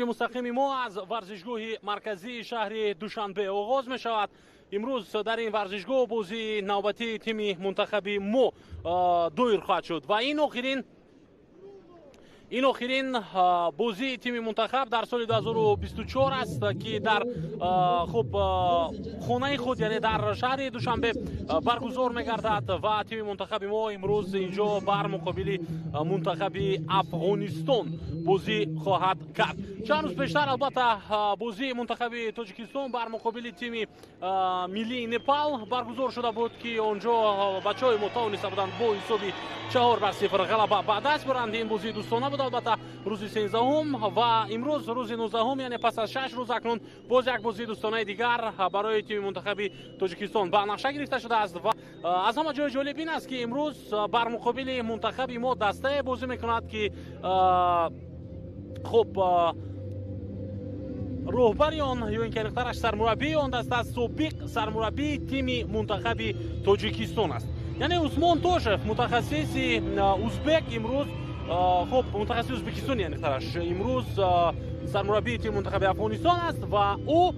مستقیم ما از ورزشگاه مرکزی شهر دوشنبه آغاز می شود. امروز در این ورزشگاه بازی نوبتی تیم منتخب ما دایر خواهد شد و این آخرین بازی تیم منتخب در سال 2024 است که در خانه خود یعنی در شهر دوشنبه برگزار می‌گردد و تیم منتخب ما امروز اینجا بر مقابل منتخب افغانستان بازی خواهد کرد. چند روز پیشتر البته بازی منتخب تاجیکستان بر مقابل تیم ملی نپال برگزار شده بود که اونجا بچه‌های ما توانسته بودند با حساب 4-0 غلبه به دست برند. این بازی دوستانه بود البته روز 13 و امروز روز 19 یعنی پس از 6 روز اکنون باز یک بازی دوستانه دیگر برای تیم منتخب تاجیکستان به نقشه گرفته شده است و از همه جای جالب این است که امروز بر مقابل منتخب ما دسته بازی میکند که رهبری آن یا اینکه نخترش سرمربی آن دسته سابق سرمربی تیم منتخب تاجیکستان است، یعنی عثمان توشف متخصص ازبک امروز متخصص ازبکستان یعنی نخترش امروز سرمربی تیم منتخب افغانستان است و او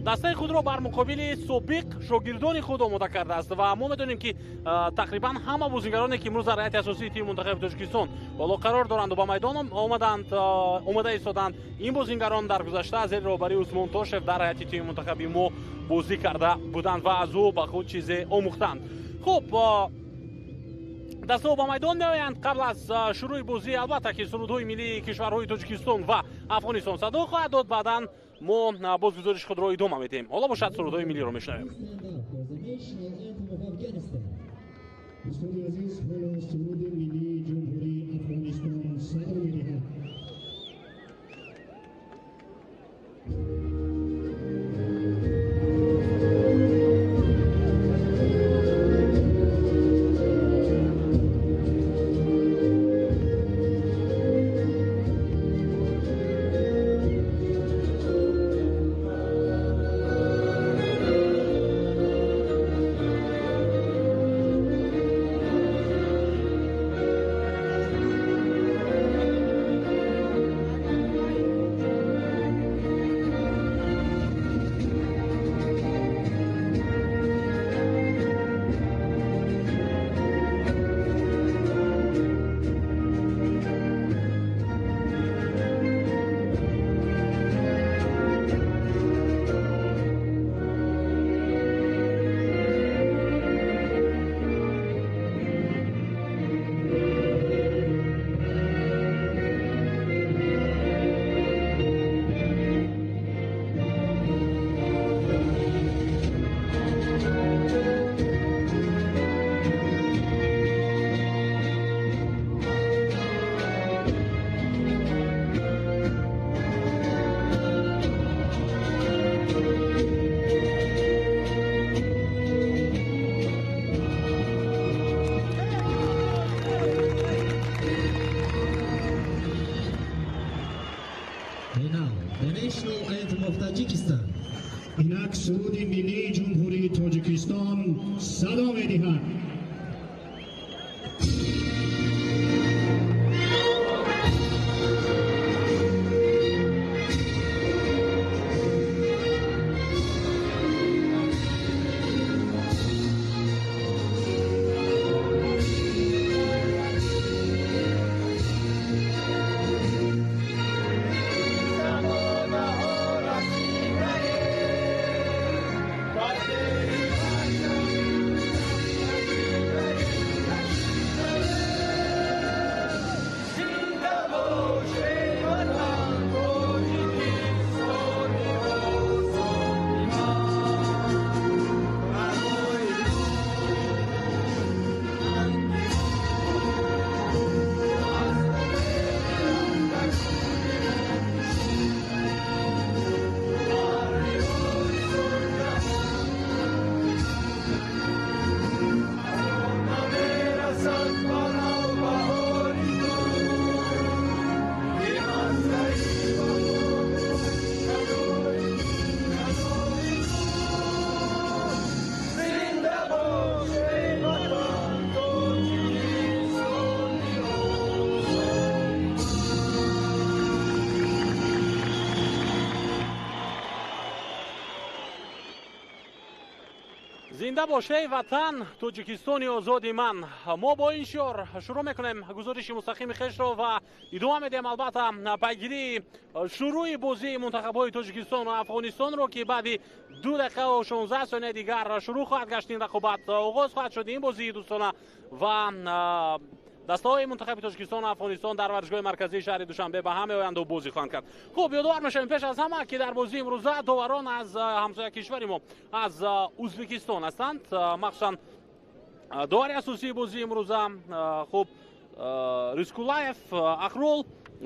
دسته خود را بر مقابل سابق شاگردان خود آماده کرده است و ما میدونیم که تقریبا همه بازیگرانی که امروز در هیئت اساسی تیم منتخب تاجیکستان بالا قرار دارند و به میدان آمده ایستادند. این بازیگران در گذشته از رهبری عثمان توشف در هیئت تیم منتخب ما بازی کرده بودند و از او به خود چیز آموختند. دسته به میدان میآیند. قبل از شروع بازی البته که سرودهای ملی کشورهای تاجیکستان و افغانستان صدا خواهد داد. بعداً ما باز گزارش خود را ادامه میدیم. حالا باشد سرودهای ملی رو میشنویم. اینک سرود ملی جمهوری تاجیکستان صدا می‌دهد. زنده باشه وطن، توجیکستانی آزادی من. ما با این شعر شروع میکنیم گزارش مستقیم خیش رو و ادامه میدیم البته پیگیری شروع بازی منتخب‌های توجیکستان و افغانستان رو که بعد 2 دقیقه و 16 ثانیه دیگر شروع خواهد گشت این رقابت. آغاز خواهد شد این بازی دوستانه و دسته‌های منتخب تاجیکستان و افغانستان در ورزشگاه مرکزی شهر دوشنبه به همه آیند و بازی خواهند کرد. خب یادآور میشیم پیش از همه که در بازی امروزه داوران از همسایه کشور ما از ازبکستان هستند، مخصوصا داور اساسی بازی امروزه خب ریسکولایف اخرول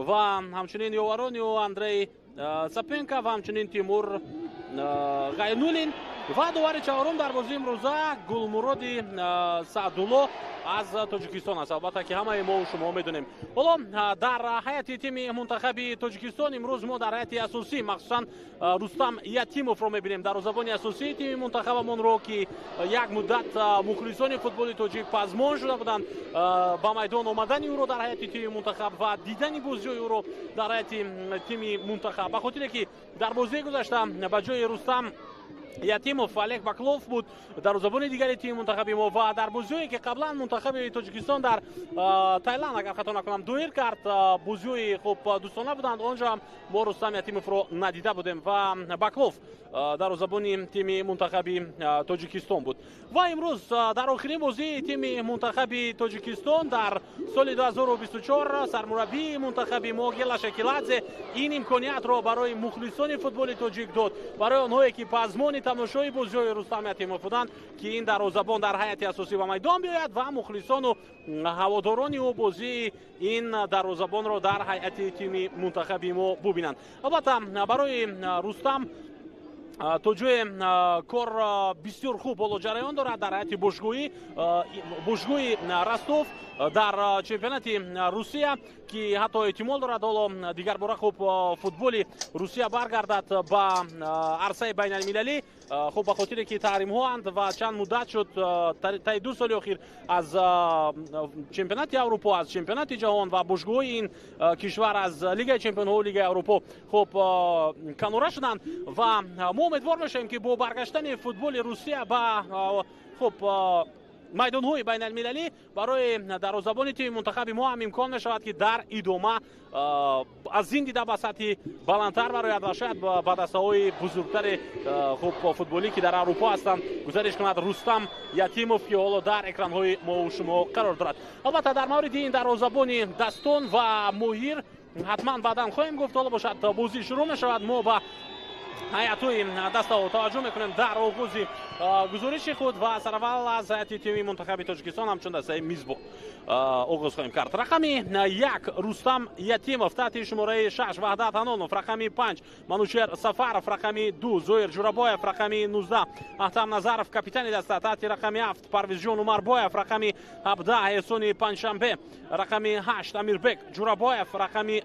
و همچنین یاورانی و اندری سپینکا و همچنین تیمور غینولین و داور چهارم در بازی امروزه گلمرادی سعدالله از تاجیکستان است. البته که همه ما و شما میدونیم. حالا در هیئت تیم منتخب تاجیکستان امروز ما در هیئت اساسی مخصوصا رستم یتیموف رو میبینیم، دروازه‌بان اساسی تیم منتخبمون رو که یک مدت مخلصان فوتبال تاجیک پزمان شده بودند، با میدان آمدن او رو در هیئت تیم منتخب و دیدن بازی او رو در هیئت تیم منتخب، به خاطر که در بازی گذشته به جای رستم یتیموف الک باکلوف بود دروازه‌بان دیگری تیم منتخب ما و در بازی که قبلا منتخب تاجیکستان در تایلند اگر خطا نکنم دویر کرد، بازی خوب دوستانه بودند، آنجا هم ما رستم یتیموف رو ندیده بودیم و باکلوف دروازه‌بان تیم منتخب تاجیکستان بود. و امروز در آخرین بازی تیم منتخب تاجیکستان در سال 2024 سرمربی منتخب ما گیلا شکیلادزه این امکانیت را برای مخلصان فوتبال تاجیک داد، برای آنهایی که پزمان تماشای بازی رستم یتیموف بودند که این دروازه‌بان در هیئت اساسی به میدان بیاید و مخلصان و هواداران و بازی این دروازه‌بان را در هیئت تیم منتخب ما ببینند. البته برای رستم توجه کار بسیار خوب بالا جریان دارد در هیئت باشگاهی رستوف در چمپیونات روسیه که حتی احتمال دارد حالا دیگر باره خوب فوتبال روسیه برگردد به عرصه بین المللی. خب به خاطر که تحریم ها اند و چند مدت شد تا 2 سال اخیر از چمپیونات اروپا، از چمپیونات جهان و باشگاه این کشور از لیگ چمپیون ها و لیگ اروپا خب کناره شدند و ما امیدوار میشیم که با برگشتن فوتبال روسیه به خب میدان‌های بین المللی برای دروازه‌بان تیم منتخب ما هم امکان نشود که در ادامه از این دیده به سطح بلندتر برآید و شاید با دسته‌های بزرگتر خوب فوتبالی که در اروپا هستند گزارش کند رستم یتیموف که حالا در اکران‌های ما و شما قرار دارد. البته در مورد این دروازه‌بان دستون و مهیر حتما بعداً خواهیم گفت. حالا باشد بازی شروع می‌شود، ما با هیئت‌های دسته توجه میکنیم در آغاز گزارش خود و سرول از هیئت تیم منتخب تاجیکستان همچون دسته میزبان آغاز خواهیم کرد. رقم 1 رستم یتیموف، تحت شماره 6 وحدت حنانوف، رقم 5 منوشر سفرов، رقم 2 زویر جوراباєв، رقم 19 احتم نظرов کاپیتان دسته، تحت رقم 7 پرویزیون عمرباєв، رقم 17 احسان پنجشنبه، رقم 8 امیربек جوراباєв، رقم 10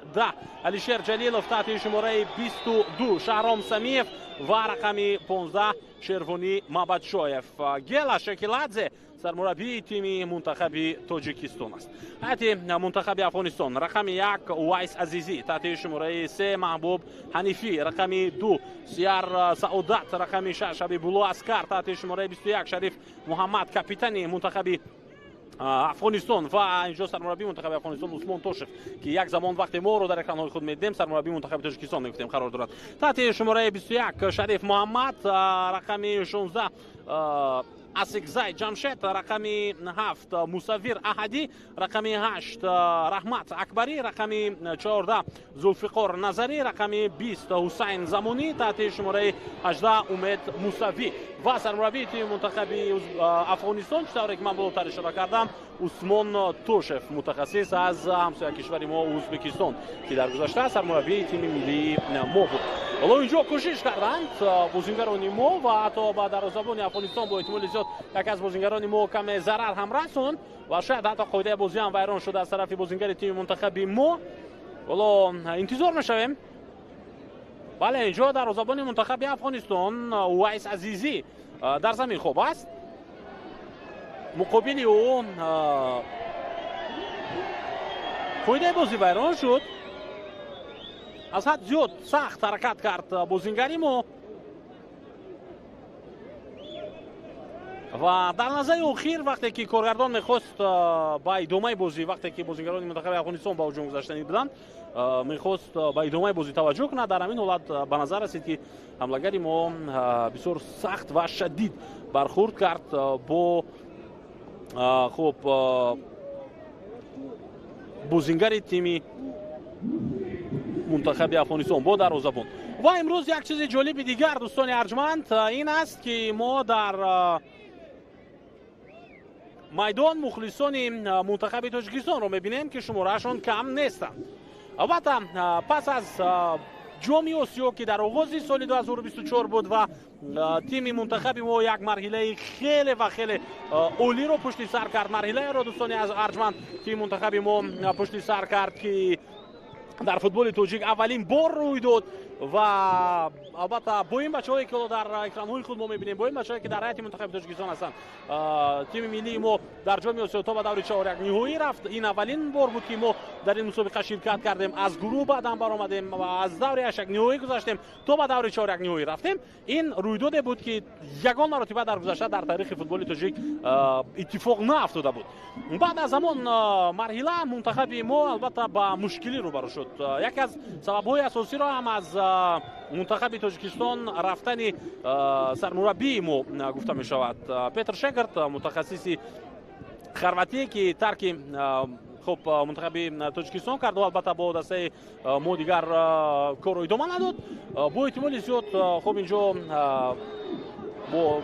علیشیر جلیلوف، تحت شماره 22 شهرام سمیев و رقم 15 شروانی مابادشویف. گیلا شکیلادزه سرمربی تیم منتخب تاجیکستان است. هیئت منتخب افغانستان رقم 1 وایس عزیزی، تحت شماره 3 محبوب حنیفی، رقم 2 سیار سعودت، رقم 6 حبیبالله اسکر، تحت شماره 21 شریف محمد کاپیتان منتخب افغانستان و اینجا سرمربی منتخب افغانستان عثمان توشف که یک زمان وقت ما رو در اکران‌های خود می‌دیدیم سرمربی منتخب تاجیکستان می‌گفتیم قرار دارد. تحت شماره 21 شریف محمد، رقم 16 اسکزای جمشید، رقم 7 موسویر احدی، رقم 8 رحمت اکبری، رقم 14 ذوالفقار نظری، رقم 20 حسین زمانی، تحت شماره 18 امید موسوی و سرمربی تیم منتخب افغانستان چطوری که من بالاتر اشاره کردم عثمان توشف متخصص از همسایه کشور ما ازبکستان که در گذشته سرمربی تیم ملی ما بود. حالا اینجا کوشش کردند بازیگران ما و حتی با دروازه‌بان افغانستان با احتمال زیاد یکی از بازیگران ما کم ضرر هم رسوند و شاید حتی قاعده بازی هم ویران شده از طرف بازیگر تیم منتخب ما. حالا انتظار میشویم. بله اینجا دروازه‌بان منتخب افغانستان وایس عزیزی در زمین خوب است. مقابل او قاعده بازی ویران شد. از حد زیاد سخت حرکت کرد بازیگری ما. ва дар лаҳзаи охир вақте ки коргардон мехост ба идомаи бозӣ, вақте ки бозигарони мунтахаби Афғонистон ба ҳуҷум гузаштанӣ буданд, мехост ба идомаи бозӣ таваҷҷӯҳ кунад. Дар ҳамин ҳолат ба назар расид ки ҳамлагари мо бисёр сахт ва шадид бархӯрд кард бо хуб бозингари тими мунтахаби Афғонистон бо дарвозабон. ва имрӯз як чизи ҷолиби дигар дӯстони арҷманд ин аст ки мо дар майдон мухлисони мунтахаби Тоҷикистонро мебинем ки шумораашон кам нестанд. албатта пас аз ҷоми Осиё ки дар оғози соли 2024 буд ва тими мунтахаби мо як марҳилаи хеле ва хеле олиро пушти сар кард, марҳилаеро дӯстони арҷманд тими мунтахаби мо пушти сар кард ки дар футболи тоҷик аввалин бор рӯй дод ва албатта бо ин бачаҳое ки дар экранҳои худ мо мебинем, бо ин бачаҳое ки дар ҳайати мунтахаби Тоҷикистон ҳастанд, тими миллии мо дар ҷоми Осиё то ба даври чаҳорякниҳоӣ рафт. Ин аввалин бор буд ки мо дар ин мусобиқа ширкат кардем, аз гурӯҳ баъдан баромадем ва аз даври ҳаштакниҳоӣ гузаштем то ба даври чаҳорякниҳоӣ рафтем. Ин рӯйдоде буд ки ягон маротиба дар гузашта дар таърихи футболи тоҷик иттифоқ наафтода буд. баъд аз ҳамон марҳила мунтахаби мо албатта ба мушкилӣ рӯбарӯ шуд. яке аз сабабҳои асосиро ҳам аз мунтахаби Тоҷикистон рафтани сармураббии мо гуфта мешавад. Петр Шегарт, мутахассиси хорватие ки тарки хуб мунтахаби Тоҷикистон кард ва албатта бо дастаи мо дигар корро идома надод. Бо эҳтимоли зиёд хуб инҷо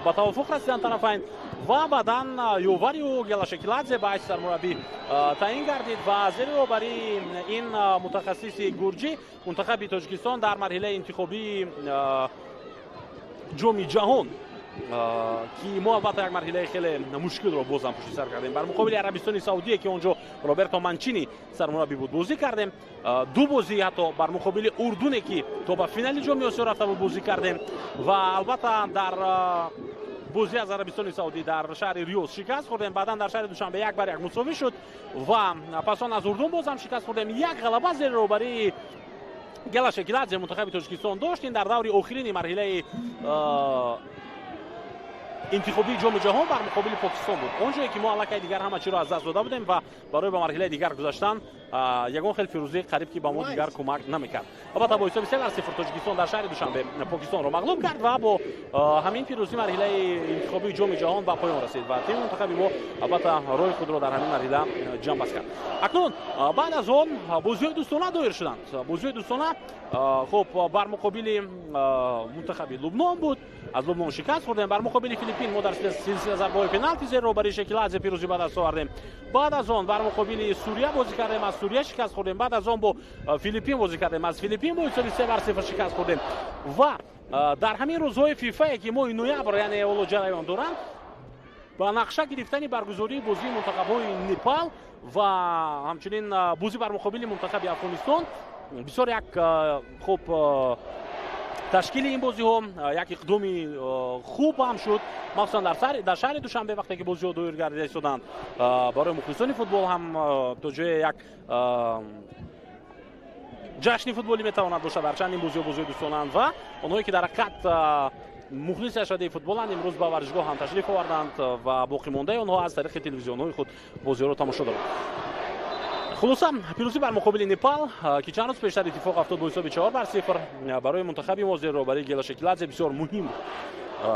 ба тавофуқ расиданд тарафайн ва баъдан ёварио Гелашекиладзе ба ҳайти сармураббӣ таъин гардид ва зери роҳбарии ин мутахассиси гурҷӣ мунтахаби Тоҷикистон дар марҳилаи интихобии ҷоми ҷаҳон ки мо албатта як марҳилаи хеле мушкилро бозам пушти сар кардем. Бар муқобили Арабистони Саудие ки онҷо Роберто Манчини сармураббӣ буд бозӣ кардем. ду бозӣ ҳатто бар муқобили Урдуне ки то ба финали ҷоми Осиё рафта буд бозӣ кардем ва албатта дар бозӣ аз Арабистони Саудӣ дар шаҳри Риёз шикаст хӯрдем. Баъдан дар шаҳри Душанбе 1-1 мусовӣ шуд ва пасон аз Урдун бозам шикаст хӯрдем. Як ғалаба зери роҳбарии Гелашекиладзе мунтахаби Тоҷикистон дошт. Ин дар даври охирини марҳилаи интихобии ҷоми ҷаҳон бар муқобили Покистон буд. Он ҷое ки мо аллакай дигар ҳама чиро аз даст дода будем ва барои ба марҳилаи дигар гузаштан ягон хел фирӯзии қариб ки ба мо дигар кӯмак намекард. албатта бо ҳисоби 3-0 Тоҷикистон дар шаҳри Душанбе Покистонро мағлуб кард ва бо ҳамин пирӯзӣ марҳилаи интихобии ҷоми ҷаҳон ба поён расид ва тими мунтахаби мо албатта роҳи худро дар ҳамин марҳила ҷамъбаст кард. акнун баъд аз он бозиҳои дӯстона доир шуданд. бозиҳои дӯстона хуб бар муқобили мунтахаби Лубнон буд. аз Лубнон шикаст хӯрдем. бар муқобили Филиппин мо дар силсила зарбаҳои пеналти зери роҳбарии Шекиладзе пирӯзӣ ба даст овардем. баъд аз он бар муқобили Сурия бозӣ кардем, аз Сурия шикаст хӯрдем. баъд аз он бо Филиппин бозӣ кардем, аз Филиппин бо ҳисоби 3-0 шикаст хӯрдем. ва дар ҳамин рӯзҳои фифае ки моҳи ноябр яъне ҳоло ҷараён доранд ба нақша гирифтани баргузории бозии мунтахабҳои Непал ва ҳамчунин бозӣ бар муқобили мунтахаби Афғонистон бисёр як хуб ташкили ин бозиҳо як иқдоми хуб ҳам шуд, махсусан дар шаҳри Душанбе вақте ки бозиҳо доир гардида истоданд. барои мухлисони футбол ҳам то ҷое як ҷашни футболӣ метавонад бошад, ҳарчанд ин бозиҳо бозиҳои дӯстонанд ва онҳое ки дар ҳақиқат мухлиси ашадии футболанд имрӯз ба варзишгоҳ ҳам ташриф оварданд ва боқимондаи онҳо аз тариқи телевизионҳои худ бозиҳоро тамошо доранд. хулоса пирӯзӣ бар муқобили Непал ки чанд рӯз пештар иттифоқ афтод бо ҳисоби 4-0 барои мунтахаби мо зери роҳбарии Гелашекиладзе бисёр муҳим буд.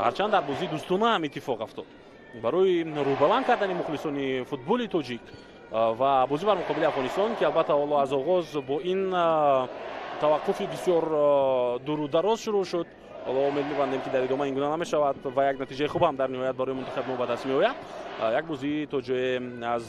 ҳарчанд дар бозии дӯстона ҳам иттифоқ афтод барои рӯбаланд кардани мухлисони футболи тоҷик ва бозӣ бар муқобили Афғонистон ки албатта ҳоло аз оғоз бо ин таваққуфи бисёр дурудароз шурӯъ шуд. ҳоло умед мебандем ки дар идома ин гуна намешавад ва як натиҷаи хуб ҳам дар ниҳоят барои мунтахаби мо ба даст меояд. як бозии то ҷое аз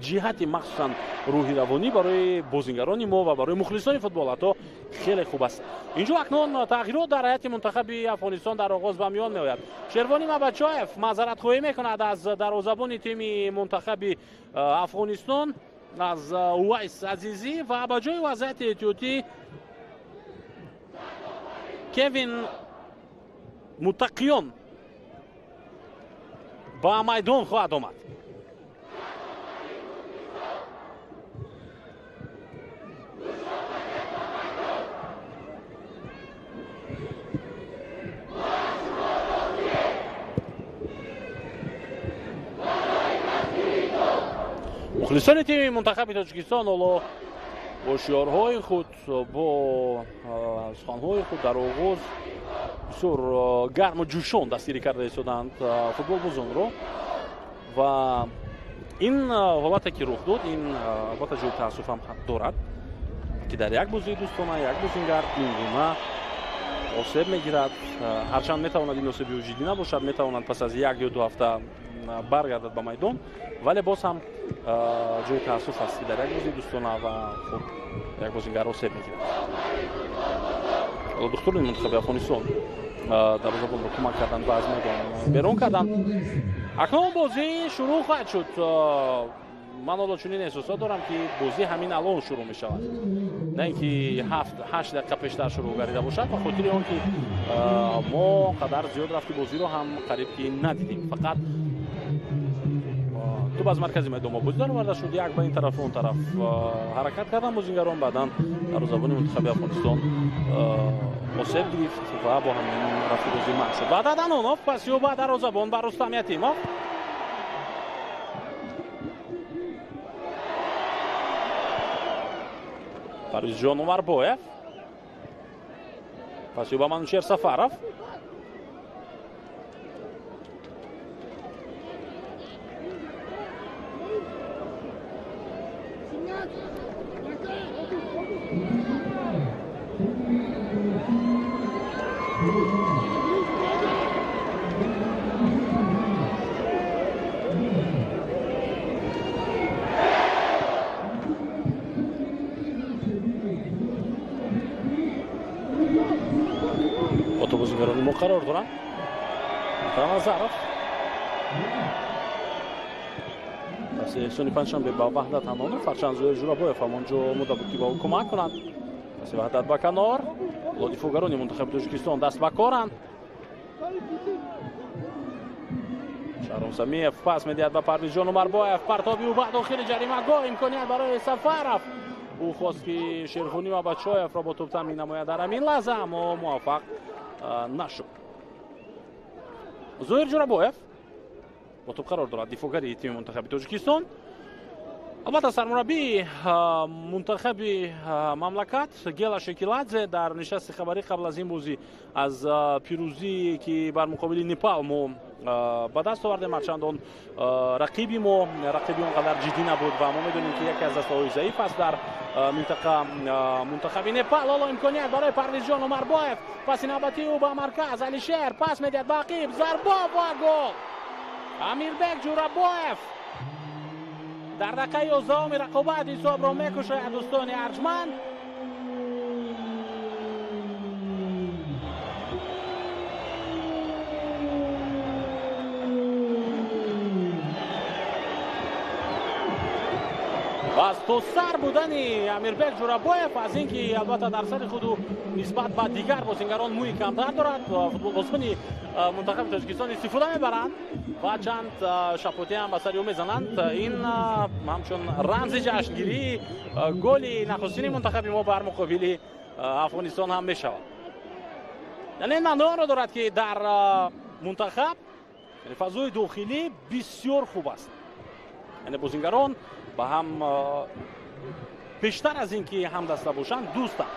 ҷиҳати махсусан рӯҳи равонӣ барои бозингарони мо ва барои мухлисони футбол ҳатто хеле хуб аст. инҷо акнун тағйирот дар ҳайати мунтахаби Афғонистон дар оғоз ба миён меояд. Шервони Мабачаев маъзаратхоҳӣ мекунад аз дарвозабони тими мунтахаби Афғонистон аз Увайс Азизӣ ва ба ҷои вазъияти эҳтиётӣ Кевин Мутақиён ба майдон хоҳад омад. мухлисони тими мунтахаби Тоҷикистон ҳоло бо шиорҳои худ, бо суханҳои худ дар оғоз бисёр гарму ҷӯшон дастгирӣ карда истоданд футболбозонро ва ин ҳолате ки рух дод, ин албатта ҷои таассуф ҳам дорад ки дар як бозии дӯстона як бозингар ин гуна осеб мегирад. Ҳарчанд метавонад ин осеби ҷиддӣ набошад, метавонад пас аз 1 ё 2 ҳафта баргардад ба майдон, вале боз ҳам ҷои таассуф аст ки дар як бозии дӯстона ва хуб як бозингар осеб мегирад. духтури мунтахаби Афғонистон дарвозабонро кӯмак карданд ва аз майдон берун карданд. Акнун бозӣ шурӯъ хоҳад шуд. Ман ҳоло чунин эҳсосот дорам ки бозӣ ҳамин алон шурӯъ мешавад, на ин ки 7-8 дақиқа пештар шурӯъ гарида бошад, ба хотири он ки мо қадар зиёд рафти бозиро ҳам қариб ки надидем. Фақат тӯб аз маркази майдон ба бозӣ дароварда шуд, як ба ин тарафу он тараф ҳаракат кардан бозингарон, баъдан дарвозабони мунтахаби Афғонистон осеб гирифт ва бо ҳамин рафти бозӣ манъ шуд. Баъд Аданонов пасёб ба дарвозабон ба Рустам Ятимов. Парвизҷон Умарбоев пасёб ба Манучер Сафаров. бозигарони мо қарор доранд. Назаров пас эҳсони панҷшанбе ба Ваҳдат Ҳанонов, ҳарчанд Зоир Ҷурабоев ҳамонҷо омода буд ки ба ӯ кӯмак кунанд. паси Ваҳдат ба канор, дифогарони мунтахаби Тоҷикистон даст ба коранд. Шаҳром Самиев пас медиҳад ба Парвизҷон Умарбоев, партоби ӯ ба дохили ҷаримагоҳ, имконият барои Сафаров. ӯ хост ки Шерхунӣ ва Бачоевро бо тӯб таъмин намояд дар ҳамин лаҳза, аммо муваффақ нашуд. Зоир Ҷурабоев бо тӯб қарор дорад, дифогари тими мунтахаби Тоҷикистон. албатта сармураббии мунтахаби мамлакат Гела Шекиладзе дар нишасти хабарӣ қабл аз ин бозӣ аз пирӯзие ки бар муқобили Непал мо ба даст овардем, ҳарчанд он рақиби мо рақиби он қадар ҷиддӣ набуд ва мо медонем ки яке аз дастаҳои заиф аст дар минтақа мунтахаби Непал. ҳоло имконият барои Парвизҷон Умарбоев, паси навбатии ӯ ба марказ. Алишер пас медиҳад ба Ақиб, зарба ва гол. Амирбек Ҷурабоев дар дақиқаи 11 рақобат ҳисобро мекушояд дӯстони арҷманд. аз то сар будани Амирбек Ҷурабоев, аз ин ки албатта дар сари худу нисбат ба дигар бозингарон мӯи камтар дорад, футболбозони мунтахаби Тоҷикистон истифода мебаранд ва чанд шапотиам ба сари ӯ мезананд. Ин ҳамчун рамзи ҷашнгирии голи нахустини мунтахаби мо бар муқобили Афғонистон ҳам мешавад. яъне ин маъноро дорад ки дар мунтахаб фазои дохилӣ бисёр хуб аст. яъне бозингарон ба ҳам бештар аз ин ки ҳамдаста бошанд дӯстанд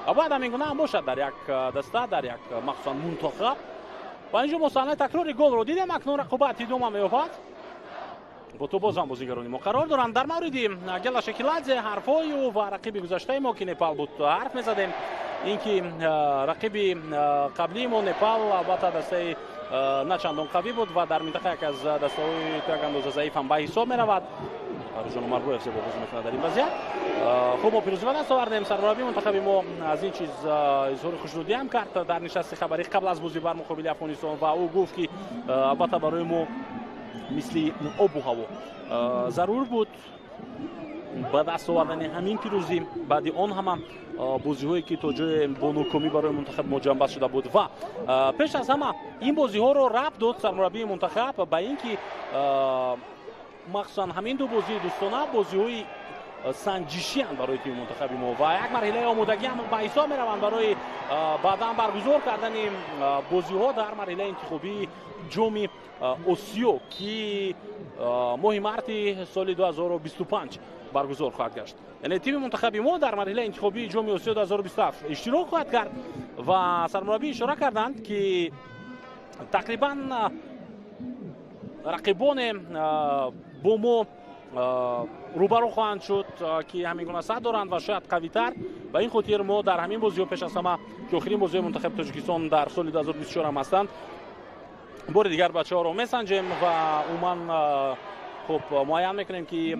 ва бояд ҳамин гуна ҳам бошад дар як даста, дар як махсусан мунтахаб. ва инҷо мо саҳнаи такрори голро дидем. акнун рақобат идома меёбад. бо то боз ҳам бозингарони мо қарор доранд. дар мавриди Гела Шекиладзе ҳарфҳои ӯ ва рақиби гузаштаи мо ки Непал буд ҳарф мезадем. ин ки рақиби қаблии мо Непал албатта дастаи на чандон қавӣ буд ва дар минтақа яке аз дастаҳои то як андоза заиф ҳам ба ҳисоб меравад. Парвизҷон Умарбоев зебо бозӣ мекунад дар ин вазъият. хуб мо пирӯзӣ ба даст овардем. сармураббии мунтахаби мо аз ин чиз изҳори хушнудӣ ҳам кард дар нишасти хабарӣ қабл аз бозӣ бар муқобили Афғонистон ва ӯ гуфт ки албатта барои мо мисли обу ҳаво зарур буд ба даст овардани ҳамин пирӯзӣ. баъди он ҳама бозиҳое ки то ҷое бо нокомӣ барои мунтахаби мо ҷамъбаст шуда буд ва пеш аз ҳама ин бозиҳоро рабт дод сармураббии мунтахаб ба ин ки махсусан ҳамин ду бозии дӯстона бозиҳои санҷишианд барои тими мунтахаби мо ва як марҳилаи омодагӣ ҳам ба ҳисоб мераванд барои баъдан баргузор кардани бозиҳо дар марҳилаи интихобии ҷоми осиё ки моҳи марти соли 2025 баргузор хоҳад гашт. яъне тими мунтахаби мо дар марҳилаи интихобии ҷоми осиё 2027 иштирок хоҳад кард ва сармураббӣ ишора карданд ки тақрибан рақибоне бо мо рӯбарӯ хоҳанд шуд ки ҳамин гуна сад доранд ва шояд қавитар. ба ин хотир мо дар ҳамин бозиҳо пеш аз ҳама ки охирин бозиҳои мунтахаби тоҷикистон дар соли 2024 ҳам ҳастанд, бори дигар бачаҳоро месанҷем ва умуман хуб муайян мекунем ки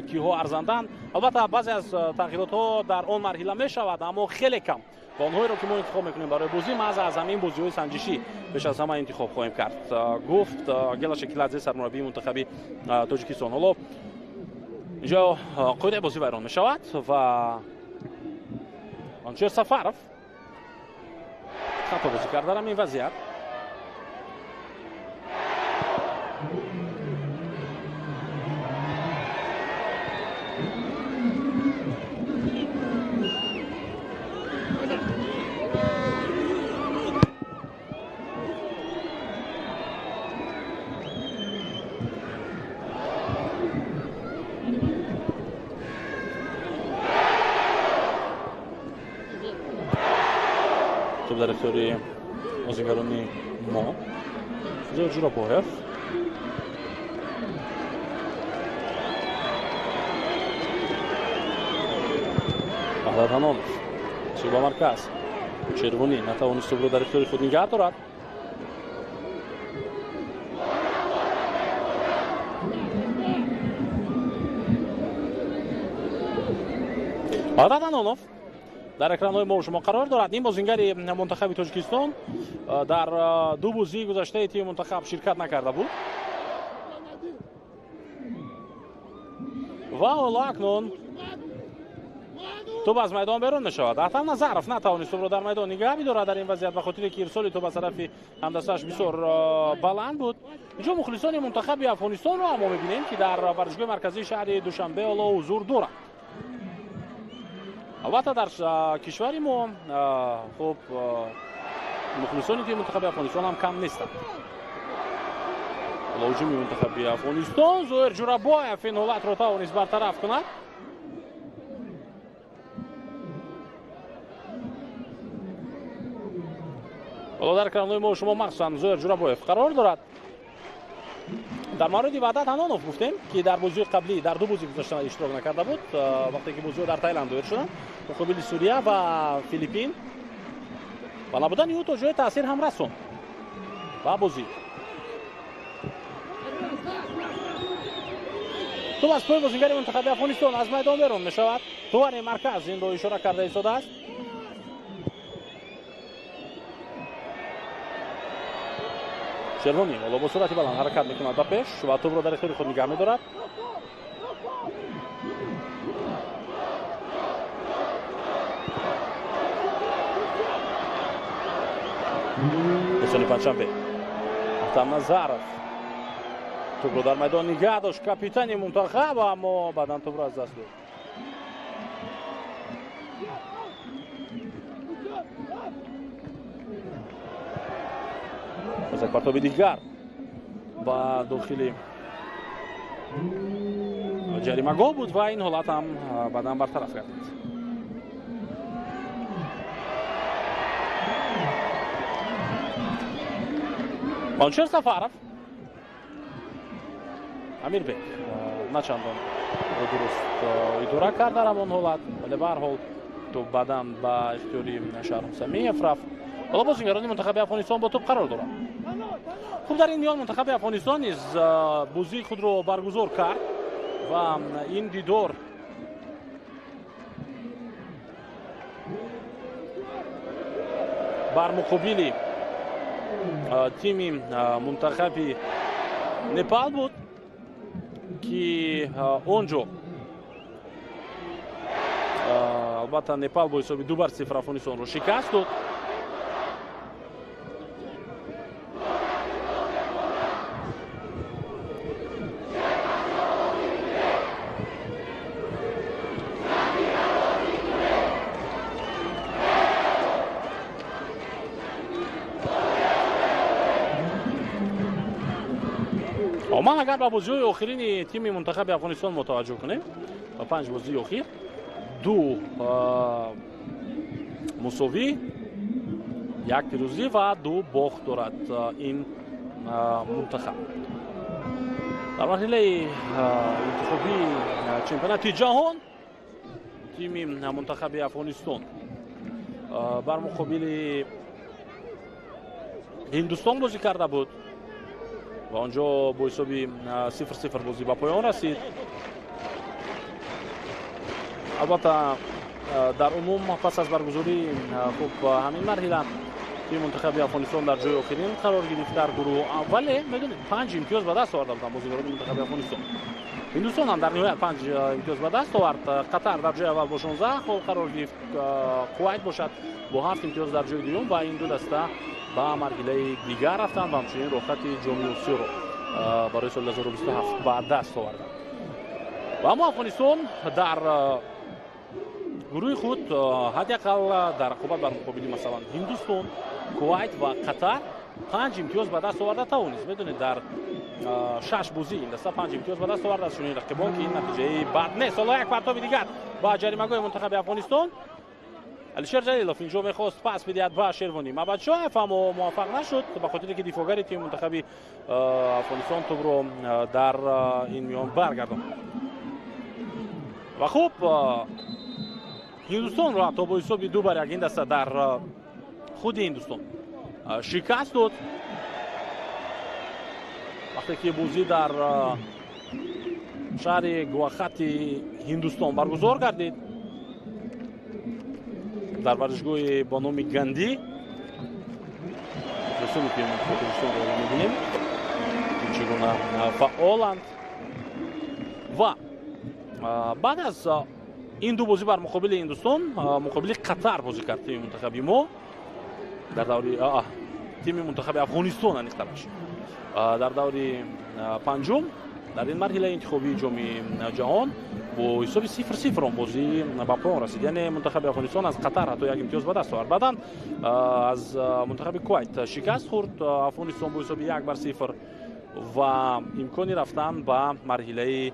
киҳо арзанданд. албатта баъзе аз тағйиротҳо дар он марҳила мешавад, аммо хеле кам ва онҳоеро ки мо интихоб мекунем барои бозӣ маҳз аз ҳамин бозиҳои санҷишӣ пеш аз ҳама интихоб хоҳем кард, гуфт Гела Шекиладзе, сармураббии мунтахаби тоҷикистон. ҳоло инҷо қоидаи бозӣ вайрон мешавад ва Анчер Сафаров хато бозӣ кард дар ҳамин вазъият. Топ дар ихтиёри бозигарони мо Зояр Ҷурабоев. Баҳрат Ҳанонов суба марказ червонӣ натавонист тӯбро дар ихтиёри худ нигаҳ дорад. Баҳрат Ҳанонов дар экранҳои мо шумо қарор дорад. Ин бозингари мунтахаби Тоҷикистон дар ду бозии гузаштаи тими мунтахаб ширкат накарда буд ва ҳоло акнун тӯб аз майдон берун мешавад. Ахтам Назаров натавонист тӯбро дар майдон нигаҳ бидорад дар ин вазъият ба хотире ки ирсоли тӯб аз тарафи ҳамдастааш бисёр баланд буд. инҷо мухлисони мунтахаби Афғонистонро ҳам мо мебинем ки дар варзишгоҳи марказии шаҳри Душанбе ҳоло ҳузур доранд. албатта дар кишвари мо хуб мухлисони тими мунтахаби Афғонистон ҳам кам нестанд. ҳоло ҳуҷуми мунтахаби Афғонистон Зоир Ҷурабоев ин ҳолатро тавонист бартараф кунад. ҳоло дар экранҳои мо шумо махсусан Зоир Ҷурабоев қарор дорад. дар мавриди Ваҳдат Ҳанонов гуфтем ки дар бозии қаблӣ дар ду бозии гузашта иштирок накарда буд вақте ки бозиҳо дар Таиланд доир шуданд муқобили Сурия ва Филиппин ва набудани ӯ то ҷои таъсир ҳам расон ба бозӣ. тӯб аз пои бозингари мунтахаби Афғонистон аз майдон берун мешавад. тувани марказ инро ишора карда истодааст. червонӣ ҳоло бо суръати баланд ҳаракат мекунад ба пеш ва тӯбро дар ихтиёри худ нигаҳ медорад. эсони панҷшанбе Ахтам Назаров тӯбро дар майдон нигаҳ дошт капитани мунтахаб, аммо баъдан тӯбро аз даст дод. аз як партоби дигар ба дохили ҷаримагоҳ буд ва ин ҳолат ҳам баъдан бартараф гардид. Анчер Сафаров Амирбек начандон дуруст идора кард дар ҳамон ҳолат, вале ба ҳар ҳол тӯб баъдан ба ихтиёри Шаҳром Самиев рафт. ҳоло бозингарони мунтахаби Афғонистон бо тӯб қарор дорад. хуб дар ин миён мунтахаби Афғонистон низ бозии худро баргузор кард ва ин дидор бар муқобили тими мунтахаби Непал буд ки онҷо албатта Непал бо ҳисоби 2-0 Афғонистонро шикаст дод. ман агар ба бозиҳои охирини тими мунтахаби Афғонистон мутаваҷҷӯҳ кунем, ба 5 бозии охир 2 мусовӣ, 1 пирӯзӣ ва 2 бохт дорад ин мунтахаб. дар марҳилаи интихобии чемпионати ҷаҳон тими мунтахаби Афғонистон бар муқобили Ҳиндустон бозӣ карда буд ва онҷо бо ҳисоби 0-0 бозӣ ба поён расид. албатта дар умум пас аз баргузории хуб ҳамин марҳила тими мунтахаби Афғонистон дар ҷойи охирин қарор гирифт дар гурӯҳ, вале медонед 5 имтиёз ба даст оварда буданд бозигарони мунтахаби Афғонистон. ҳиндустон ҳам дар ниҳоят 5 имтиёз ба даст овард. қатар дар ҷойи аввал бо 16 хол қарор гирифт, кувайт бошад бо 7 имтиёз дар ҷойи дуюм ва ин ду даста ба марҳилаи дигар рафтанд ва ҳамчунин рохати ҷоми осиёро барои соли 2027 ба даст оварданд. ва аммо Афғонистон дар гурӯҳи худ ҳадди ақал дар рақобат бар муқобили масалан Ҳиндустон, Кувайт ва Қатар 5 имтиёз ба даст оварда тавонист. Медонед дар 6 бозӣ ин даста 5 имтиёз ба даст оварда чунин рақибон ки ин натиҷаи бад нест. ҳоло як партоби дигар ба ҷаримагоҳи мунтахаби Афғонистон. Алишер Ҷалилов инҷо мехост пас бидиҳад ба Шервонӣ Мабадшоев, аммо муваффақ нашуд ба хотире ки дифоъгари тими мунтахаби Афғонистон тӯбро дар ин миён баргардонд. ва хуб Ҳиндустонро ҳатто бо ҳисоби 2-1 ин даста дар худи Ҳиндустон шикаст дод. вақте ки бозӣ дар шаҳри Гувахати Ҳиндустон баргузор гардид дар варзишгоҳи бо номи Ганди, расони ки Ҳиндустонро мебинем чӣ гуна фаъоланд. ва баъд аз ин ду бозӣ бар муқобили Ҳиндустон, муқобили Қатар бозӣ кард тими мунтахаби мо дар даври тими мунтахаби Афғонистон аниқтар бошад дар даври панҷум дар ин марҳилаи интихобии ҷоми ҷаҳон бо ҳисоби 0-0 он бозӣ ба поён расид. яъне мунтахаби Афғонистон аз Қатар ҳатто як имтиёз ба даст овард. баъдан аз мунтахаби Кувайт шикаст хӯрд Афғонистон бо ҳисоби 1-0 ва имкони рафтан ба марҳилаи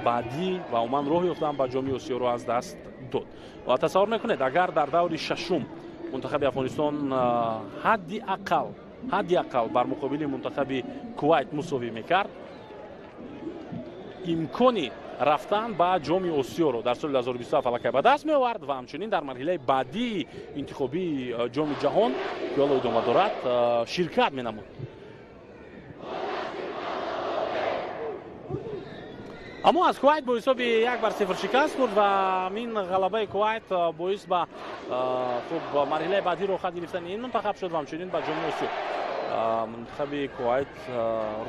баъдӣ ва умуман роҳ ёфтан ба ҷоми осиёро аз даст дод. ва тасаввур мекунед агар дар даври шашум мунтахаби Афғонистон ҳадди ақал бар муқобили мунтахаби Кувайт мусовӣ мекард, имкони рафтан ба ҷоми осиёро дар соли 2027 аллакай ба даст меовард ва ҳамчунин дар марҳилаи баъдии интихобии ҷоми ҷаҳон ки ҳоло идома дорад ширкат менамуд. аммо аз Кувайт бо ҳисоби 1-0 шикаст хӯрд ва ин ғалабаи Кувайт боис ба хуб марҳилаи баъдиро хат гирифтани ин мунтахаб шуд ва ҳамчунин ба ҷоми осиё мунтахаби Кувайт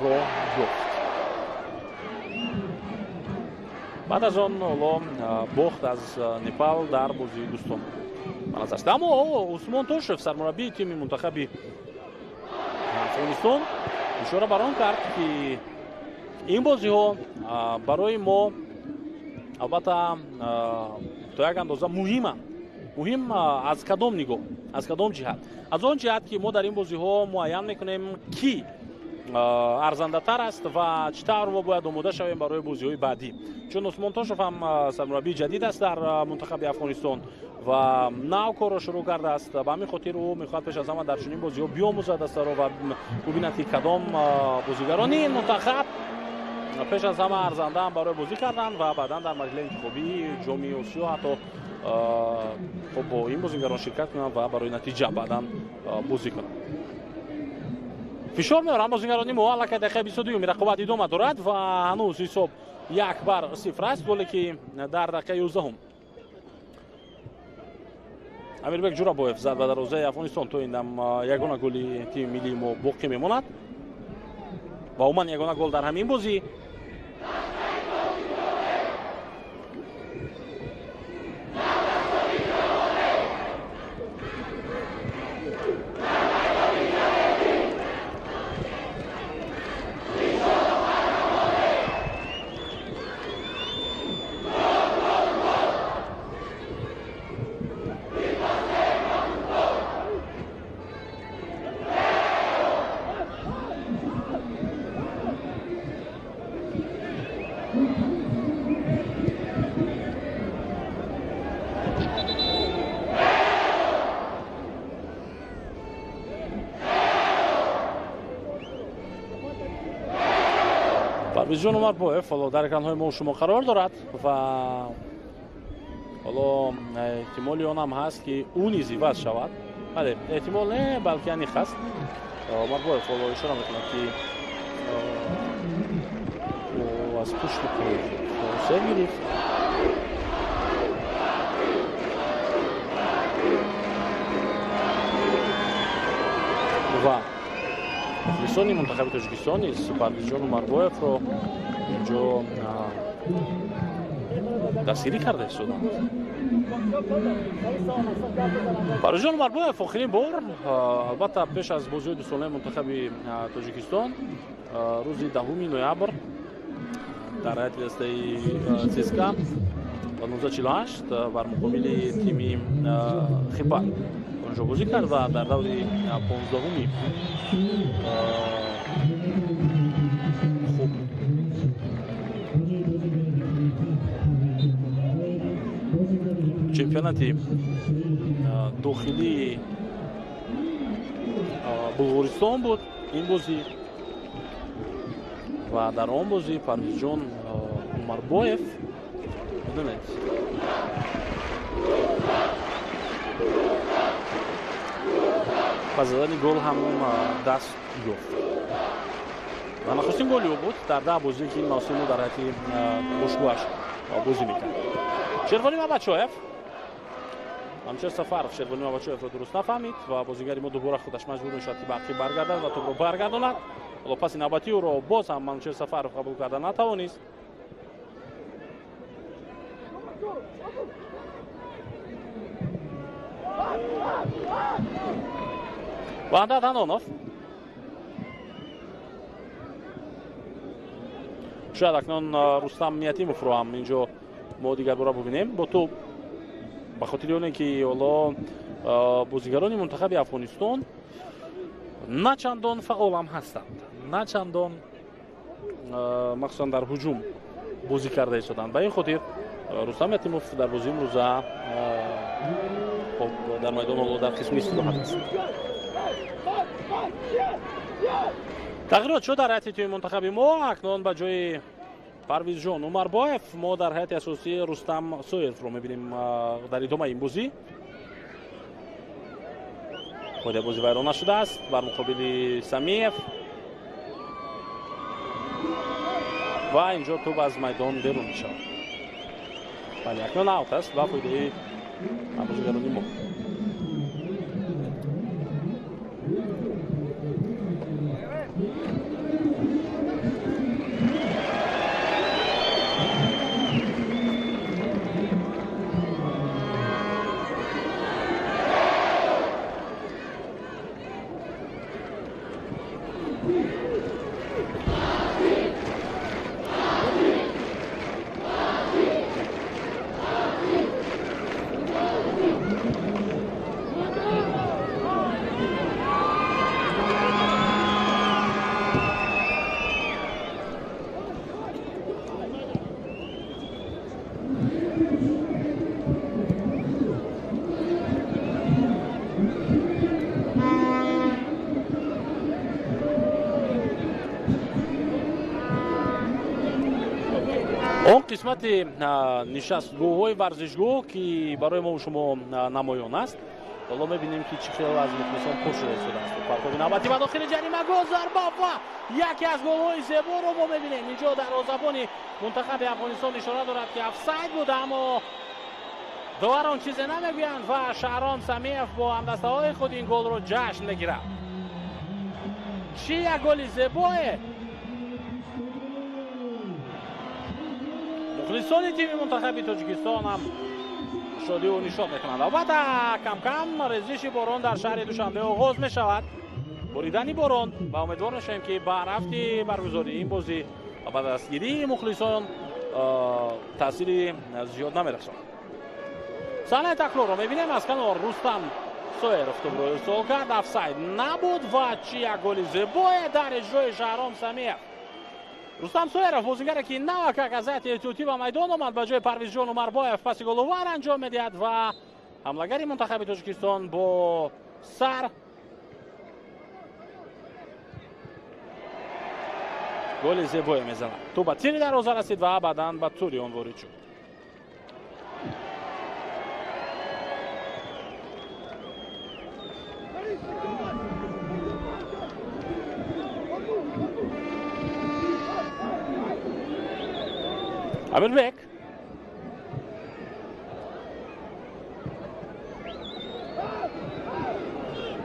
роҳ ёфт. баъд аз он ҳоло бохт аз Непал дар бозии дӯстона ба назар расид. аммо Усмон Тошев сармураббии тими мунтахаби Афғонистон ишора бар он кард ки ин бозиҳо барои мо албатта то як андоза муҳиманд. муҳим аз кадом нигоҳ, аз кадом ҷиҳат? аз он ҷиҳат ки мо дар ин бозиҳо муайян мекунем ки арзандатар аст ва чӣ тавр мо бояд омода шавем барои бозиҳои баъдӣ. чун Усмон Тошев ҳам сармураббии ҷадид аст дар мунтахаби Афғонистон ва нав корро шурӯъ кардааст. ба ҳамин хотир ӯ мехоҳад пеш аз ҳама дар чунин бозиҳо биомӯзад астаро ва бубинад ки кадом бозигарони ин мунтахаб пеш аз ҳама арзандаам барои бозӣ кардан ва баъдан дар марҳилаи интихобии ҷоми осиё ҳатто хуб бо ин бозигарон ширкат кунанд ва барои натиҷа баъдан бозӣ кунанд. фишор меорам бозигарони мо аллакай дақиқаи 22 рақобат идома дорад ва ҳанӯз ҳисоб 1-0 аст, голе ки дар дақиқаи 11 Амирбек Ҷурабоев зад ба дарвозаи Афғонистон. то ин дам ягона голи тими миллии мо боқӣ мемонад ва умуман ягона гол дар ҳамин бозӣ. Парвизҷон Умарбоев ҳоло дар экранҳои мо шумо қарор дорад ва ҳоло эҳтимоли он ҳам ҳаст ки ӯ низ иваз шавад. бале, эҳтимол не, балки аниқ аст. Умарбоев ҳоло ишора мекунад ки аз пушти сер гирифт. ва мухлисони мунтахаби Тоҷикистон низ Парвизҷон Умарбоевро инҷо дастгирӣ карда истоданд. Парвизҷон Умарбоев охирин бор албатта пеш аз бозиҳои дусолаи мунтахаби Тоҷикистон рӯзи 10 ноябр дар ҳайати дастаи ЦСКА ба 1948 бар муқобили тими Хипар онҷо бозӣ кард ва дар даври 15-уми чемпионати дохилии Булғористон буд ин бозӣ ва дар он бозӣ Парвизҷон Умарбоев бидонед ба задани гол ҳам даст ёфт ва нахустин голи ӯ буд дар 10 бозӣ ки ин мавсиму дар ҳайати бошгӯҳаш бозӣ мекард. Шервонӣ Мабачоев ҳамчун Сафаров Шервонӣ Мабачоевро дуруст нафаҳмид ва бозигари мо дубора худаш маҷбур мешавад ки ба ақиб баргардад ва тӯбро баргардонад. ҳоло паси навбати ӯро боз ҳам Манучер Сафаров қабул карда натавонист. Ваҳдат Ҳанонов шояд акнун Рустам Ниятимовро ҳам инҷо мо дигар бора бубинем бо ту ба хотири оне ки ҳоло бозигарони мунтахаби Афғонистон на чандон фаъол ҳам ҳастанд, на чандон махсусан дар ҳуҷум бозӣ карда истоданд. Ба ин хотир Рустам Ниятимов дар бозии имрӯза дар майдон ҳоло дар қисми истироҳат аст. тағйирот шуд дар ҳайати тими мунтахаби мо. акнун ба ҷои Парвизҷон Умарбоев мо дар ҳайати асосӣ Рустам Соевро мебинем дар идомаи ин бозӣ. ходи бозӣ вайрона шудааст бар муқобили Самиев ва инҷо тӯб аз майдон берун мешавад. бале, акнун аут аст ба фоидаи бозигарони мо. он қисмати нишастгоҳҳои варзишгоҳ ки барои мо шумо намоён аст. ҳоло мебинем ки чӣ хел аз мухлисон пур шуда истодааст. Партоби навбатӣ ба дохили ҷарима гол зарба ва яке аз голҳои зеборо мо мебинем. инҷо дарвозабони мунтахаби Афғонистон ишора дорад ки офсайд буда, аммо доварон чизе намегӯянд ва Шаҳром Самиев бо ҳамдастаҳои худ ин голро ҷашн мегирад. чӣ як голи зебое! мухлисони тими мунтахаби Тоҷикистон ҳам шодиву нишод мекунанд. албатта кам-кам резиши борон дар шаҳри Душанбе оғоз мешавад. боридани борон ва умедвор мешавем ки ба рафти баргузории ин бозӣ ва ба дастгирии мухлисон таъсири зиёд намерасонад. саҳнаи таклорро мебинем. аз канор Рустам Соеров тӯбро ирсол кард. офсайд набуд ва чӣ як голи зебое дар иҷрои Шаҳром Самиев. Рустам Соеров бозигаре ки навак аз ҳайати эҳтиётӣ ба майдон омад ба ҷои Парвизҷон Умарбоев паси головар анҷом медиҳад ва ҳамлагари мунтахаби Тоҷикистон бо сар голи зебое мезанад. Ту ба тири дарвоза расид ва баъдан ба тури он ворид шуд. Амирбек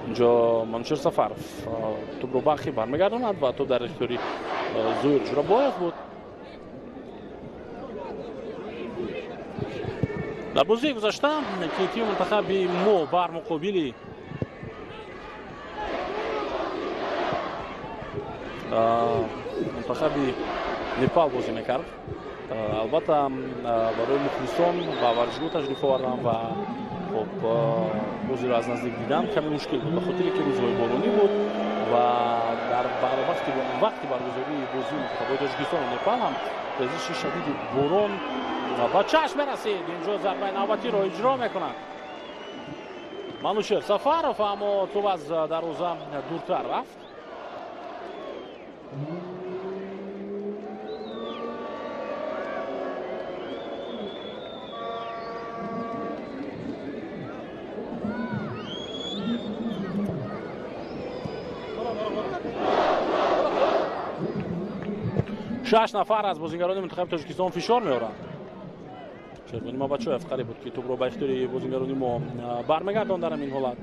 инҷо Манушер Сафаров тӯбро бахи бармегардонад ва тӯб дар ихтиёри Зуир Ҷурабоев буд. дар бозии гузашта ки тими мунтахаби мо бар муқобили мунтахаби Непал бозӣ мекард. албатта барои мухлисон ба варзишгоҳ ташриф овардан ва бозиро аз наздик дидан каме мушкил буд, ба хотире ки рӯзҳои боронӣ буд ва дар вақти баргузории бозии мунтахабои Тоҷикистону Непал ҳам резиши шадиди борон ба чашм мерасид. инҷо зарбаи навбатиро иҷро мекунад Манушер Сафаров, аммо тӯб аз дарвоза дуртар рафт. шаш нафар аз бозингарони мунтахаби Тоҷикистон фишор меоранд. Шервони Мабачоев қариб буд ки тӯбро ба ихтиёри бозингарони мо бармегардонд дар ҳамин ҳолат,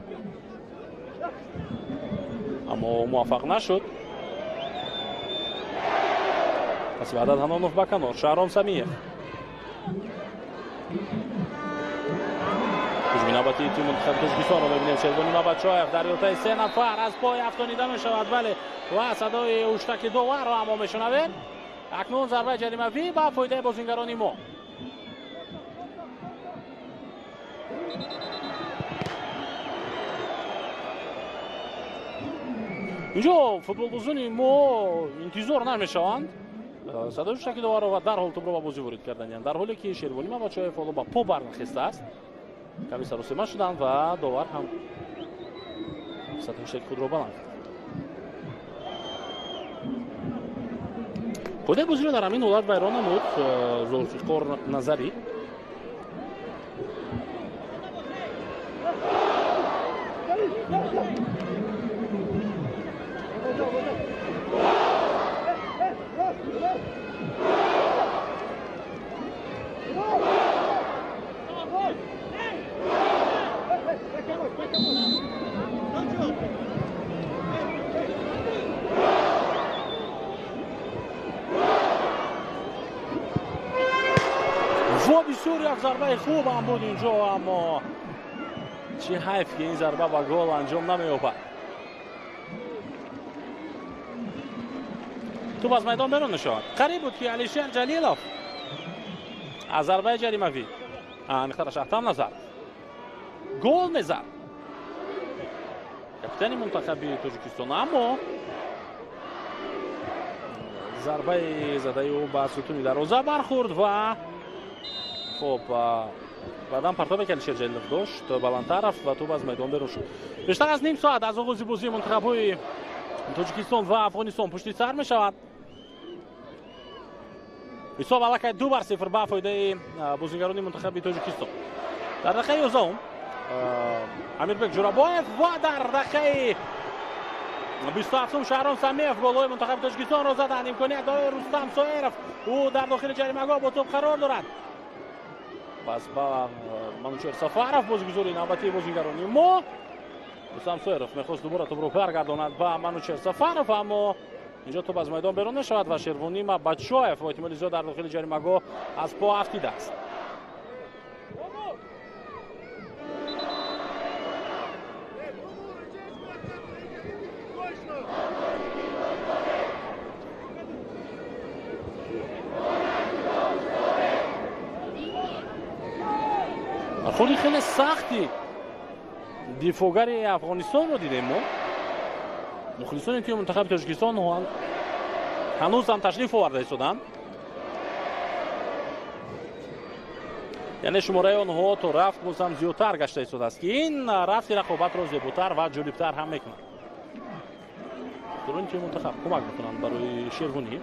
аммо муваффақ нашуд. Асиадат Ҳанонов ба канор, Шаҳром Самиев. ҳуҷуми навбатии тими мунтахаби Тоҷикистонро мебинем. Шервони Мабачоев дар ётаи се нафар аз пой афтонида мешавад, вале ва садои уштаки доварро ҳамо мешунавем. акнун зарбаи ҷаримавӣ ба фоидаи бозингарони мо. инҷо футболбозони мо интизор намешаванд. садои уштаки доварро ва дарҳол тӯбро ба бозӣ ворид карданиянд, дар ҳоле ки Шервони Мабачоев ҳоло ба по барнахестааст. каме саросема шуданд ва довар ҳам садои уштаки худро баланд кард. фоидаи бозиро дар ҳамин ҳолат вайрон намуд Зулфиқор Назарӣ. бисёр як зарбаи хуб ҳам буд инҷо, аммо чӣ ҳайф ки ин зарба ба гол анҷом намеёбад. тӯб аз майдон берун мешавад. қариб буд ки Алишер Ҷалилов аз зарбаи ҷаримавӣ мехтара шахтам назар гол мезад капитани мунтахаби Тоҷикистон, аммо зарбаи задаи ӯ ба сутуни дарвоза бархӯрд ва хоб баъдан партобе ки Алишер Ҷалилов дошт баландтар рафт ва тӯб аз майдон берун шуд. бештар аз ним соат аз оғози бозии мунтахабҳои Тоҷикистон ва Афғонистон пушти сар мешавад. ҳисоб аллакай 2-0 ба фоидаи бозингарони мунтахаби Тоҷикистон. дар дақиқаи 11 Амирбек Ҷурабоев ва дар дақиқаи 27 Шаҳром Самиев голҳои мунтахаби Тоҷикистонро заданд. имконият дорад Рустам Соеров, ӯ дар дохили ҷаримагоҳ бо тӯб қарор дорад. пас ба Манушер Сафаров бозигузори навбатии бозингарони мо. Рустам Соеров мехост дубора тӯбро баргардонад ба Манушер Сафаров, аммо инҷо тӯб аз майдон берун мешавад ва Шервони Мабачоев бо эҳтимоли зиёд дар дохили ҷаримагоҳ аз по афтидааст. бархӯрди хеле сахти дифогари Афғонистонро дидем мо. мухлисони тими мунтахаби Тоҷикистон ҳанӯз ҳам ташриф оварда истоданд. яъне шумораи онҳо то рафт боз ҳам зиёдтар гашта истодааст ки ин рафти рақобатро зеботар ва ҷолибтар ҳам мекунад. طرفداران تیم منتخب کمک میکنن برای شیروانی.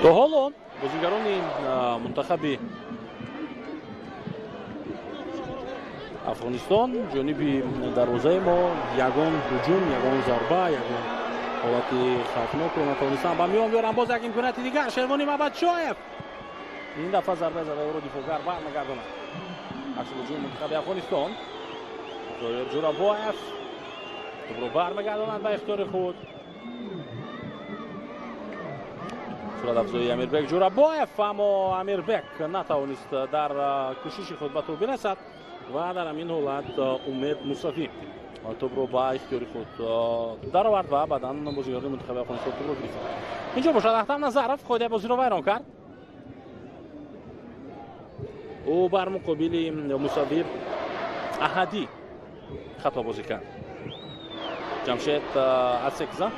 تا حالا بازیگران منتخب افغانستان جانبی دروازه ما یگان هجوم، یگان ضربه، یگان حالت خطرناک رو نتوانستن به میان بیارن. باز یک امکانات دیگر شیروانی مبدشایف این دفعه ضربه زده او رو دفاعگر برمیگرداند. عکس هجوم منتخب افغانستان زایر جوراباєв توپ رو برمیگرداند به اختیار خود. صورت افزایی امیربک جوراباєв، اما امیربک نتوانست در کوشش خود به توپ برسد و در همین حالت امید موسوی توپ رو به اختیار خود در آورد و بعدا بازیکن منتخب افغانستان توپ رو گرفت. اینجا باشد احتم نظرف خود بازی رو ویران کرد. او بر مقابل موسوی احدی خطا بازی کرد. جمشید اسکزا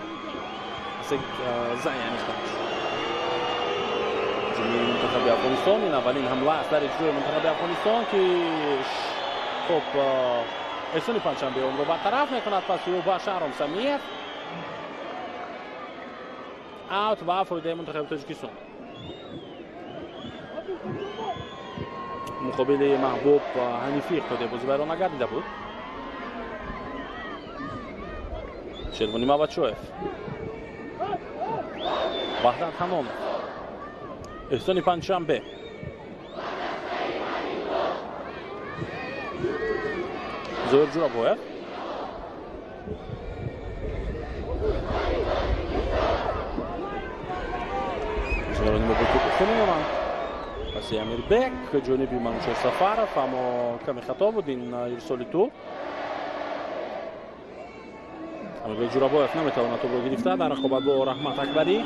یعنی منتخب افغانستان. این اولین حمله است در اجرای منتخب افغانستان که خب احسان پنجشنبه اون رو برطرف میکند. پس او با شهرام سمیف اوت و فایده منتخب تاجیکستان. مقابل محبوب حنیفی خود بازی برای نگردیده بود. شیروانی مبدشایف، وحدت حنان، احسان پنجشنبه، زایر جوراباєв، شیروانی مبدشایف خود می‌مانند. پس امیربک جانبی منوچهر سفرов، اما کمی خطا بود این ارسال توپ. امیربک جوراباєв نمیتواند توپ رو گرفته در رقابت با رحمت اکبری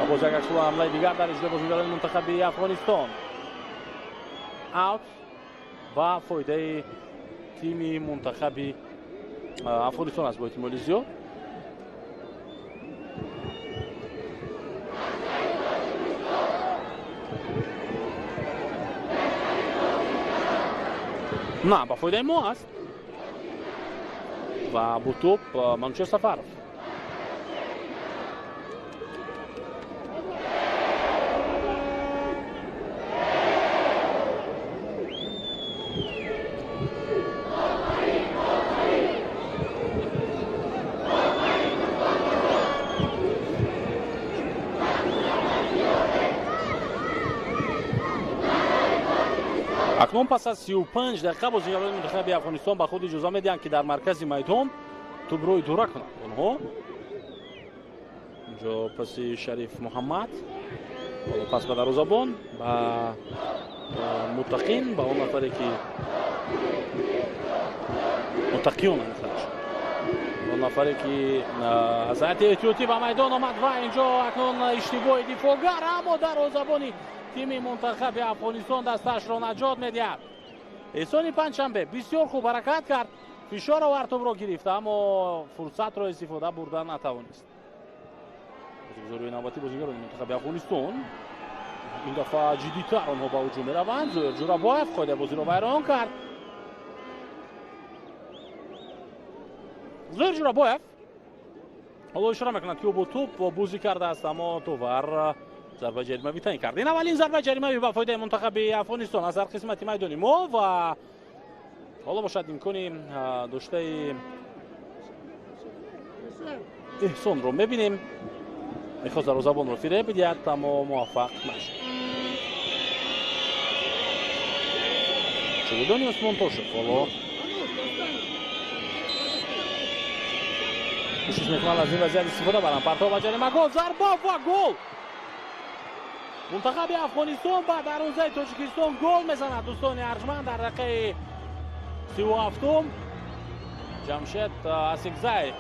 و باز یک حمله دیگر در اجرای بازیگران منتخب افغانستان. اوت و فایده تیم منتخب افغانستان است با احتمال زیاد. نه با فایده ما است و با توپ منوچهر سفرов. اکنون پس از 35 دقیقه بازیگران منتخب افغانستان به خود اجازه میدهند که در مرکز میدان توپ رو دوره کنند. اونها اینجا پس شریف محمد پس به دروازه‌بان و متقین با اون نفری که متقیون اون نفری که از احتیاطی به میدان آمد و اینجا اکنون اشتباه دفاعگر، اما دروازه‌بانی تیم منتخب افغانستان دستش را نجات میدهد. احسان پنجشنبه بسیار خوب حرکت کرد، فشار آورد، توپ را گرفت اما فرصت را استفاده بردن نتوانست. بازیکن نوبتی بازیکن منتخب افغانستان این دفعه جدی‌تر آنها به هجوم میروند. زایر جوراباєv خود بازی را ویران کرد. زایر جوراباєv حالا اشاره میکند که با توپ بازی کرده است، اما توور ضربه جریمه تعیین کرد. این اولین ضربه جریمه به فایده منتخب افغانستان از هر قسمت میدانی ما و حالا باشد امکانی داشته احسان رو میبینیم. میخواست دروازه‌بان رو فریب بدهد اما موفق نشد. چگودانی عثمان تاشف حالا کوشش میکنند از این وضعیت استفاده برن. پرتاب و جریمه، گل، ضربه و گل. منتخب افغانستان با دروازه تاجیکستان گل میزند. دوستان ارجمند در دقیقه 37 جمشید اسکزای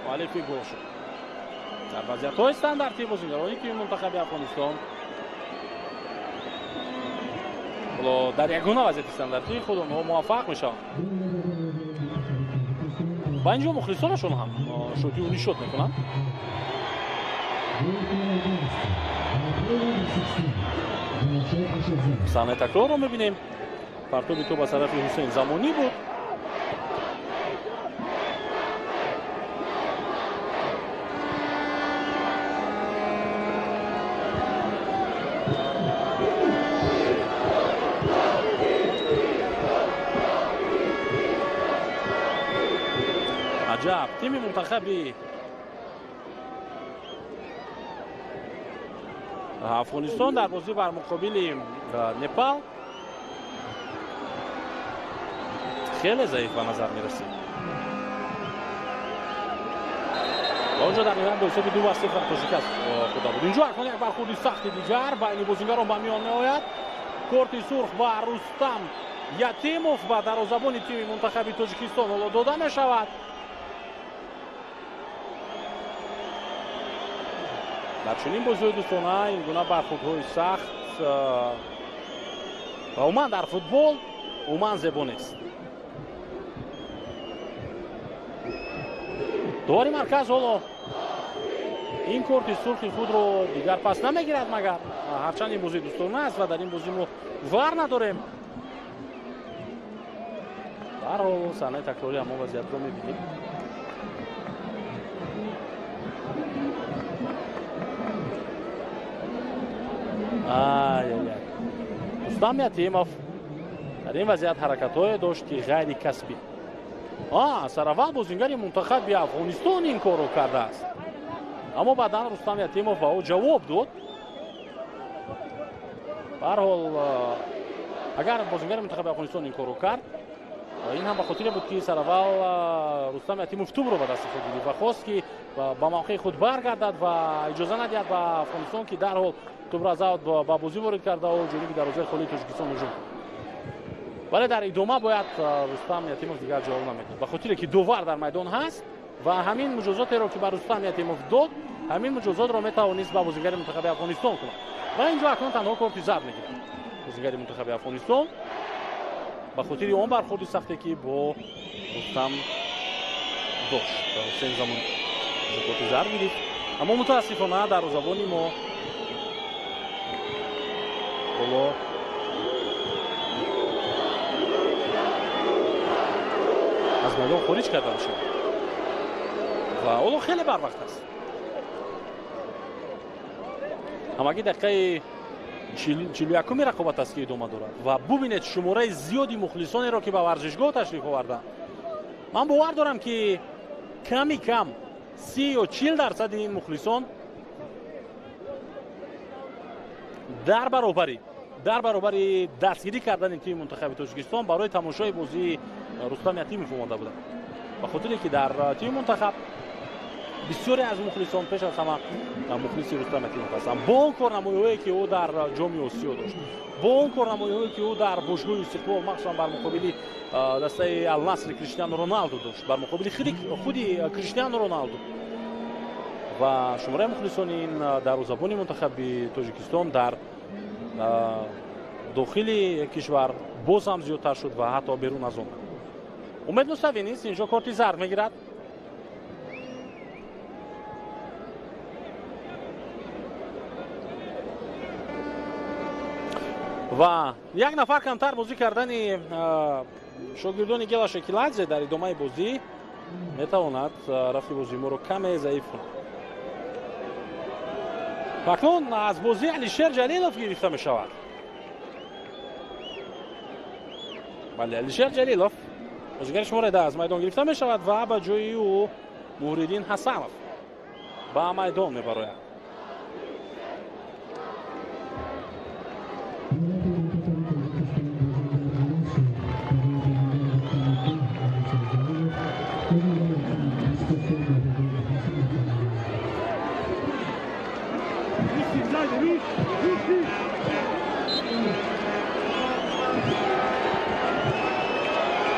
مؤلف گل شد. در وضعیت‌های استانداردی بازیگران تیم منتخب افغانستان حالا در یگانه وضعیت استانداردی خود اونها موفق میشن. ба инҷо мухлисонашон ҳам шотию нишод мекунанд. саҳнаи такрорро мебинем. партоби тӯб аз тарафи ҳусейн замонӣ буд. аҷаб, тими мунтахаби афғонистон дар бозӣ бар муқобили непал хеле заиф ба назар мерасид. онҷо дар ниҳоят бо ҳисоби 2-0 то шикаст худа буд. инҷо акон як бархурди сахти дигар байни бозингарон ба миён меояд. корти сурх ба рустам ятимов ба дарвозабони тими мунтахаби тоҷикистон ҳоло дода мешавад. дар чунин бозиҳои дӯстона ин гуна бархурдҳои сахт умуман дар футбол умуман зебо нест. довари марказ ҳоло ин корти сурхи худро дигар пас намегирад, магар ҳарчанд ин бозии дӯстона аст ва дар ин бозӣ мо вар надорем. дар ҳол саҳнаи такрорӣ ҳамон вазиятро мебинем. рустам ятимов дар ин вазият ҳаракатҳое дошт ки ғайри касбӣ. сараввал бозингари мунтахаби афғонистон ин корро кардааст, аммо баъдан рустам ятимов ба ӯ ҷавоб дод. ба ҳар ҳол агар бозингари мунтахаби афғонистон ин корро кард, ин ҳам ба хотире буд ки сараввал рустам ятимов тӯбро ба дасти худ гирифт ва хост ки ба мавқеи худ баргардад ва иҷоза надиҳад ба афғонистон ки дарҳол тӯбро аз авт ба бозӣ ворид кардау ҷониби дарвозаи холии тоҷикистон ҳуҷум кунад. вале дар идома бояд рустам ятимов дигар ҷавоб намедод, ба хотире ки довар дар майдон ҳаст ва ҳамин муҷозотеро ки ба рустам ятимов дод, ҳамин муҷозотро метавонист ба бозигари мунтахаби афғонистон кунад. ва инҷо акнун танҳо корти зард мегирад бозигари мунтахаби афғонистон ба хотири он бархурди сахте ки бо рустам дошт. ҳусейн замонӣ корти зард гирифт, аммо мутаассифона дарвозабони мо ҳоло аз майдон хориҷ карда мешавад ва ҳоло хеле барвақт аст. ҳамагӣ дақиқаи 41 рақобат аст ки идома дорад ва бубинед шумораи зиёди мухлисонеро ки ба варзишгоҳ ташриф оварданд. ман бовар дорам ки ками кам 30 ё 40% ин мухлисон дар баробари дастгирӣ кардани тими мунтахаби тоҷикистон барои тамошои бозии рустам ятимов омода буданд. ба хотире ки дар тими мунтахаб бисёре аз мухлисон пеш аз ҳама мухлиси рустам ятимов ҳастанд. бо он корнамоиҳое ки ӯ дар ҷоми осиё дошт, бо он корнамоиҳое ки ӯ дар бошгоҳи истиқбол махсусан бар муқобили дастаи алнасри криштиану роналду дошт, бар муқобили худи криштиану роналду ва шумораи мухлисони ин дарвозабони мунтахаби тоҷикистон дар дохили кишвар боз ҳам зиёдтар шуд ва ҳатто берун аз он. умед мусавӣ нест, инҷо корти зард мегирад. ва як нафар камтар бозӣ кардани шогирдони Гела Шекиладзе дар идомаи бозӣ метавонад рафти бозии моро каме заиф кунад. акнун аз бозӣ Алишер Ҷалилов гирифта мешавад. бале, Алишер Ҷалилов бозигари шумораи 10 аз майдон гирифта мешавад ва ба ҷои ӯ Муҳриддин Ҳасанов ба майдон мебарояд.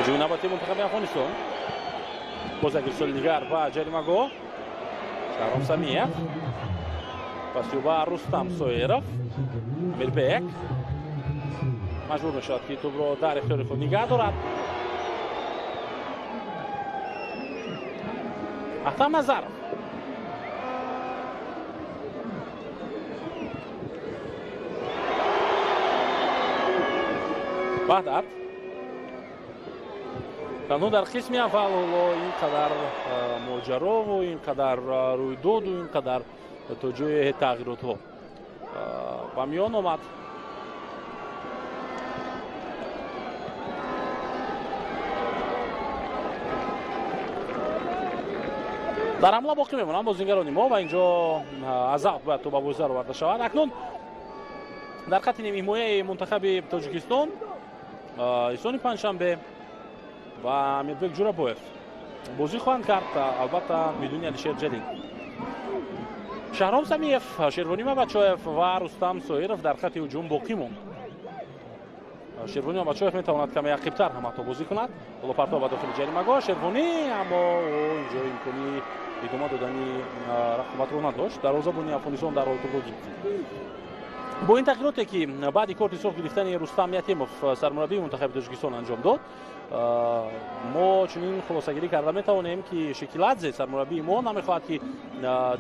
ҷӯйнабати мунтахаби афғонистон боз як ирсоли дигар ба ҷаримагоҳ Шаҳром Самиев пасю ба Рустам Соеров. Мирбек маҷбур мешавад ки тӯбро дар ихтиёри худ нигоҳ дорад. Ахтам Назаров. Ваҳдат. танҳо дар қисми аввал ин қадар моҷарову ин қадар рӯйдоду ин қадар то ҷои тағйиротҳо ба миён омад. дар ҳамла боқӣ мемонанд бозингарони мо ва инҷо аз авт бояд то ба бозӣ роварда шавад. акнун дар хатти нимҳимояи мунтахаби тоҷикистон эҳсони панҷшанбе ва Медбек Ҷурабоев бозӣ хоҳанд кард, албатта бидуни Алишер Ҷалил. Шаҳром Самиев, Шервонӣ Мамачоев ва Рустам Соиров дар хатти ҳуҷум боқӣ монд. Шервонӣ Мамачоев метавонад каме ақибтар ҳам ҳатто бозӣ кунад. Боло партов ба дохили ҷаримагоҳ Шервонӣ, аммо инҷо имкони идома додани рақобатро надошт. дарвозабони Афғонистон дар ҳолати гол гирифт. бо ин тағйироте ки баъди корти сух гирифтани Рустам Ятимов сармураббии мунтахаби Тоҷикистон анҷом дод, мо чунин хулосагирӣ карда метавонем ки Шекиладзе сармураббии мо намехоҳад ки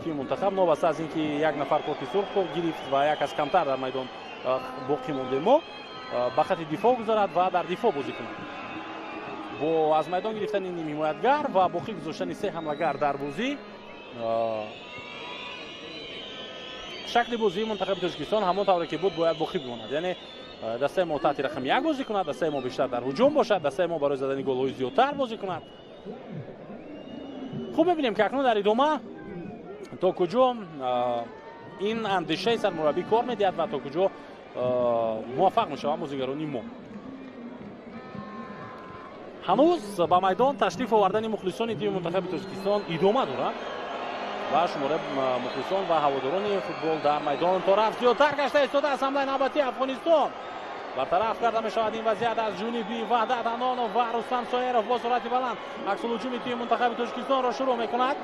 тими мунтахаб новаста аз ин ки як нафар корти сух гирифт ва як аз камтар дар майдон боқӣ монде мо ба хатти дифоъ гузарад ва дар дифоъ бозӣ кунад. бо аз майдон гирифтани нимҳимоятгар ва боқӣ гузоштани се ҳамлагар дар бозӣ шакли бозии мунтахаби Тоҷикистон ҳамон тавре ки буд бояд боқӣ бимонад. яъне дастаи мо таҳти рақами 1 бозӣ кунад, дастаи мо бештар дар ҳуҷум бошад, дастаи мо барои задани голҳои зиёдтар бозӣ кунад. хуб мебинем ки акнун дар идома то куҷо ин андешаи сармураббӣ кор медиҳад ва то куҷо муваффақ мешаванд бозигарони мо. ҳанӯз ба майдон ташриф овардани мухлисони тими мунтахаби Тоҷикистон идома дорад ва шумораи мухлисон ва ҳаводорони футбол дар майдон то рафт зиёдтар гашта истода аз ҳамлаи навбатии Афғонистон. бартараф карда мешавад ин вазъият аз ҷониби Ваҳдат Анонов ва Рустам Соиров бо суръати баланд аксулҳуҷуми тими мунтахаби Тоҷикистонро шурӯъ мекунад.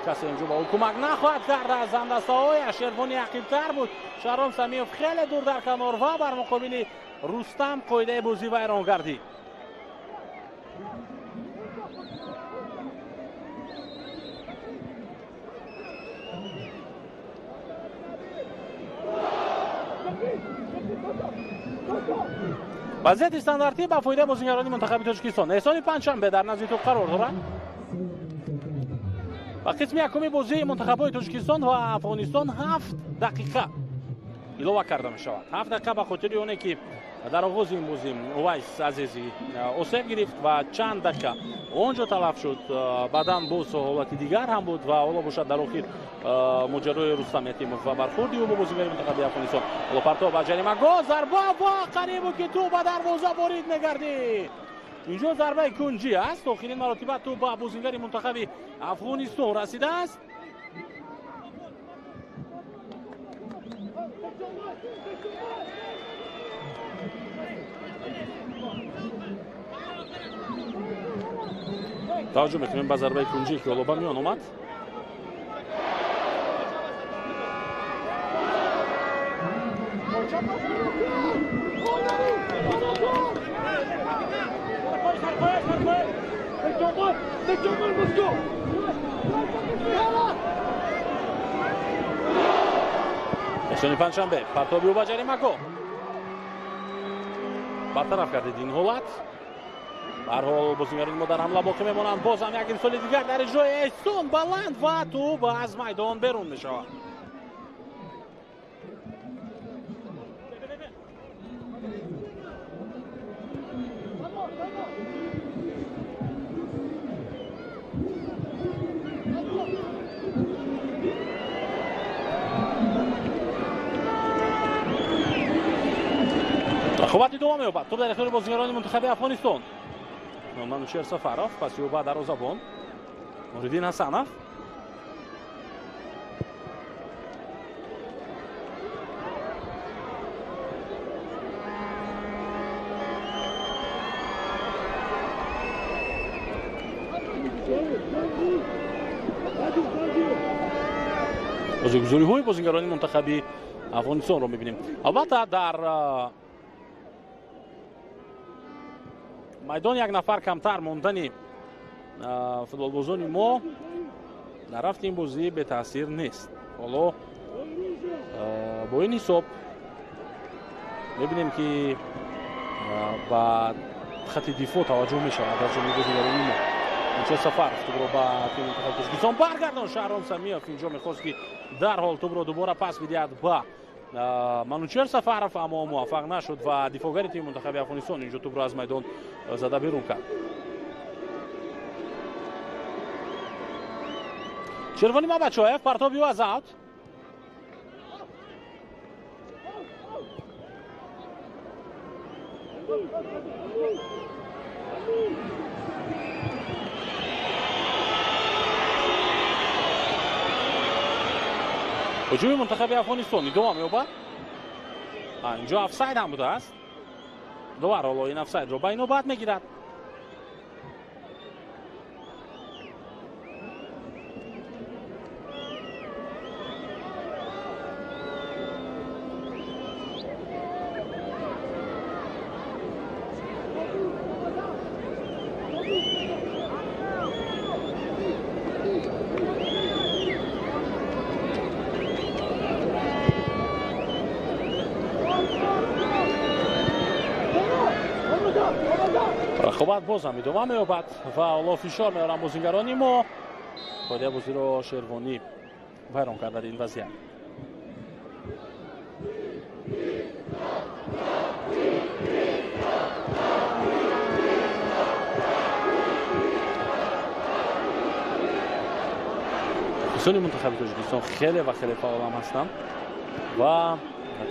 касе инҷо ба ӯ кӯмак нахоҳад кард. аз ҳамдастаҳояш Шервонӣ ақибтар буд. Шаҳром Самиев хеле дур дар канор ва бар муқобили Рустам қоидаи бозӣ вайрон гардид. вазъияти стандартӣ ба фоидаи бозигарони мунтахаби Тоҷикистон. эҳсони панҷшанбе дар назди топ қарор дорад. ба қисми якуми бозии мунтахабҳои Тоҷикистон ва Афғонистон 7 дақиқа илова карда мешавад. 7 дақиқа ба хотири оне ки дар оғози ин бозӣ Увайс Азизи осеб гирифт ва чанд дақиқа он ҷо талаф шуд. баъдан боз ҳолати дигар ҳам буд ва ҳоло бошад дар охир моҷарои Рустам Ятимов ва бархурди ӯ бо бозигари мунтахаби Афғонистон. ҳоло партов ба ҷаримагоҳ зарба ва қариб буд ки ту ба дарвоза ворид мегардид. инҷо зарбаи кунҷӣ аст. охирин маротиба ту ба бозингари мунтахаби Афғонистон расидааст. таваҷҷӯҳ мекунем ба зарбаи кунҷӣ ки ҳоло ба миён омад. эҳсони панҷшанбе партоби ӯ ба ҷаримагоҳ бартараф гардид ин ҳолат. ба ҳар ҳол бозингарони мо дар ҳамла боқӣ мемонанд. боз ҳам як имсоли дигар дар иҷрои эҳсон баланд ва тӯб аз майдон берун мешавад. рақобат идома меёбад. тӯб дар ихтиёри бозигарони мунтахаби Афғонистон. Манучер Сафаров, паси ӯ ба дарвозабон Нуриддин Ҳасанов. бозигузориҳои бозигарони мунтахаби Афғонистонро мебинем. албатта дар майдон як нафар камтар мондани футболбозони мо дар рафти ин бозӣ бетаъсир нест. ҳоло бо ин ҳисоб мебинем ки ба хати дифоъ таваҷҷӯҳ мешавад аз ҷониби бозигарони мо. Манчестер Сафаров тӯбро ба тими мунтахаби Тоҷикистон баргардон. Шаҳром Самиев инҷо мехост ки дарҳол тӯбро дубора пас бидиҳад ба Манучер Сафаров, аммо муваффақ нашуд ва дифоъгари тими мунтахаби Афғонистон инҷо тӯбро аз майдон зада берун кард. Червони Мабачоев, партоби ӯ аз аут. ҳуҷуми мунтахаби Афғонистон идома меёбад. инҷо офсайд ҳам будааст. довар ҳоло ин офсайдро ба инобат мегирад. рақобат боз ҳам идома меёбад ва ҳоло фишор меоранд бозигарони мо. қоидаи бозиро Шервонӣ вайрон кард дар ин вазъият. ҳафизони мунтахаби Тоҷикистон хеле ва хеле фаъол ҳам ҳастанд ва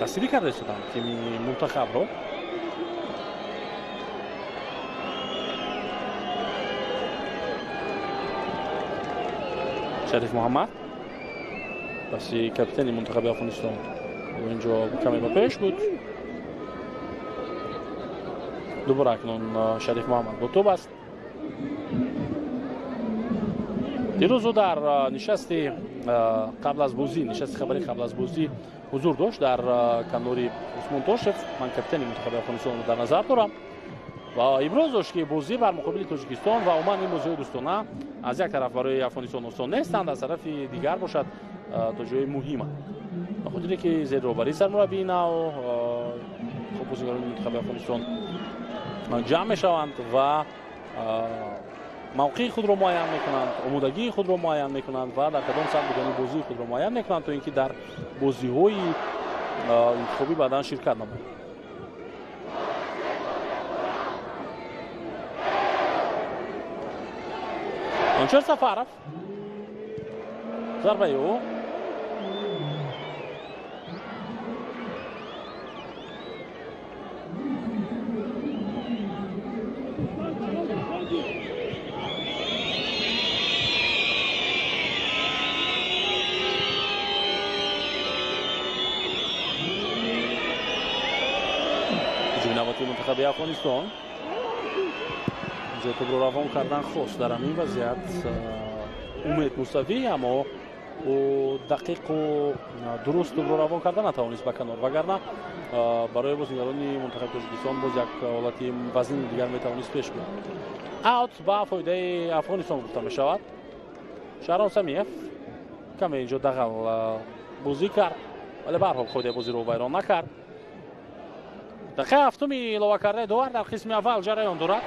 дастгирӣ карда истоданд тими мунтахабро. Шариф Муҳаммад баси капитани мунтахаби Афғонистон инҷо каме ба пеш буд. дубора акнун Шариф Муҳаммад бо тӯб аст. дирӯз ӯ дар нишасти қабл аз бозӣ, нишасти хабарӣ қабл аз бозӣ ҳузур дошт дар канори Усмон Тошев. Ман капитани мунтахаби Афғонистонро дар назар дорам ва иброз дошт ки бозӣ бар муқобили Тоҷикистон ва умуман ин бозиҳои дӯстона аз як тараф барои Афғонистон осон нестанд, аз тарафи дигар бошад то ҷои муҳиманд. ба хотире ки зерроҳбарии сармураббии нав бозигарони мунтахаби Афғонистон ҷамъ мешаванд ва мавқеи худро муайян мекунанд, омодагии худро муайян мекунанд ва дар кадом сатҳ будани бозии худро муайян мекунанд то ин ки дар бозиҳои интихобӣ баъдан ширкат намоянд. Манчестер Сафаров зарбаи ӯ ҷумнавати мунтахаби Афғонистон инҷо тӯбро равон кардан хост дар ҳамин вазъият Умед Мусавӣ, аммо ӯ дақиқу дуруст тӯбро равон карда натавонист ба канор, вагарна барои бозигарони мунтахаби Тоҷикистон боз як ҳолати вазнини дигар метавонист пеш биёд. аут ба фоидаи Афғонистон гуфта мешавад. Шаҳром Самиев каме инҷо дағал бозӣ кард, вале ба ҳар ҳол қоидаи бозиро вайрон накард. дақиқаи ҳафтуми илова кардаи довар дар қисми аввал ҷараён дорад.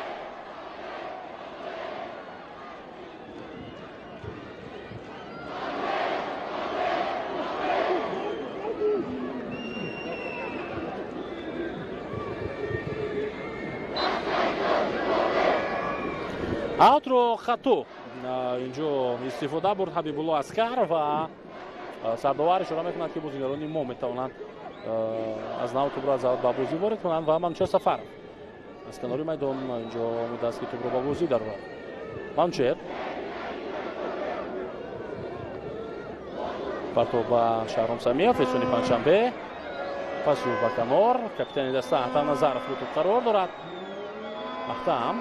аутро хато инҷо истифода бурд Ҳабибулло Аскар ва сардовар ишора мекунад ки бозигарони мо метавонанд аз нав тӯбро аз ба бозӣ ворид кунанд ва Манчестер Сафаров аз канори майдон инҷо омодааст ки тӯбро ба бозӣ дарорад. Манчер партоб ба Шаҳром Самиев, рисони панҷшанбе паси ӯ ба канор. Капитани даста Аҳтам Назаров рӯ тӯб қарор дорад. Аҳтам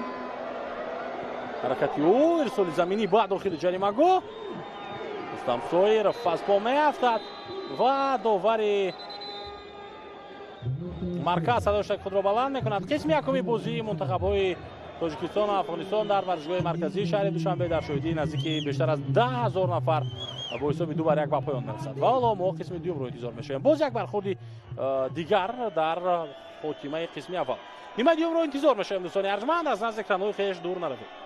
ҳаракати ӯ ирсоли заминӣ ба дохили ҷаримагоҳ. Рустам Соиров фазпо меафтад ва довари марказ садои худро баланд мекунад. қисми якуми бозии мунтахабҳои توجیکستان و افغانستان در ورزشگاه مرکزی شهر دوشنبه در شاهدی نزدیک بیشتر از 10,000 نفر با حساب 2-1 به پایان میرسد و حالا ما قسم دوم رو انتظار میشیم. باز یک برخورد دیگر در خاتمه قسم اول. نیمه دوم رو انتظار میشیم دوستان ارجمند، از نزد اکران‌های خویش دور نروید.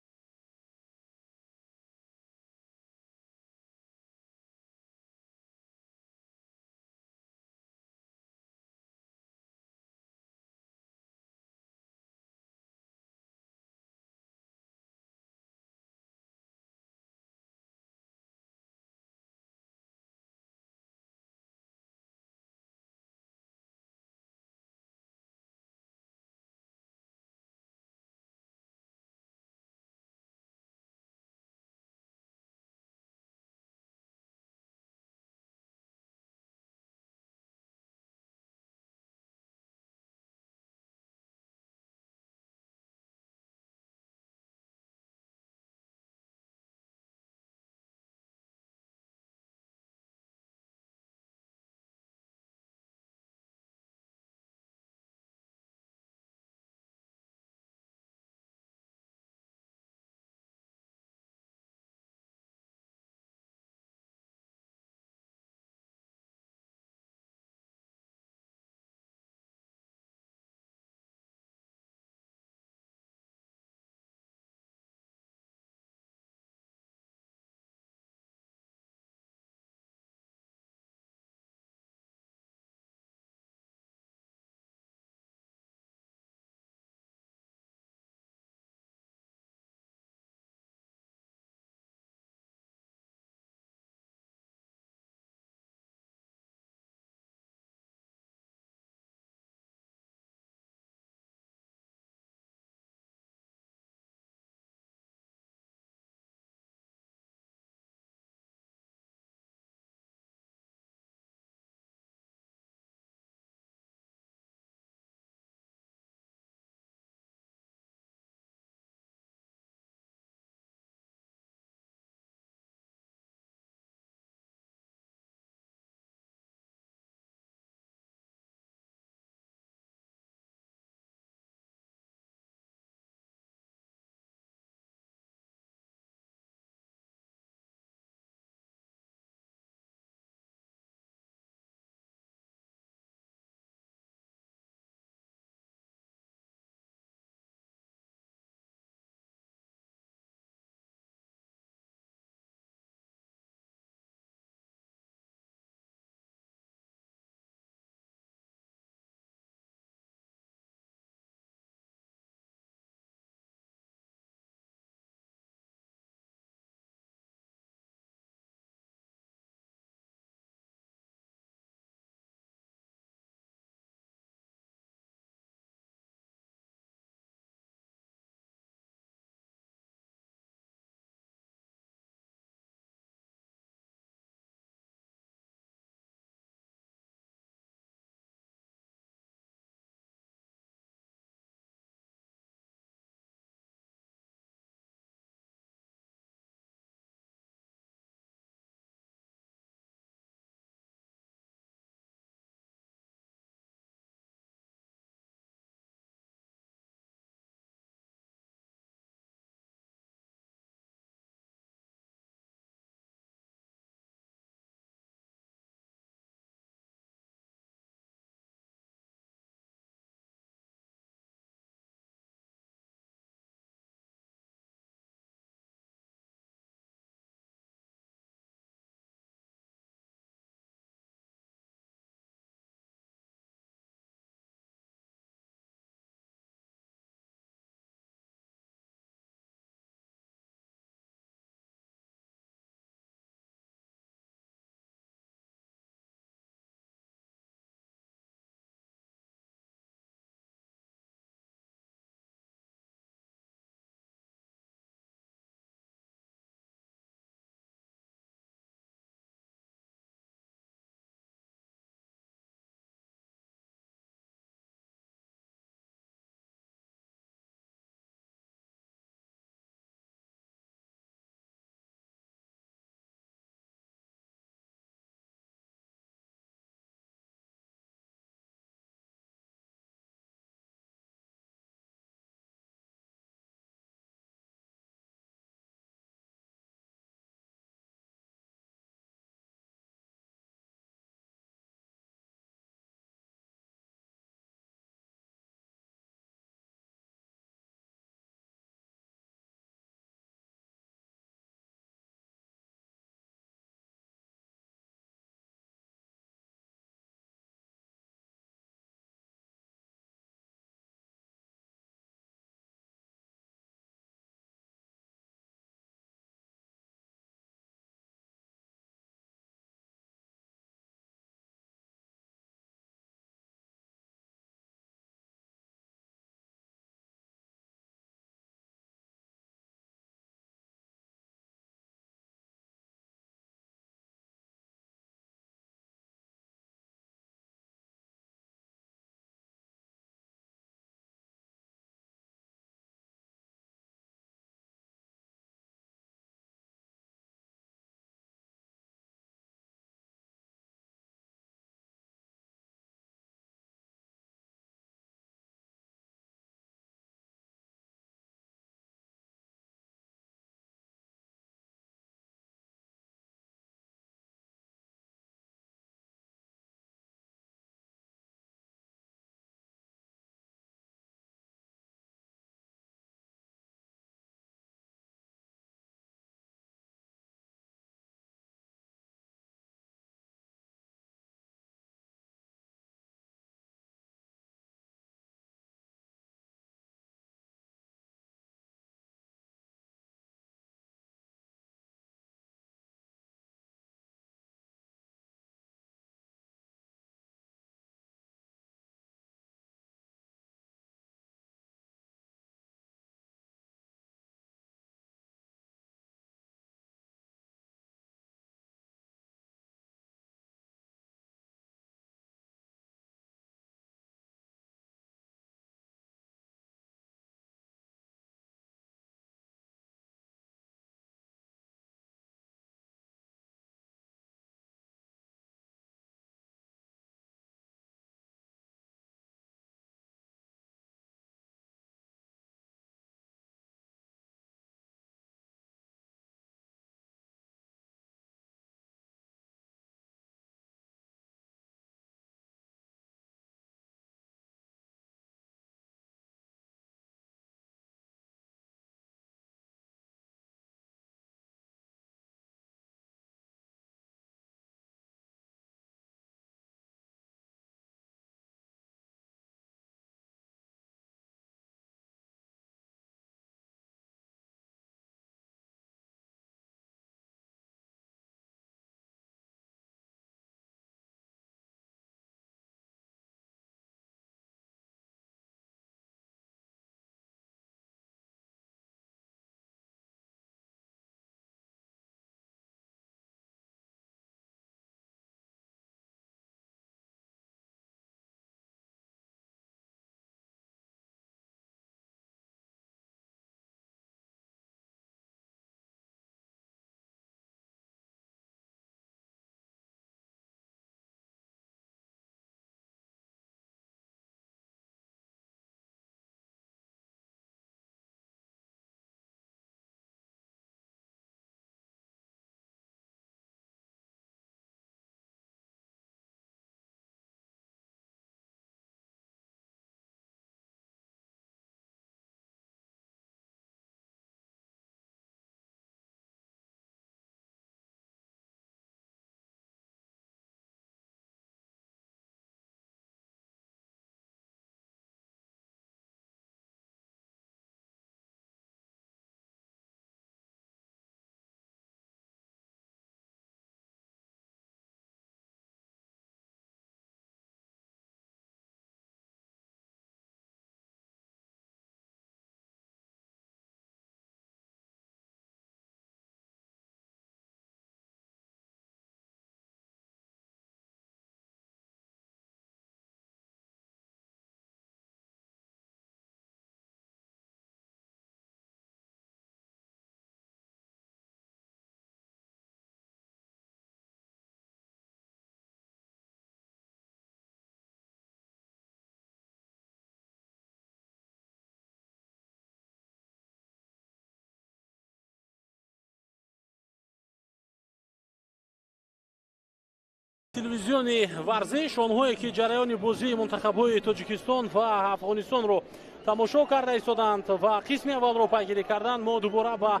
телевизиони варзиш онҳое ки ҷараёни бозии мунтахабҳои тоҷикистон ва афғонистонро тамошо карда истоданд ва қисми аввалро пайгирӣ карданд, мо дубора ба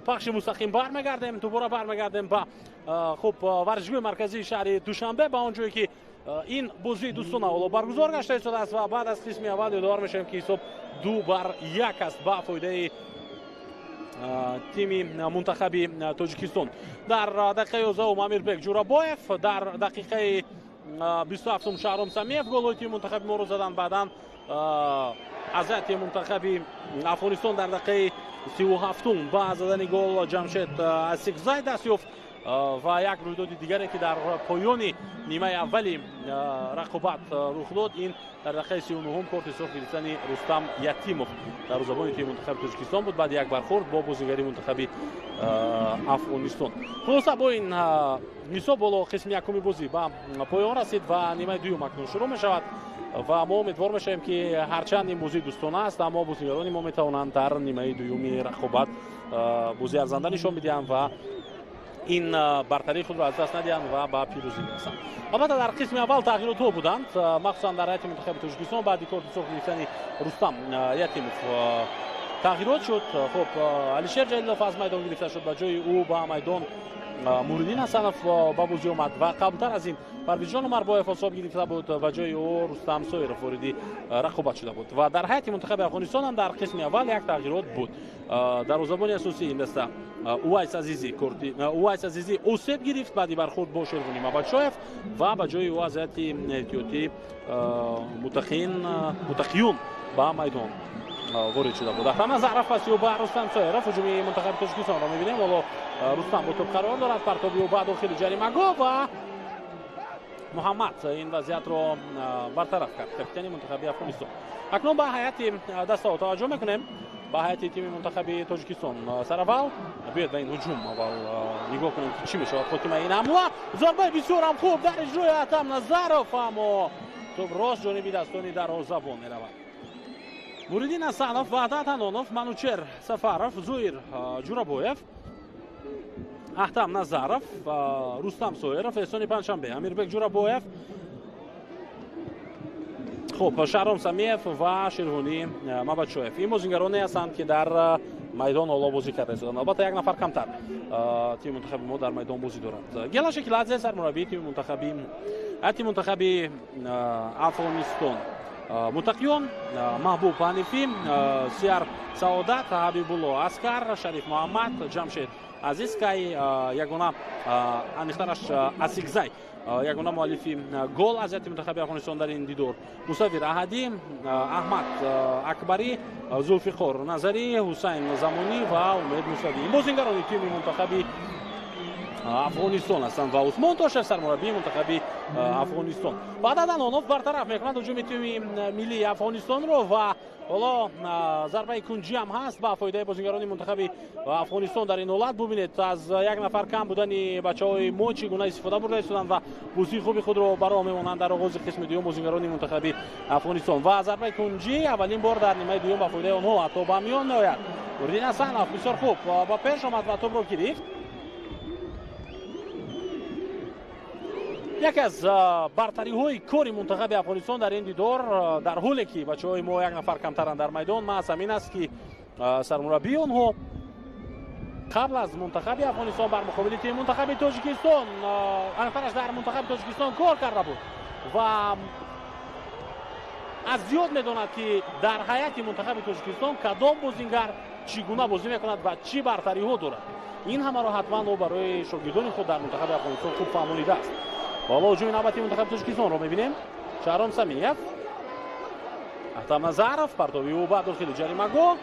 пахши мустақим бармегардем. Дубора бармегардем ба хуб варзишгоҳи марказии шаҳри Душанбе, ба он ҷое ки ин бозии дӯстона ҳоло баргузор гашта истодааст ва баъд аз қисми аввал ёдовар мешавем ки ҳисоб 2-1 аст ба фоидаи тими мунтахаби тоҷикистон. Дар дақиқаи 11 Амирбек Ҷурабоев, дар дақиқаи 27 Шаҳром Самиев голҳои тими мунтахаби моро заданд. Баъдан аз тими мунтахаби Афғонистон дар дақиқаи 37 ба задани гол Ҷамшед Асикзай даст ёфт ва як рӯйдоди дигаре ки дар поёни нимаи аввали рақобат рух дод, ин дар дақиқаи 39 корти сурх гирифтани Рустам Ятимов дар забони тими мунтахаби Тоҷикистон буд баъди як бархурд бо бозигари мунтахаби Афғонистон. Хулоса бо ин ҳисоб боло қисми якуми бозӣ ба поён расид ва нимаи дуюм акнун шурӯъ мешавад ва мо умедвор мешавем ки ҳарчанд ин бозии дӯстона аст, аммо бозигарони мо метавонанд дар нимаи дуюми рақобат бозии арзанда нишон бидиҳанд ва ин бартарии худро аз даст надиҳанд ва ба пирӯзӣ бирасанд. албатта дар қисми аввал тағйиротҳо буданд, махсусан дар ҳайати мунтахаби Тоҷикистон баъди корти сурх гирифтани Рустам Ятимов тағйирот шуд. Хуб, Алишер Ҷалилов аз майдон гирифта шуд, ба ҷои ӯ ба майдон Муриддин Ҳасанов ба бозӣ омад ва қаблтар аз ин Парвизҷон Умарбоев особ гирифта буд, ба ҷои ӯ Рустам Соиров вориди рақобат шуда буд. Ва дар ҳайати мунтахаби Афғонистон ҳам дар қисми аввал як тағйирот буд. дарвозабони асосии ин даста Увайс Азизӣ осеб гирифт баъди бархурд бо Шервони Мабадшоев ва ба ҷои ӯ аз ҳайати эҳтиётӣ мутақиён ба майдон ворид шуда буд. Ахтам Назаров паси ӯ ба Рустам Соиров, ҳуҷуми мунтахаби Тоҷикистонро мебинем. ҳоло Рустам бо топ қарор дорад, партоби ӯ ба дохили ҷаримагоҳ ва Муҳаммад ин вазъиятро бартараф кард, капитани мунтахаби Афғонистон. акнун ба ҳайати дастаҳо таваҷҷӯҳ мекунем, ба ҳайати тими мунтахаби Тоҷикистон. Сараввал биёед ба ин ҳуҷум аввал нигоҳ кунем ки чӣ мешавад хотимаи ин ҳамла. зарбаи бисёрам хуб дар иҷрои Ахтам Назаров, аммо топ рост ҷониби дастони дарвозабон меравад. Муриддин Ҳасанов, Ваҳдат Ҳанонов, Манучер Сафаров, Зуир Ҷурабоев, Ахтам Назаров, Рустам Соиров, Эҳсони Панҷшанбе, Амирбек Ҷурабоев, хуб, Шаҳром Самиев ва Шервони Мабадшоев. Ин бозигароне ҳастанд ки дар майдон ҳоло бозӣ карда истоданд. албатта як нафар камтар тими мунтахаби мо дар майдон бозӣ дорад. Гела Шекиладзе, сармураббии тими мунтахаби Афғонистон. Мутақиён Маҳбуб Ҳанифӣ, Сиар Саодат, Ҳабибулло Аскар, Шариф Муҳаммад, Ҷамшед Азизкай, ягона анихтараш Асикзай, ягона муаллифи гол аз ҳайати мунтахаби Афғонистон дар ин дидор. Мусаввир Аҳадӣ, Аҳмад Акбарӣ, Зулфиқор Назарӣ, Ҳусайн Замонӣ ва Умед Мусавӣ. Ин бозингарони тими мунтахаби Афғонистон ҳастанд ва Усмон Тошев, сармураббии мунтахаби Афғонистон. Ваҳдат Ҳанонов бартараф мекунад ҳуҷуми тими миллии Афғонистонро ва ҳоло зарбаи кунҷӣ ҳам ҳаст ба фоидаи бозингарони мунтахаби Афғонистон дар ин ҳолат. Бубинед, аз як нафар кам будани бачаҳои мо чӣ гуна истифода бурда истоданд ва бозии хуби худро баро мемонанд дар оғози қисми дуюм бозингарони мунтахаби Афғонистон. Ва зарбаи кунҷӣ аввалин бор дар нимаи дуюм ба фоидаи онҳо ҳатто ба миён меояд. Муриддин Ҳасанов бисёр хуб ба пеш омад ва тӯбро гирифт. яке аз бартариҳои кори мунтахаби Афғонистон дар ин дидор, дар ҳоле ки бачаҳои мо як нафар камтаранд дар майдон, маҳз ҳамин аст ки сармураббии онҳо қабл аз мунтахаби Афғонистон бар муқобили тими мунтахаби Тоҷикистон, анихтараш дар мунтахаби Тоҷикистон кор карда буд ва аз зиёд медонад ки дар ҳайати мунтахаби Тоҷикистон кадом бозингар чӣ гуна бозӣ мекунад ва чӣ бартариҳо дорад. ин ҳамаро ҳатман ӯ барои шогирдони худ дар мунтахаби Афғонистон хуб фаҳмонидааст. ҳоло ҳуҷуми навбати мунтахаби Тоҷикистонро мебинем. Шаҳром Самиев, Ахтам Назаров, партоби ӯ ба дохили ҷаримагоҳ.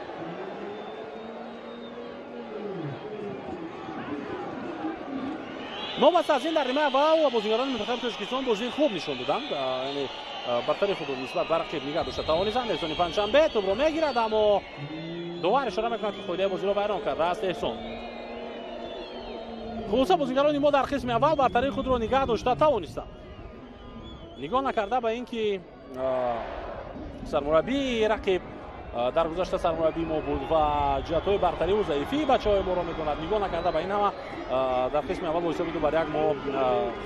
нобаста аз ин дар нимаи аввал бозигарони мунтахаби Тоҷикистон бозии хуб нишон доданд, яъне бартари худро нисбат ба рақиб нигоҳ дошта тавонистанд. Эҳсони Панҷшанбе тӯбро мегирад, аммо довар ишора мекунад ки қоидаи бозиро вайрон кардааст Эҳсон. хулоса бозигарони мо дар қисми аввал бартарии худро нигоҳ дошта тавонистанд. нигоҳ накарда ба ин ки сармураббии рақиб дар гузашта сармураббии мо буд ва ҷиҳатҳои бартариву заифии бачаҳои моро медонад. нигоҳ накарда ба ин ҳама дар қисми аввал бо ҳисоби 2-1 мо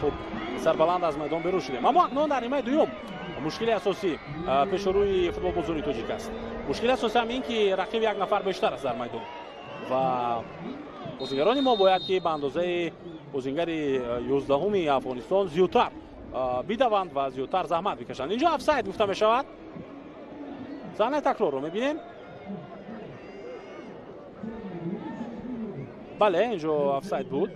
хуб сарбаланд аз майдон берун шудем. аммо акнун дар нимаи дуюм мушкили асосӣ пешрӯи футболбозури тоҷик аст. мушкили асосӣ ҳам ин ки рақиб як нафар бештар аст дар майдон ва бозингарони мо бояд ки ба андозаи бозингари 11-уми афғонистон зиёдтар бидаванд ва зиёдтар заҳмат бикашанд. инҷо офсайд гуфта мешавад. заҳнаи такрорро мебинем. бале, инҷо офсайд буд.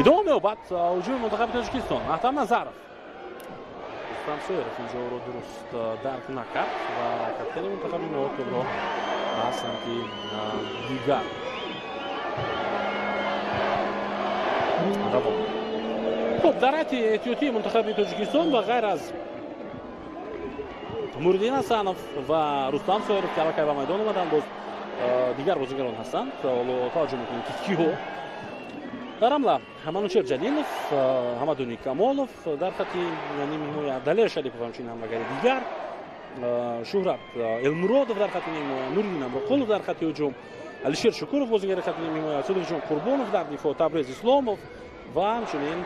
идома меёбад ҳуҷуми мунтахаби тоҷикистон. Аҳтам Назаров Самсоеров инҷоро дуруст дарк накард ва капитани мунтахаби мо тӯбро ба самти дигар равон. хуб, дар ҳайати эҳтиётии мунтахаби тоҷикистон ва ғайр аз Муриддин Асанов ва Рустам Соеров ки аллакай ба майдон омаданд, боз дигар бозигарон ҳастанд. ҳоло таваҷҷӯҳ мекунем ки киҳо дар ҳамла Манучер Ҷалилов, Ҳамадуни Камолов, дар хати ними ҳимоя Далер Шарипов ҳамчунин ҳамлагари дигар, Шуҳрат Элмуродов дар хати ними ҳимоя, Нуриддин Амроқулов дар хати ҳуҷум, Алишер Шукуров бозигари хати ними ҳимоя, Содиқҷон Қурбонов дар дифоъ, Табрез Исломов ва ҳамчунин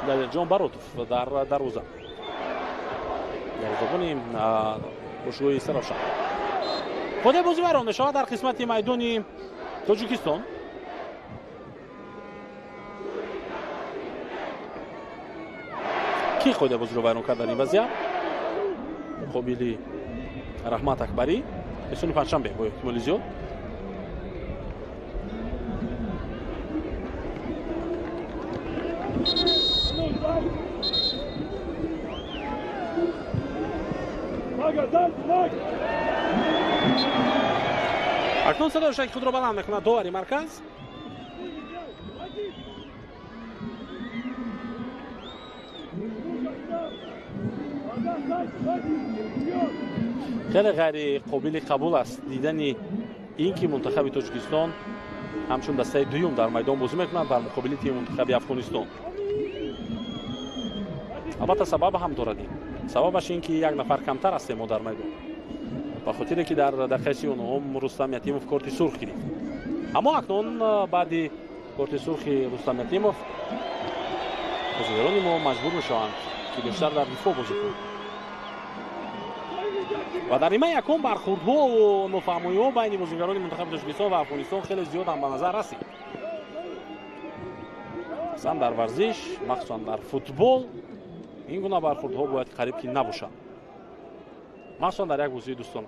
Далерҷон Баротов дар дарвоза. Дарвозабони бошгоҳи Саравшан. Фотеҳ бозӣ вайрон мешавад дар қисмати майдони Тоҷикистон. ки қоида бозиро вайрон кард дар ин вазъият? муқобили Раҳмат Акбарӣ эсони панҷшанбе бо эҳтимоли зиёд. акнун садои шаки худро баланд мекунад довари марказ. خیلی غیر قابل قبول است دیدن این که منتخب تاجیکستان همچون دسته دوم در میدان بازی میکنند بر مقابل تیم منتخب افغانستان. البته سبب هم دارد. سببش این که یک نفر کمتر است ما در میدان. به خاطر که در دقیقه 39 رستم یتیموف کارت سرخ گرفت. اما اکنون بعد کارت سرخ رستم یتیموف بازیگران ما مجبور میشوند که بیشتر در دفاع بازی کنند. و در نیمه یکم برخوردها و نافهمی‌ها بین بازیگران منتخب تاجیکستان و افغانستان خیلی زیاد هم به نظر رسید. اصلا در ورزش، مخصوصا در فوتبال، این گونه برخوردها باید قریب که نباشد. مخصوصا در یک بازی دوستانه.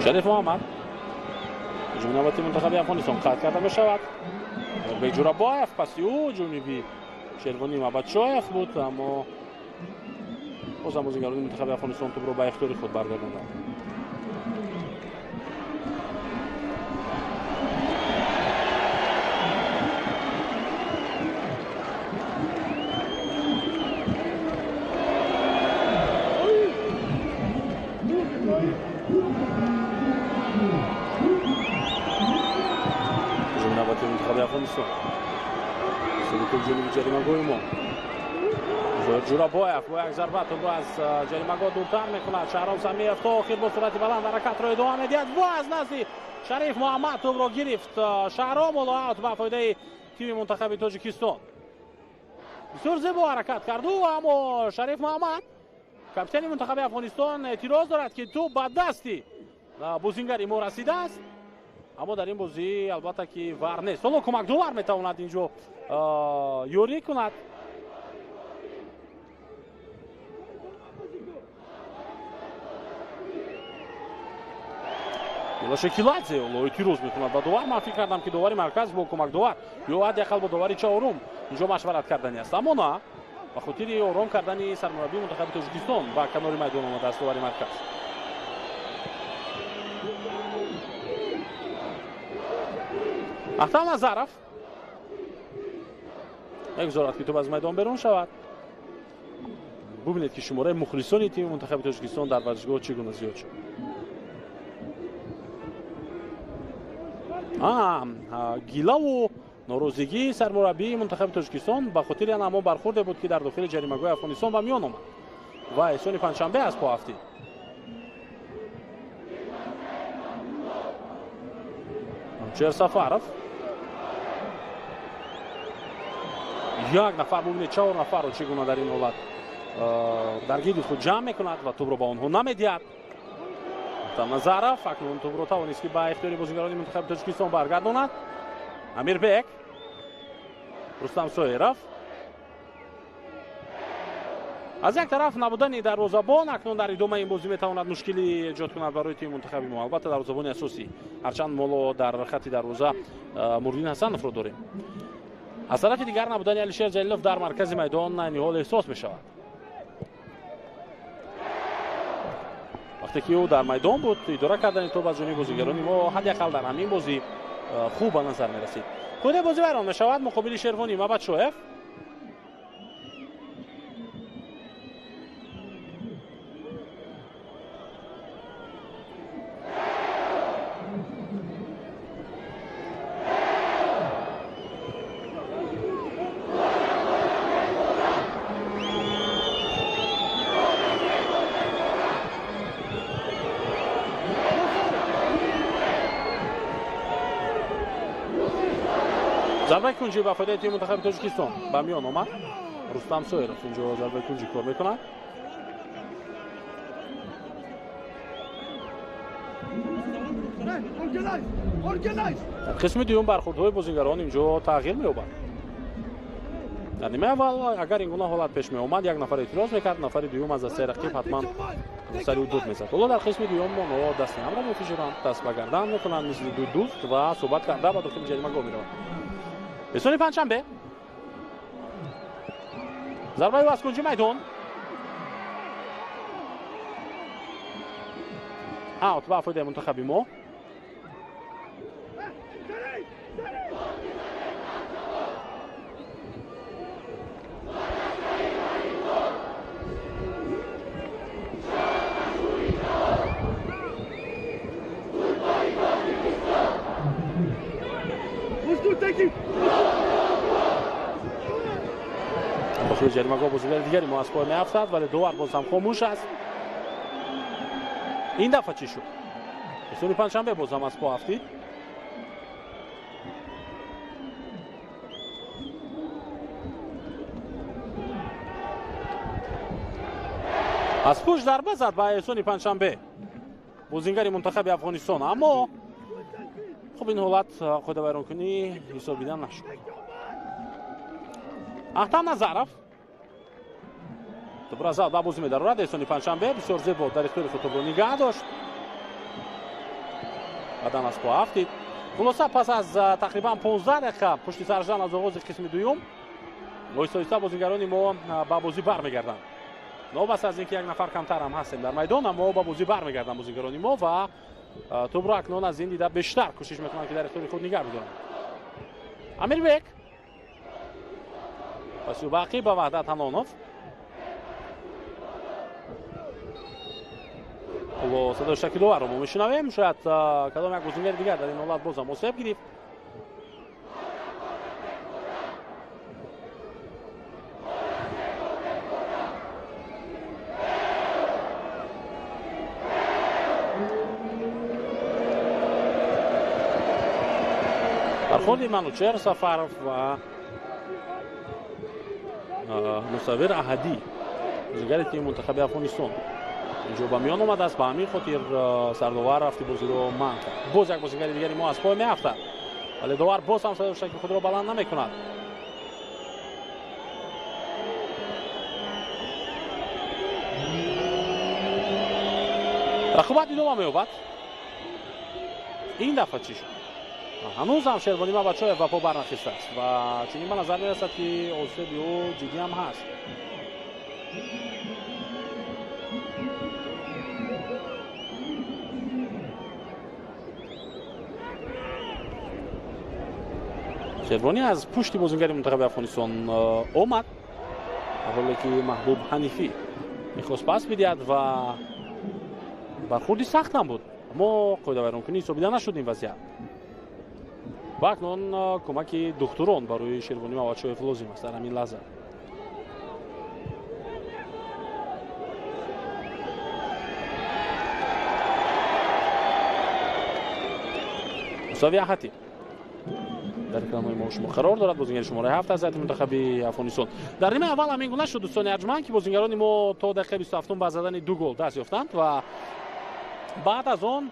شریف محمد هجوم نوبتی منتخب افغانستان قطع کرده می شود. به جوراباєв پس او هجومی بی شیروانی مبادشاєв بود اما بازم بازیگران منتخب افغانستان توپ را به اختیار خود برگرداندند. جوراباєв با یک ضربه توپ را از جریمه‌گاه دورتر میکند. شهرام سمیف تا آخر با سرعت بلند حرکت را ادامه میدهد و از نزد شریف محمد توپ را گرفت. شهرام و اوت به فایده تیم منتخب تاجیکستان. بسیار زیبا حرکت کرد و اما شریف محمد کاپیتان منتخب افغانستان اعتراض دارد که توپ به دست بازیگر ما رسیده است. اما در این بازی البته که ور نیست. حالا کمک داور میتواند اینجا یوری کند. Шекиладзе эътироз мекунад ба довар. Ман фикр кардам ки довари марказ бо кӯмак довар ё ҳадяқал бо довари чаҳорум инҷо машварат кардани аст. Аммо на, ба хотири ором кардани сармураббии мунтахаби Тоҷикистон ба канори майдон омада аст овари марказ. Ахтам Назаров мегузорад ки тӯб аз майдон берун шавад. бубинед ки шумораи мухлисони тими мунтахаби Тоҷикистон дар варзишгоҳ чӣ гуна зиёд шуд. гилаву норозигии сармураббии мунтахаби Тоҷикистон ба хотири ҳамон бархурде буд ки дар дохили ҷаримагоҳи Афғонистон ба миён омад ва эҳсони панҷшанбе аз по афтид. Ҳамчер Сафаров як нафар бубинед 4 нафарро чӣ гуна дар ин ҳолат дар гирди худ ҷамъ мекунад ва тӯбро ба онҳо намедиҳад. Назаров акнун тӯбро тавонист ки ба ихтиёри бозигарони мунтахаби Тоҷикистон баргардонад. Амирбек, Рустам Соиров. аз як тараф набудани дарвозабон акнун дар идомаи ин бозӣ метавонад мушкилӣ эҷод кунад барои тими мунтахаби мо. албатта дарвозабони асосӣ, ҳарчанд моло дар хатти дарвоза Мурдин Ҳасановро дорем. аз тарафи дигар набудани Алишер Ҷалилов дар маркази майдон айни ҳол эҳсос мешавад. вақте ки ӯ дар майдон буд, идора кардани тӯб аз ҷониби бозигарони мо ҳадяқал дар ҳамин бозӣ хуб ба назар мерасид. қоидаи бозӣ вайрон мешавад муқобили Шервонӣ Мабадшоев. зарбаи кунҷӣ ба фоидаи тими мунтахаби Тоҷикистон ба миён омад. Рустам Соиров инҷо зарбаи кунҷӣ кор мекунад. дар қисми дуюм бархурдҳои бозигарон инҷо тағйир меёбад. дар нимаи аввал агар ин гуна ҳолат пеш меомад, як нафар эътироз мекард, нафари дуюм аз дастаи рақиб ҳатман сари ӯ дуд мезад. ҳоло дар қисми дуюм онҳо дасти ҳамро мефишоранд, даст ба гардан мекунанд мисли ду дӯст ва суҳбат карда ба дохили ҷаримагоҳ мераванд. эҳсони панҷшанбе, зарбаи ӯ аз кунҷи майдон, аут ба фоидаи мунтахаби мо. дохили ҷаримагоҳ бозигари дигари мо аз пой меафтад, вале довар боз ҳам хомӯш аст. ин дафъа чӣ шуд? эҳсони панҷшанбе боз ҳам аз по афтид. аз пӯш зарба зад ба эҳсони панҷшанбе бозингари мунтахаби Афғонистон, аммо хуб ин ҳолат қоидавайронкунӣ ҳисобида нашуд. Ахтам Назаров тӯбро зад ба бозӣ медарорад. эҳсони панҷшанбе бисёр зебо дар ихтиёри худ тӯбро нигаҳ дошт. баъдан аз по афтид. хулоса пас аз тақрибан 15 дақиқа пушти саржан аз оғози қисми дуюм оҳиста-оҳиста бозигарони мо ба бозӣ бармегарданд. нобаста аз ин ки як нафар камтар ҳам ҳастем дар майдон, аммо ба бозӣ бармегарданд бозигарони мо ва тӯбро акнун аз ин дида бештар кӯшиш мекунанд ки дар ихтиёри худ нигаҳ бидоранд. Амирбек пасиу бақӣ ба Ваҳдат Ҳанонов. ҳоло садои шакиловарро мо мешунавем. шояд кадом як бозингари дигар дар ин ҳолат бозам осеб гирифт. бархурди Манучер Сафаров ва Мусаввир Аҳадӣ бозигари тими мунтахаби Афғонистон инҷо ба миён омадааст. ба ҳамин хотир сардовар рафти бозиро манъ кард. боз як бозигари дигари мо аз пой меафтад, вале довар боз ҳам садои шакли худро баланд намекунад. рақобат идома меёбад. ин дафъа чӣ шуд? ҳанӯз ҳам Шервони Мабадшоев ба по барнахистааст ва чунин ба назар мерасад ки осеби ӯ ҷиддӣ ҳам ҳаст. Шервонӣ аз пушти бозингари мунтахаби Афғонистон омад, ҳоле ки Маҳбуб Ҳанифӣ мехост пас бидиҳад ва бархурди сахт ҳам буд, аммо қоидавайронкунӣ ҳисобида нашуд ин вазъият. ва акнун кӯмаки духтурон барои Шервони Мабадшоев лозим аст дар ҳамин лаҳза. мусави аҳати дар экранҳои мо шумо қарор дорад. бозингари шумораи 7 аз ҳайати мунтахаби Афғонистон. дар нимаи аввал ҳамин гуна шуд дӯстони арҷманд ки бозингарони мо то дақиқаи 27 ба задани 2 гол даст ёфтанд ва баъд аз он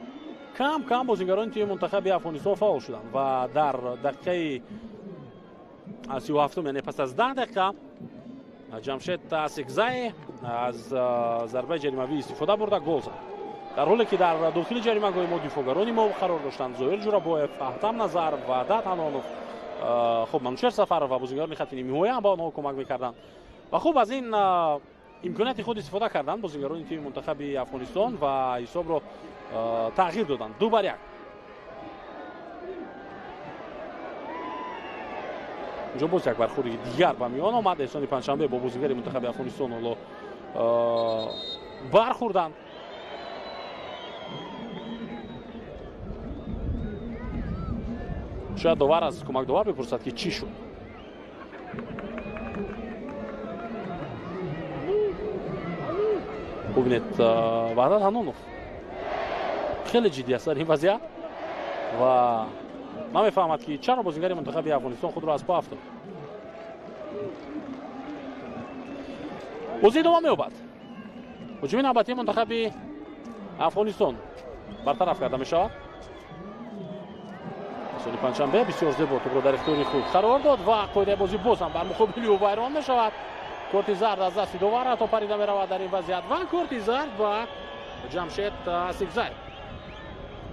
кам бозингарони тими мунтахаби Афғонистон фаъол шуданд ва дар дақиқаи 37 яъне пас аз 10 дақиқа Ҷамшед Асикзай аз зарбаи ҷаримавӣ истифода бурда гол зад. дар ҳоле ки дар дохили ҷаримагоҳи мо дифогарони мо қарор доштанд: Зоил Ҷурабоев, Аҳтам Назар, Ваҳдат Ҳанонов, хуб Манушер Сафаров ва бозингарони хатти нимиҳоя ҳам ба онҳо кӯмак мекарданд ва хуб аз ин имконияти худ истифода карданд бозингарони тими мунтахаби Афғонистон ва ҳисобро тағйир доданд 2-1. инҷо боз як бархурди дигар ба миён омад. эҳсони панҷшанбе бо бозингари мунтахаби Афғонистон ҳоло бархӯрданд. шояд довар аз кӯмакдовар бипурсад ки чӣ шуд. бубинед Ваҳдат Ҳанонов хеле ҷиддӣ аст дар ин вазъият ва намефаҳмад ки чаро бозингари мунтахаби Афғонистон худро аз по афтод. бозӣ идома меёбад. ҳуҷуми навбатии мунтахаби Афғонистон бартараф карда мешавад. соли панҷшанбе бисёр зебо тӯбро дар ихтиёри худ қарор дод ва қоидаи бозӣ боз ҳам бар муқобили ӯ вайрон мешавад. корти зард аз дасти довар ҳатто парида меравад дар ин вазъият ва корти зард ба Ҷамшед Асикзай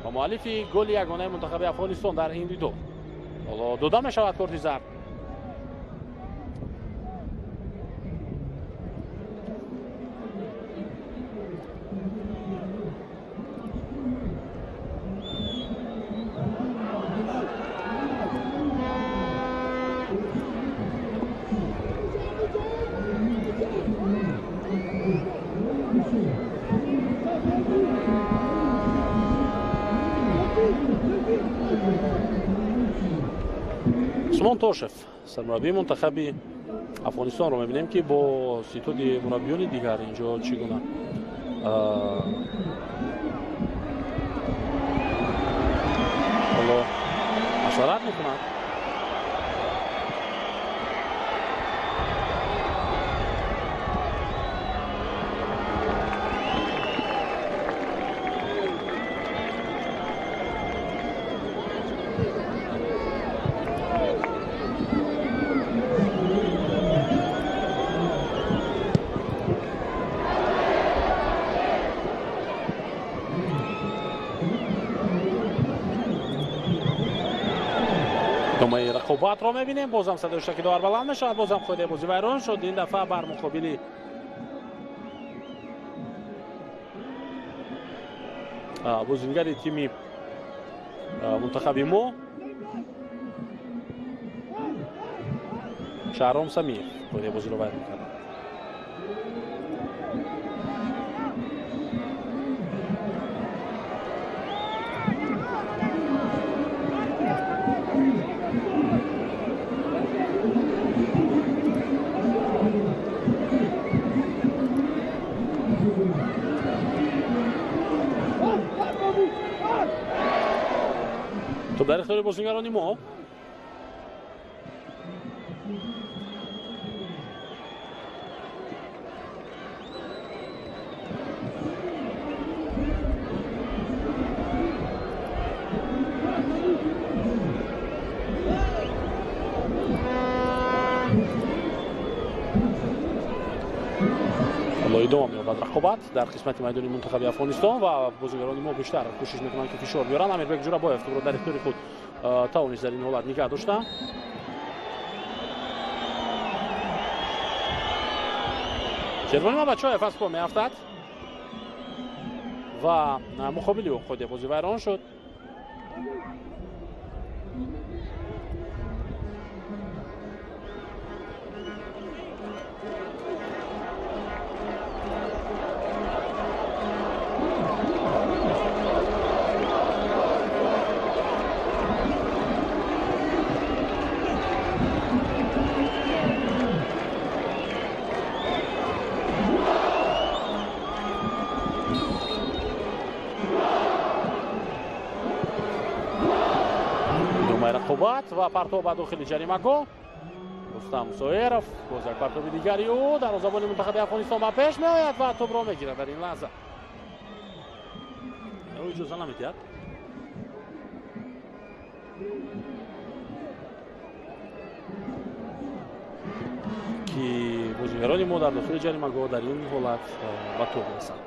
ва муаллифи голи ягонаи мунтахаби Афғонистон дар ин дидор. ҳоло дода мешавад корти зард. усмон тошев сармураббии мунтахаби Афғонистонро мебинем ки бо ситоди мураббиёни дигар инҷо чӣ гуна ҳоло машварат мекунад. идомаи рақобатро мебинем. бозам садои штаки довар баланд мешавад. бозам қоидаи бозӣ вайрон шуд. ин дафъа бар муқобили бозингари тими мунтахаби мо Шаҳром Самиев қоидаи бозиро вайрон кард. توپ در اختیار بازیگران ما. ادامه می‌یابد رقابت در قسمت میدانی منتخب افغانستان و بازیگران ما بیشتر کوشش می‌کنند که فشار بیارن. امیربک جوراباєв رو در اختیار خود тавониш дар ин ҳолат нигаҳ дошта. червони Мамадшоев аз по меафтад ва муқобили ӯ қоидаи бозӣ вайрон шуд. рақобат ва партов ба дохили ҷаримагоҳ. Рустам Соеров боз як партови дигари ӯ дарвозабони мунтахаби Афғонистон ба пеш меояд ва тӯбро мегирад дар ин лаҳза. ӯ иҷоза намедиҳад. ки бозигарони мо дар дохили ҷаримагоҳ дар ин ҳолат ба тӯб расанд.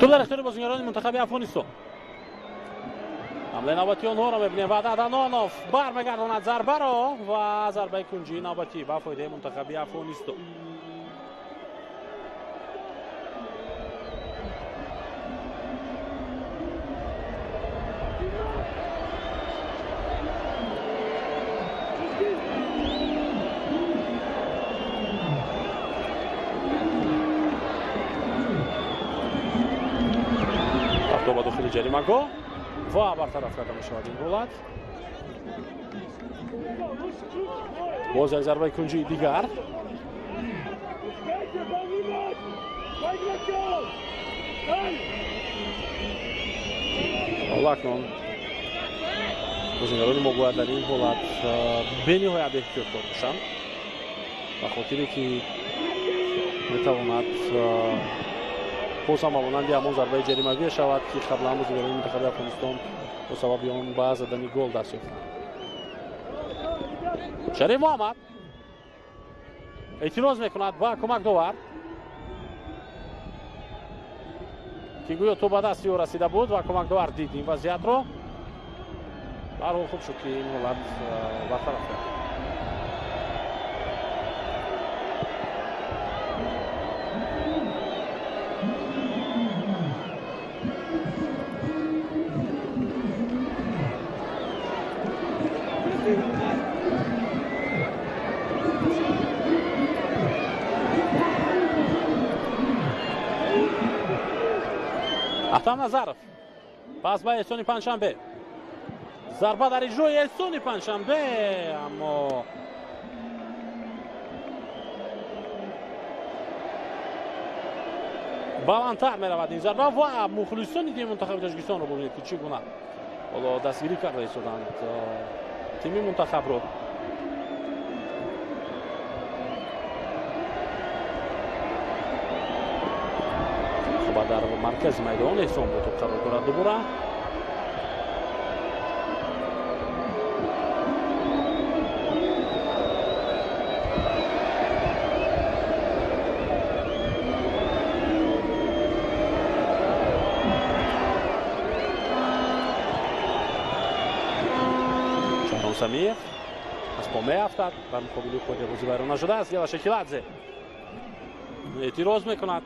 توپ در اختیار بازیگران منتخب افغانستان. حمله نوبتی آنها را می‌بینیم. وحدت انانوف برمیگرداند ضربه را و ضربه کنجی نوبتی به فایده منتخب افغانستان. با داخل جریمه‌گاه و برطرف کرده می‌شود این ҳолат. باز یک ضربه کنجی دیگر. اکنون بازیگران ما باید در این ҳолат به‌نهایت احتیاطکار باشند به خاطری که می‌تواند پاسم مانند همون ضربه جریمه‌گی شود که قبلا بازیگران منتخب افغانستان با سبب آن به زدن گل دست یافتند. شریف محمد اعتراض میکند با کمک داور که گویا تو به دست او رسیده بود و کمک داور دید این وضعیت رو. به هر حال خوب شد که این ҳолат برطرف شد. احتام نظرف پس به احسان پنجشنبه ضربه در اجرای احسان پنجشنبه اما баландтар меравад ин зарба ва мухлисони тими мунтахаби Тоҷикистонро бубинед ки чӣ гуна ҳоло дастгирӣ карда истоданд тими мунтахабро. дар маркази майдон эҳсон бо топ қарор дорад дубора. шаҳром самиев аз по меафтад бар муқобили худ бозӣ вайрон нашудааст. Гела Шакиладзе эътироз мекунад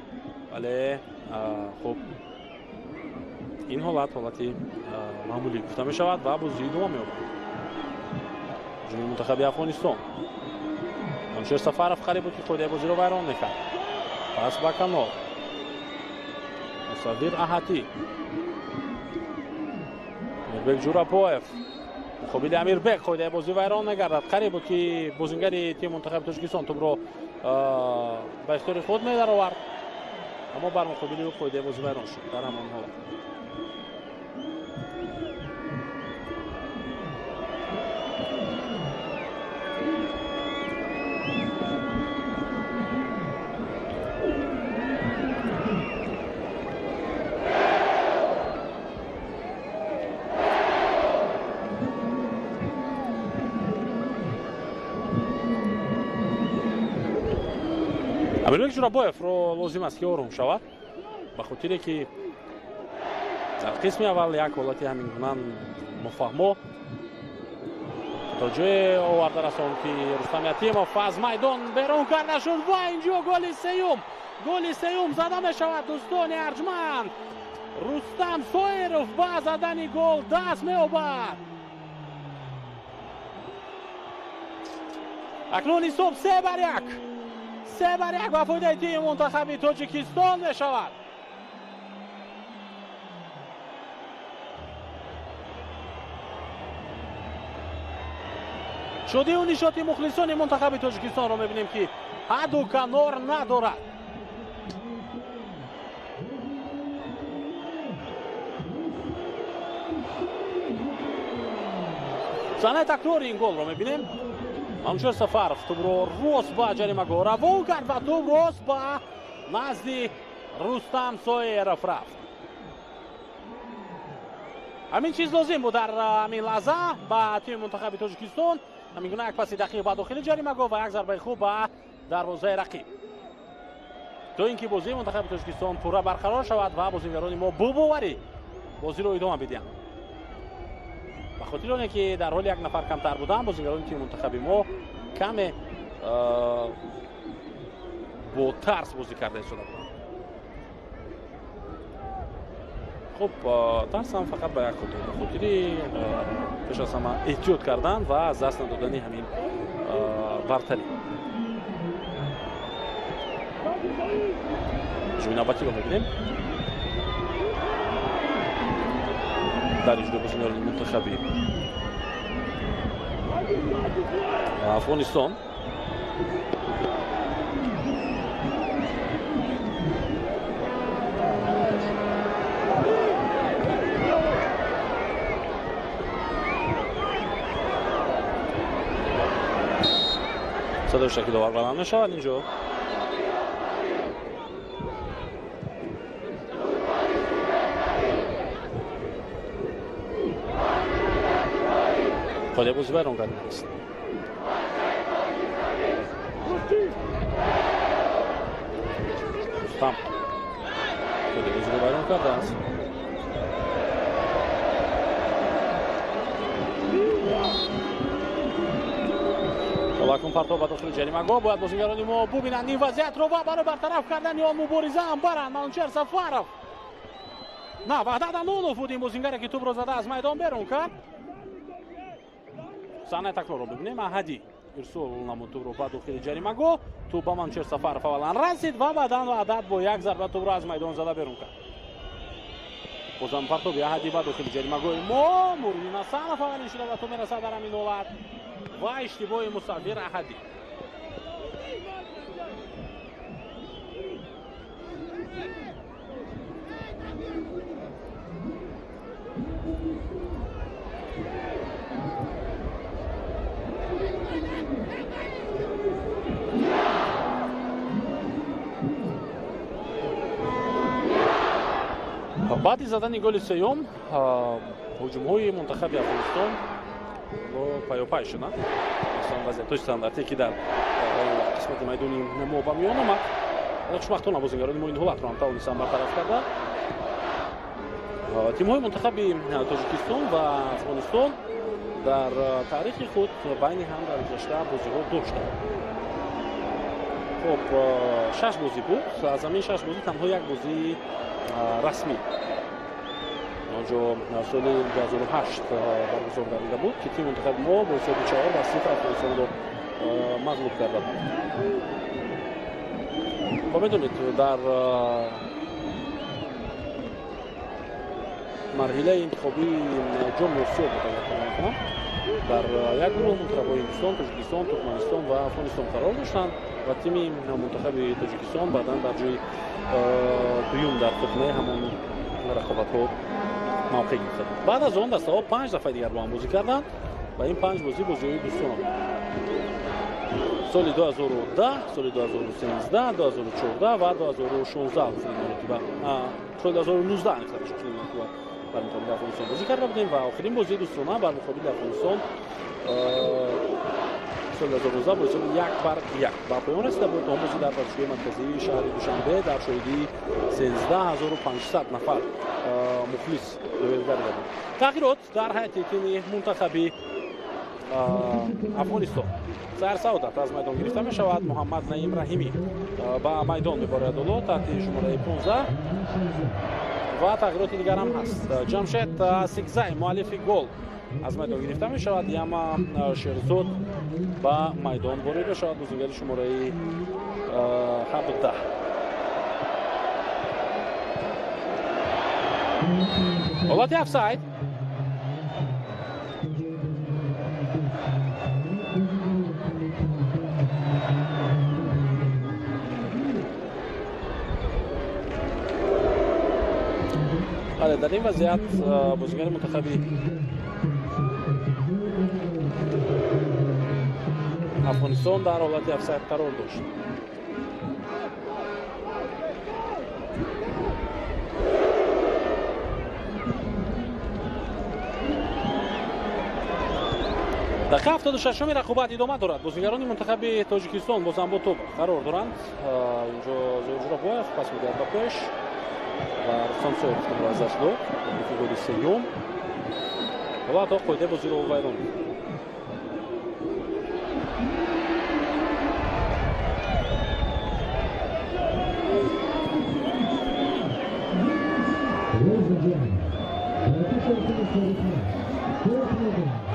вале хуб ин ҳолат ҳолати маъмулӣ гуфта мешавад ва бозӣ давом меёбад. ҳуҷуми мунтахаби Афғонистон. Ҳамшир Сафаров қариб буд ки қоидаи бозиро вайрон мекард. пас ба канор Мусаввир Аҳатӣ, Амирбек Ҷурапоев, муқобили Амирбек қоидаи бозӣ вайрон мегардад. қариб буд ки бозингари тими мунтахаби Тоҷикистон тӯбро ба ихтиёри худ медаровард. اما بر مقابل او قاعده بازی ویران شد در همان حالت. амирбек ҷурабоевро лозим аст ки ором шавад ба хотире ки дар қисми аввал як ҳолати ҳамин гуна муфаҳмо то ҷое оварда расон ки Рустам Ятимов аз майдон берун карда шуд ва инҷо голи сеюм зада мешавад. дӯстони арҷманд Рустам Соиров ба задани гол даст меёбад. акнун ҳисоб 3-1 ба фоидаи тими мунтахаби Тоҷикистон мешавад. шодию нишоти мухлисони мунтахаби Тоҷикистонро мебинем ки ҳадду канор надорад. санаи такрори ин голро мебинем. Манучер Сафаров тӯбро рост ба ҷаримагоҳ равон кард ва тӯб рост ба назди Рустам Соиров рафт. ҳамин чиз лозим буд дар ҳамин лаҳза ба тими мунтахаби Тоҷикистон. ҳамин гуна як паси дақиқ ба дохили ҷаримагоҳ ва як зарбаи хуб ба дарвозаи рақиб, то ин ки бозии мунтахаби Тоҷикистон пурра барқарор шавад ва бозигарони мо бубоварӣ бозиро идома бидиҳанд. ба хотири оне ки дар ҳоли як нафар камтар буданд, бозигарони тими мунтахаби мо каме бо тарс бозӣ карда истода буданд. хуб, тарсам фақат ба як хотир, ба хотири пеш аз ҳама эҳтиёт кардан ва аз даст надодани ҳамин бартарӣ. ҷои навбатиро мебинем. дар иҷрои бозигарони мунтахаби Афғонистон. садои шакиловар баланд мешавад инҷо. خود بازی برون کرده است. رستم خود بازی برون کرده است. ولکن پرتاب به داخل جریمه‌گاه باید بازیگران ما ببینند این وضعیت رو و برای برطرف کردن یا مبارزه هم برند. منوچهر سفارov نه وحدت انونов بود این بازیگر که توپ رو زده از میدان بیرون کرد. санаи такрорро бибинем. аҳади ирсол намуд тӯбро ба дохили ҷаримагоҳ. тӯб ба Манучер Сафаров аввалан расид ва баъдан ваҳдат бо як зарба тӯбро аз майдон зада берун кард. бозам партоби аҳади ба дохили ҷаримагоҳи мо. Нуриддин Асанов аввалин шуда ва тӯб мерасад дар ҳамин ҳолат ва иштибоҳи мусаввир аҳади. баъди задани голи сеюм ҳуҷумҳои мунтахаби Афғонистон паёпай шуданд. маслан вазъиятҳои стандартие ки дар қисмати майдони мо ба миён омад, хушбахтона бозигарони мо ин ҳолатро ҳам тавонистанд бартараф карда. тимҳои мунтахаби Тоҷикистон ва Афғонистон дар таърихи худ байни ҳам дар гузашта бозиҳо доштанд. хуб, 6 бозӣ буд. аз ҳамин 6 бозӣ танҳо як бозии расмӣ онҷо соли 2008 баргузор гардида буд ки тими мунтахаби мо бо ҳисоби 4-0 Афғонистонро мағлуб карда буд. ва медонед дар марҳилаи интихобии ҷоми осиё буд, агар фикр мекунам, дар як гурӯҳ мунтахабҳои Ҳиндустон, Тоҷикистон, Туркманистон ва Афғонистон қарор доштанд ва тими мунтахаби Тоҷикистон баъдан дар ҷои дуюм дар тухмаи ҳамон рақобатҳо мавқеъ гирифта. баъд аз он дастаҳо 5 дафъаи дигар бо ҳам бозӣ карданд ва ин 5 бозӣ бозиҳои дӯстона буд. соли 2010, соли 2013, 2014 ва 2016 соли 2019 бар муқобили Афғонистон бозӣ карда будем ва охирин бозии дӯстона бар муқобили Афғонистон سال 2019 با حساب 1-1 با پایان رسیده بود. آن بازی در ورزشگاه مرکزی شهر دوشنبه در شاهدی 13500 نفر مخلص رویداد بود. تغییرات در هیئت تیمی منتخبی افغانستان. سر سعادت از میدان گرفته می شود. محمد نعیم رحیمی با میدان میبارد جلو تحت شماره 15 و تغییرات دیگر هم هست. جمشید سیکزای مؤلف گل از میدان گرفته می شود. یما شیرزود با میدان وارد می شود. بازیگر شماره 17 حالت افساید. در این وضعیت بازیگر منتخبی افغانستان در حالت افساید قرار داشت. دقیقه 76 رقابت ادامه دارد. بازیگران منتخب تاجیکستان باز هم با توپ قرار دارند. اینجا زورجورابویف پس می‌دهد به پیش و رستم سویف نمره ازش داد گل سوم و تا قاعده بازی رو ویران کرد.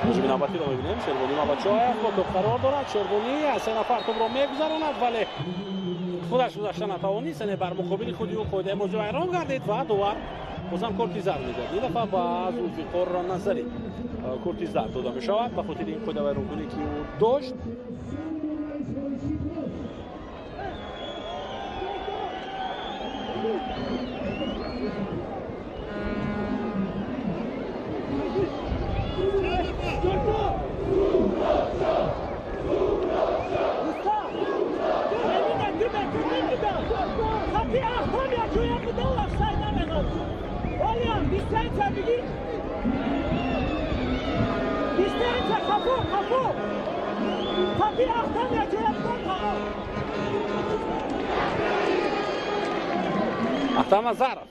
هجوم نوبتی رو می‌بینیم. شیروانی مابچاєв با توپ قرار دارد. شیروانی از سه نفر توپ را می‌گذراند ولی خودش گذشته نتوانست. بر مقابل خودی و قاعده بازی ویران گردید و دوباره بازم کورتی زرد می‌زد. این دفعه با ذوالفقار نظری کورتی زرد داده می‌شود به خاطر این قاعده ویرانگونی که او داشت. Ахтам Азаров.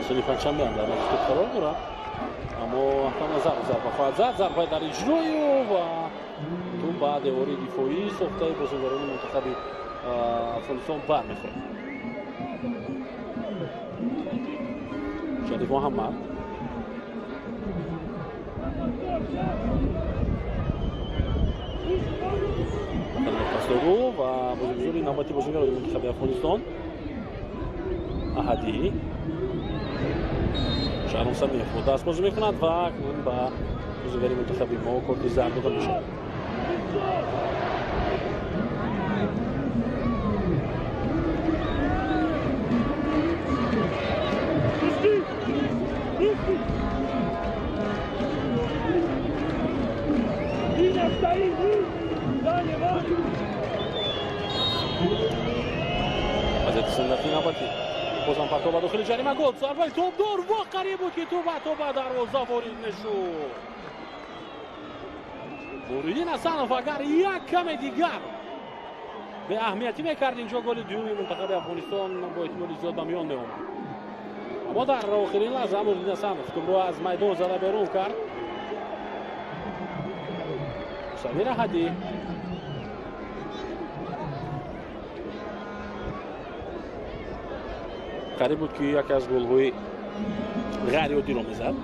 سلی پنجشنبه هم در نتیجه قرار دارد اما احتمال ضربه خواهد زد. ضربه در اجرای و تو بعد اوری دفاعی ساخته بازیگران منتخب افغانستان برمیخورد. شادی محمد و بازیگری نوبتی بازیگر منتخب افغانستان احدی شهرام سمیف با دست بازی میکند و اکنون با بازیگری منتخبی ما کورتی زرد داده میشود. وضعیت سنتی نوبتی بازم پرتاب به داخل جریمه گل. ضربه توپ دور و قریب بود که توپ به دروازه وارد نشد. نوریدین حسنوف اگر یک کم دیگر به اهمیتی میکرد اینجا گل دوم منتخب افغانستان با احتمال زیاد به میان میآمد. اما در آخرین لحظه نوریدین حسنوف توپ را از میدان زده بیرون کرد. سمیر احدی قریب بود که یکی از گل‌های غیر عادی را میزد.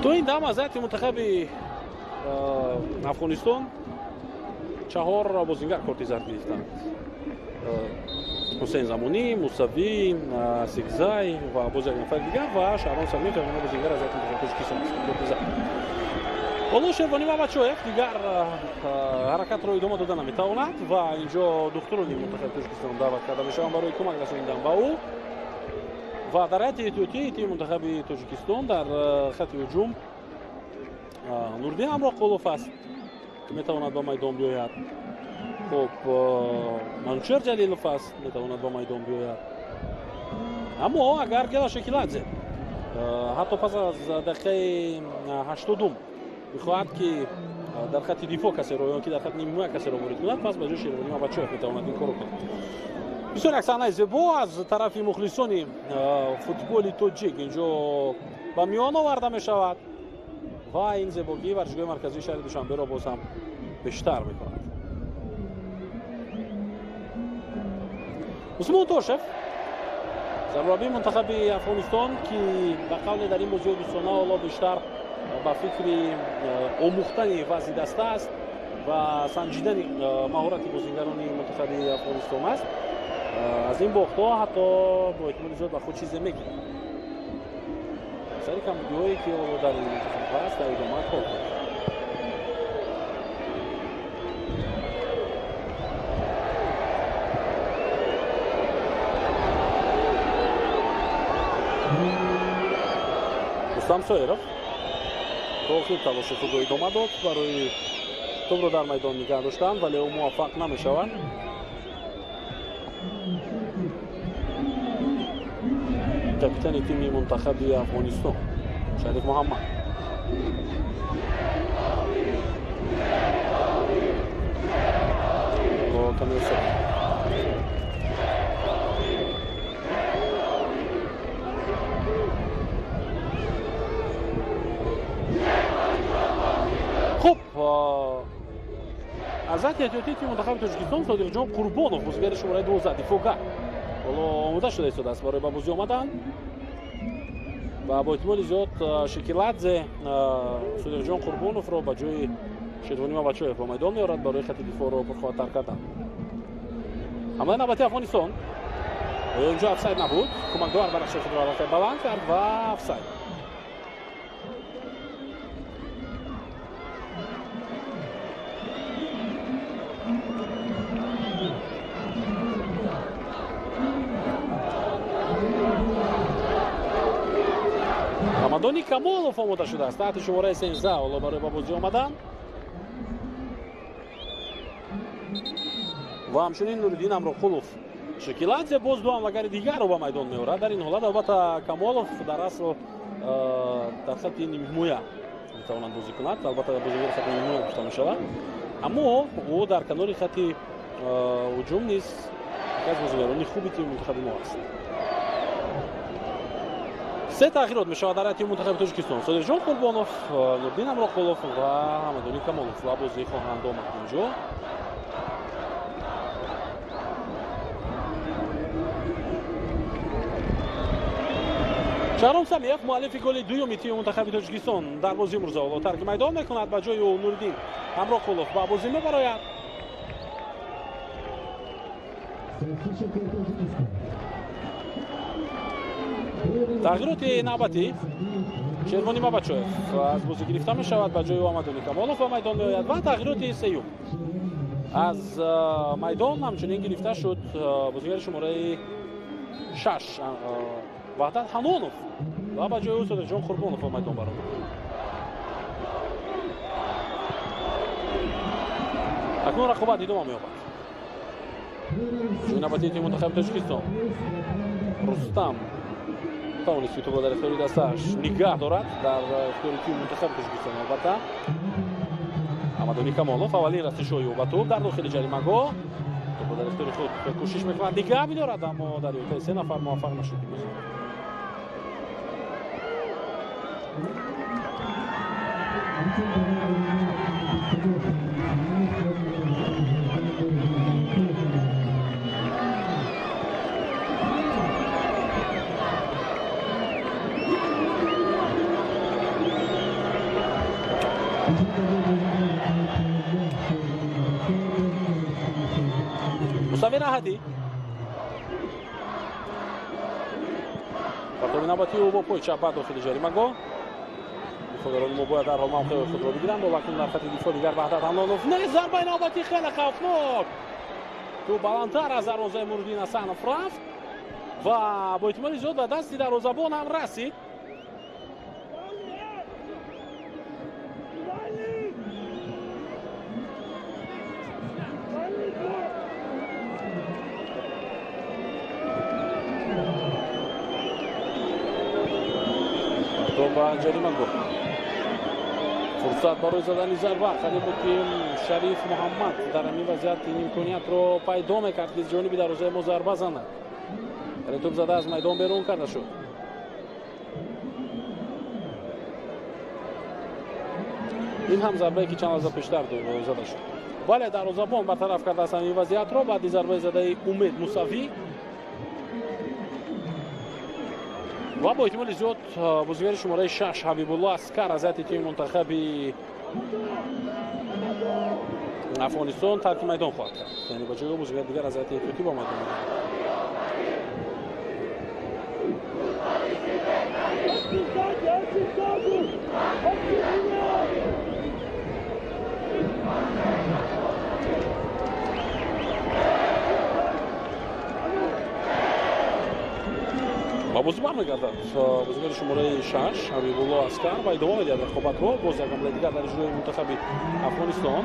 تو این دم از منتخب افغانستان 4 بازیگر کارت زرد گرفتند. حسین زمانی، موسوی، سیکزای و بازیگر نفر دیگر و شهرام سمیف و بازیگر از منتخب تاجیکستان کارت زرد. حالا شیروانی مابچاєв دیگر حرکت را ادامه دادن نمیتواند و اینجا دخترانی منتخب تاجیکستان دعوت کرده میشوند برای کمک رسانیدن به او ва дар ҳайати эҳтиётии тими мунтахаби тоҷикистон дар хати ҳуҷум Нурдин Амроқулов аст ки метавонад ба майдон биёяд. хуб Манучер Ҷалилов аст метавонад ба майдон биёяд. аммо агар Гела Шекиладзе ҳатто пас аз дақиқаи 80 бихоҳад ки дар хати дифоъ касеро ё ки дар хати нимҳимоя касеро ворид кунад, пас ба ҷои Шервонӣ Мабачоев метавонад ин корро кунад. бисёр як саҳнаи зебо аз тарафи мухлисони футболи тоҷик инҷо ба миён оварда мешавад ва ин зебогии варзишгоҳи марказии шаҳри Душанберо боз ҳам бештар мекунад. Усмон Тошев зарбаи мунтахаби Афғонистон ки ба қавле дар ин бозиҳои дӯстона ҳоло бештар ба фикри омӯхтани вазни даста аст ва санҷидани маҳорати бозигарони мунтахаби Афғонистон аст. аз ин бохтҳо ҳатто бо эҳтимоли зиёд ба худ чизе мегирад. сари камбудиҳое ки дар ин мунтахаб ҳаст дар идома кор кунад. Рустам Соиров то охир талоши худро идома дод барои тӯбро дар майдон нигоҳ доштан, вале ӯ муваффақ намешавад. капитани тими мунтахаби Афғонистон Шариф Муҳаммад бо камеоса хуб аз зати эҳтиётии тими мунтахаби Тоҷикистон Содиқҷон Қурбонов бозигари шумораи 12 дифоъгар ҳоло омода шуда истодааст барои ба бозӣ омадан ва бо эҳтимоли зиёд Шекиладзе Содиқҷон Қурбоновро ба ҷои Шервонӣ Мабачоев ба майдон меорад барои хати дифоъро пурхоҳаттар кардан. ҳамлаи навбатии Афғонистон инҷо офсайд набуд. кӯмакдовар Барахши худро аллакай баланд кард ва офсайд. Рамадони Камолов омода шудааст таҳти шумораи 13 ҳоло барои ба бозӣ омадан ва ҳамчунин Нуриддин Амроқулов. Шекиладзе боз ду ҳамлагари дигарро ба майдон меорад. дар ин ҳолат албатта Камолов дар асл дар хати нимҳимоя метавонад бозӣ кунад. албатта бозигари хати нимҳимоя гуфта мешавад, аммо ӯ дар канори хати ҳуҷум низ яке аз бозигарони хуби тими мунтахаби мо аст. се тағйирот мешавад дар ҳайати мунтахаби Тоҷикистон. Содиқҷон Қурбонов, Нурдин Амроқулов ва Ҳамадони Камолов ва бозӣ хоҳанд омад инҷо. Шаҳром Самиев муаллифи голи дуюми тими мунтахаби Тоҷикистон дар бозии имрӯза ҳоло тарки майдон мекунад. ба ҷои ӯ Нуриддин Амроқулов ба бозӣ мебарояд. тағйироти навбатӣ Шервонӣ Мабачоев аз бозӣ гирифта мешавад. ба ҷои ӯ Ҳамадони Камолов ба майдон меояд ва тағйироти сеюм аз майдон ҳамчунин гирифта шуд бозигари шумораи 6 Ваҳдат Ҳанонов ва ба ҷои ӯ Содиқҷон Қурбонов ба майдон баромад. акнун рақобат идома меёбад. ҷои навбатии тими мунтахаби Тоҷикистон Рустам тавонист ки тӯбро дар ихтиёри дастааш нигоҳ дорад. дар ихтиёри тими мунтахаби Тоҷикистон албатта Ҳамадони Камолов аввалин расишҳои ӯ ба тӯб дар дохили ҷаримагоҳ тӯбро дар ихтиёри худ кӯшиш мекунад нигоҳ бидорад, аммо дар ётаи се нафар муваффақ нашуд. Мусаввир Аҳадӣ фартоби навбатии ӯ бо пои чап ба дохили ҷаримагоҳ. дифоъгарони мо бояд дарҳол мавқеи худро бигиранд. валакин дар хати дифоъ дигар Ваҳдат Ҳанонов не зарбаи навбатӣ хеле хавфнок. ту баландтар аз дарвозаи Муруддин Ҳасанов рафт و با احتمال زیاد به دستی دروازه‌بان هم رسید. با جریمه گل فرصت برای زدن ضربه خیلی بود که شریف محمد در این وضعیت این امکانیت رو پیدا میکرد که جانب دروازه ما ضربه زنه، ولی توپ زده از میدان بیرون کرده شد. این هم ضربه که چند لحظه پیشتر زده شد. بله دروازه‌بان برطرف کرده است این وضعیت رو بعد ضربه زده امید موسوی و با احتمال زیاد بازیگر شماره 6 حبیب الله اسکر از تیم منتخب افغانستان ترک میدان خواهد کرد، یعنی با جای بازیگر دیگر از اتیاپی با میدان با بازی برمیگردد بازیگر شماره 6 حبیب الله اسکر و ادامه میدهد رقابت رو باز یک حمله دیگر در جلوی منتخب افغانستان.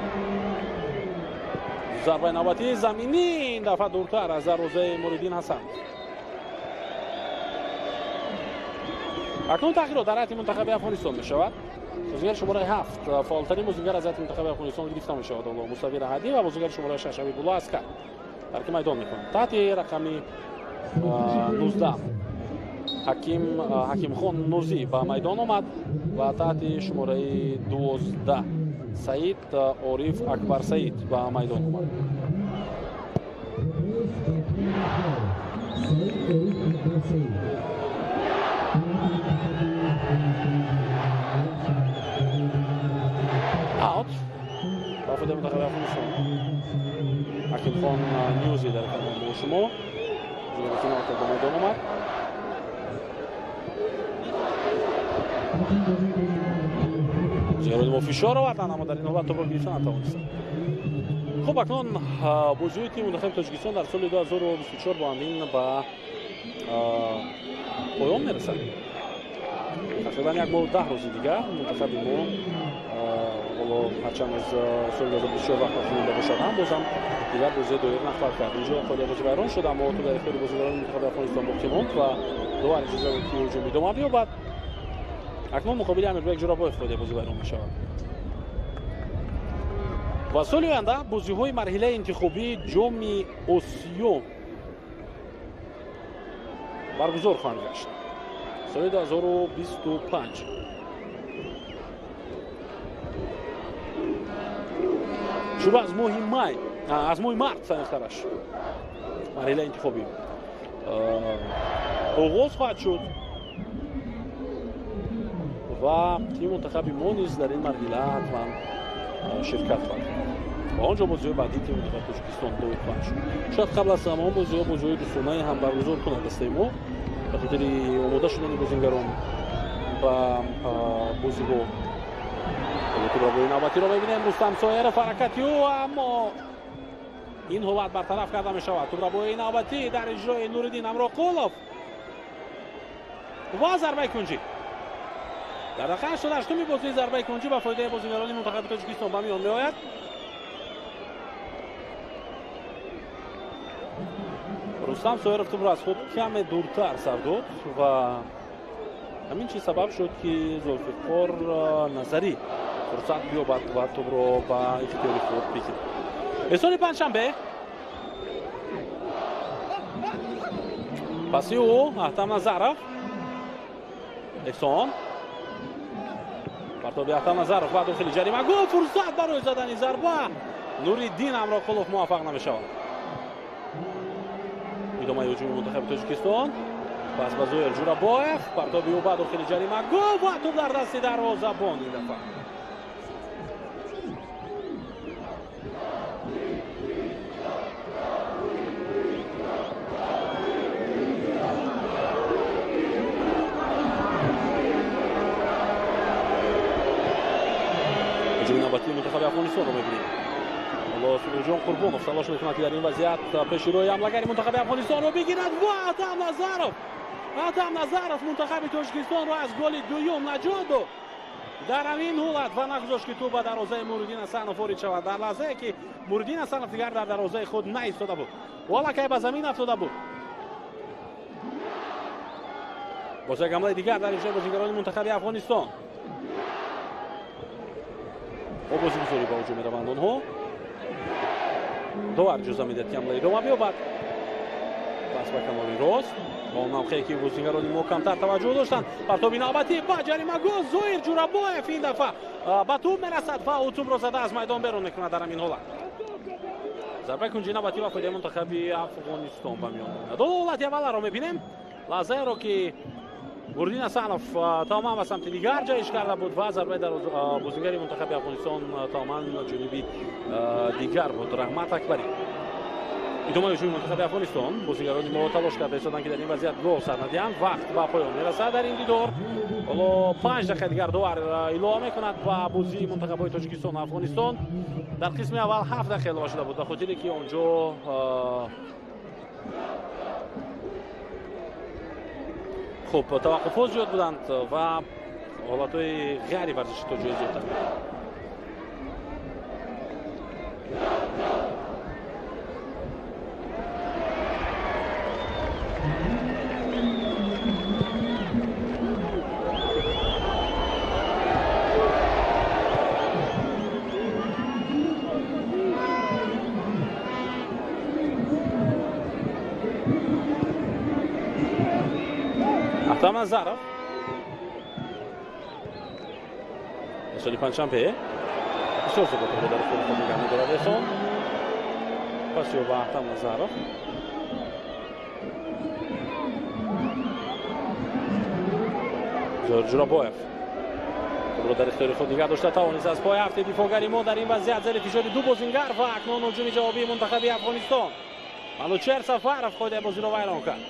ضربه نوبتی زمینی این دفعه دورتر از دروازه موردین حسن. اکنون تغییرات در حیاط منتخب افغانستان میشود. بازیگر شماره 7 فعالترین بازیگر از حیاط منتخب افغانستان گرفته میشود الله موسوی رهادی و بازیگر شماره 6 حبیب الله اسکر ترک میدان میکنند. تحت رقم 19 حکیم خان نوزی به میدان آمد و تحت شماره 12 سعید عارف اکبر سعید به میدان آمد. اوت رفت منتخب افغانستان. حکیم خان نوزی در کنار شما به میدان آمد. زیاد ما فشار آوردن اما در این حالت توپ را گرفتن نتوانستند. خب اکنون بازی تیم منتخب تاجیکستان در سال 2024 با همین به پایان میرسد. تقریبا یک ماه و 10 روز دیگر منتخب ما هرچند از سال 2024 وقت مونده باشد هم بازم دیگر بازی دویر نخواهد کرد. اینجا خالی بازی بیرون شد اما تو در اختیار بازیکنان منتخب افغانستان باقی ماند و دوباره اجازه بود که هجوم ادامه بیابد. اکنون مقابل امیربک جورابایف بازی بیرون میشود. و سال آینده بازی‌های مرحله انتخابی جام آسیا برگزار خواهند گشت. سال 2025 شروع از ماه می از ماه مارس سنخترش مرحله انتخابی آغاز خواهد شد و تیم منتخب ما نیز در این مرحله حتما شرکت خواهد کرد. و آنجا بازی بعدی تیم منتخب تاجیکستان دو خواهد شد. شاید قبل از تمام بازی دوستانه هم برگزار کند دسته ما به خاطر آماده شدن بازیگران و بازی‌ها. تو برای نوبتی رو ببینیم رستم سایر فرکتیو اما این حالت برطرف کرده می شود. تو برای نوبتی در اجرای نوردین امراقولوف و ضربه کنجی در دقیقه 88 بازی ضربه کنجی به فایده بازیگران منتخب تاجیکستان به میان می آید. رستم سایر تو از خود کم دورتر سر داد و همین چیز سبب شد که ذوالفقار نظری فرصت بیابد و توپ را به اختیار خود بگیرد. احسان پنجشنبه پسی او احتم نظرف احسان پرتاب احتم نظرف و داخل جریمه گل فرصت برای زدن ضربه نوردین امراقولوف موفق نمی‌شود. ادامه هجوم منتخب تاجیکستان پس به زویر جورابایف پرتاب او به داخل جریمه گل و توپ در دست دروازه‌بان این دفعه. هجوم نوبتی منتخب افغانستان رو می‌بینیم. Филиҷон Қурбонов талош мекунад ки дар ин вазъият пеширои ҳамлагари мунтахаби Афғонистонро бигирад ва Атам Назаров мунтахаби Тоҷикистонро аз голи дуюм наҷот дод. дар ҳамин ҳолат ва нагузошт ки ту ба дарвозаи Муриддин Асанов ворид шавад. дар лаҳзае ки Муриддин Асанов дигар дар дарвозаи худ наистода буд, волакай ба замин афтода буд. боз як ҳамлаи дигар дар иҷрои бозигарони мунтахаби Афғонистон. бозигузорӣ ба ҳуҷум мераванд онҳо. довар ҷуза медиҳад ки ҳамла идома биёбад. пас ба канори рост با اون نمخه که بازیگران ما کمتر توجه داشتند. پرتاب نوبتی با جریمه‌گاه زهیر جوراباєв این دفعه به توپ میرسد و توپ را زده از میدان بیرون میکند. در همین حالت ضربه کنجی نوبتی و فایده منتخب افغانستان به میان میاد. دو حالت اول را میبینیم. لحظه را که مورиддин Асанов تماما به سمت دیگر جایش کرده بود و ضربه در بازیگر منتخب افغانستان تماما جنوبی دیگر بود. رحمت اکبری ادامه هجوم منتخب افغانستان. بازیگران ما تلاش کرده ایستادن که در این وضعیت گل سر ندهند. وقت به پایان میرسد در این دیدار. حالا 5 دقیقه دیگر دوباره اعلام میکند و بازی منتخب‌های تاجیکستان و افغانستان در قسم اول 7 دقیقه اضافه شده بود. به خاطر که اونجا خب توقفات زیاد بودند و حالت‌های غیر ورزشی تا جای زیادتر. Атам Назаров. Сали панчампе. Бисёр зебо дар худо нигоҳ медорад Эҳсон. Пас ёба Атам Назаров. Зоҳир Ҷурабоев. Тӯбро дар ихтиёри худ нигоҳ дошта тавонист аз пои ҳафти дифоъгари мо дар ин вазъият зери фишори ду бозингар ва акнун ҳуҷуми ҷавобии мунтахаби Афғонистон. Манучер Сафаров қоидаи бозиро вайрон кард.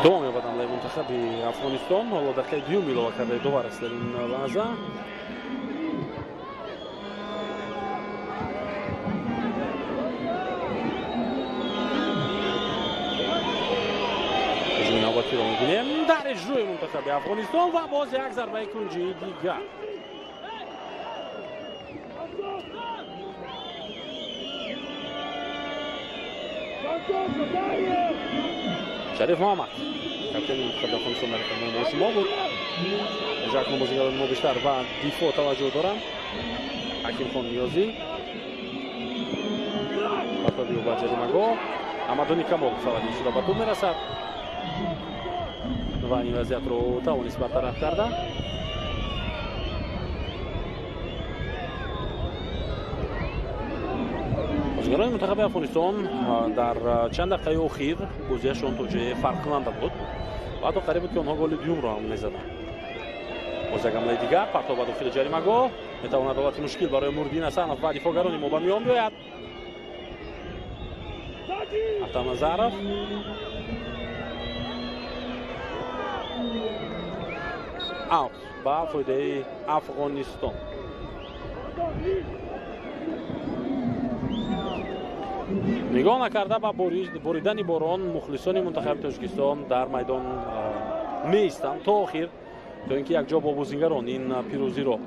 ادامه می‌دهد حمله منتخب افغانستان. حالا دقیقه دوم ایلова کرده دوباره است در این لحظه. هجوم نوبتی را می‌بینیم در اجرای منتخب افغانستان و باز یک ضربه کنجی دیگر. شریف محمد کاپیتان منتخب افغانستان در کنار شما بود. جاکن بازیگران ما بیشتر به دفاع توجه دارند. حکیم خان نیازی پرتابی و جریمه‌گاه احمدونی کمال فعالیت شده به توپ میرسد و این وضعیت رو توانست برطرف کرده. بازیگران منتخب افغانستان در چند دقیقه اخیر بازیشون تو جای فرق کننده بود و حتی قریب بود که آنها گل دوم را هم می‌زدند. باز یک حمله دیگر پرتاب به داخل جریمه‌گاه میتواند حالت مشکل برای مورиддин Асанов و دفاعگران ما به میان بیاید. Атам Назаров аут ба фоидаи Афғонистон. نگاه نکرده با بریدن باران مخلصان منتخب تاجیکستان در میدان میستند تا آخر تا اینکه یک جا با بازیگران این پیروزی را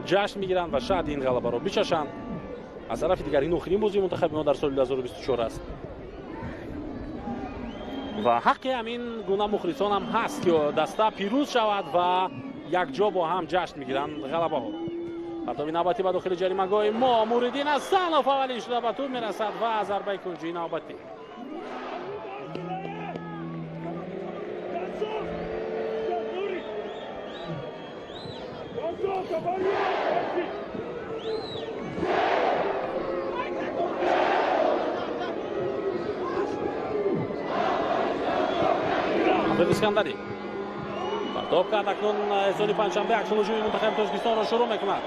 جشن میگیرند و شاید این غلبه را بچشند. از طرف دیگر این آخرین بازی منتخب ما در سال 2024 است و حق همین گونه مخلصان هم هست که دسته پیروز شود و یک جا با هم جشن میگیرند غلبه ها. پرتاب نوبتی به داخل جریمه‌گاه ما مورиддин Асанов اولی شده به توپ میرسد و ضربه کنجی نوبتی. حافظ اسکندری топ кард акнун рӯзи панҷшанбе аксионҳоҷуми мунтахаби Тоҷикистонро шурӯъ мекунад.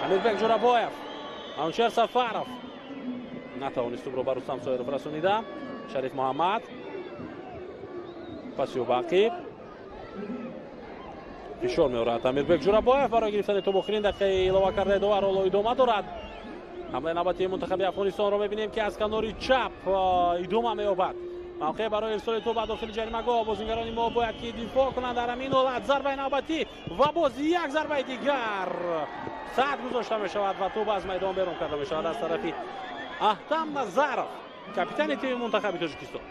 Амирбек Ҷурабоев, Анушер Сафаров натавонист тӯбро ба Рустам Соиров расонида. Шариф Муҳаммад, паси Бақиб, фишор меорад Амирбек Ҷурабоев барои гирифтани тӯб охирин дақиқаи илова кардаи довар ҳоло идома дорад. ҳамлаи навбатии мунтахаби Афғонистонро мебинем ки аз канори чап идома меёбад. мавқеъ барои ирсоли тӯб ба дохили ҷаримагоҳ. Бозингарони мо бояд ки дифоъ кунанд дар ҳамин ҳолат. Зарбаи навбатӣ ва боз як зарбаи дигар хат гузошта мешавад ва тӯб аз майдон берун карда мешавад аз тарафи Аҳтам Назаров, капитани тими мунтахаби Тоҷикистон.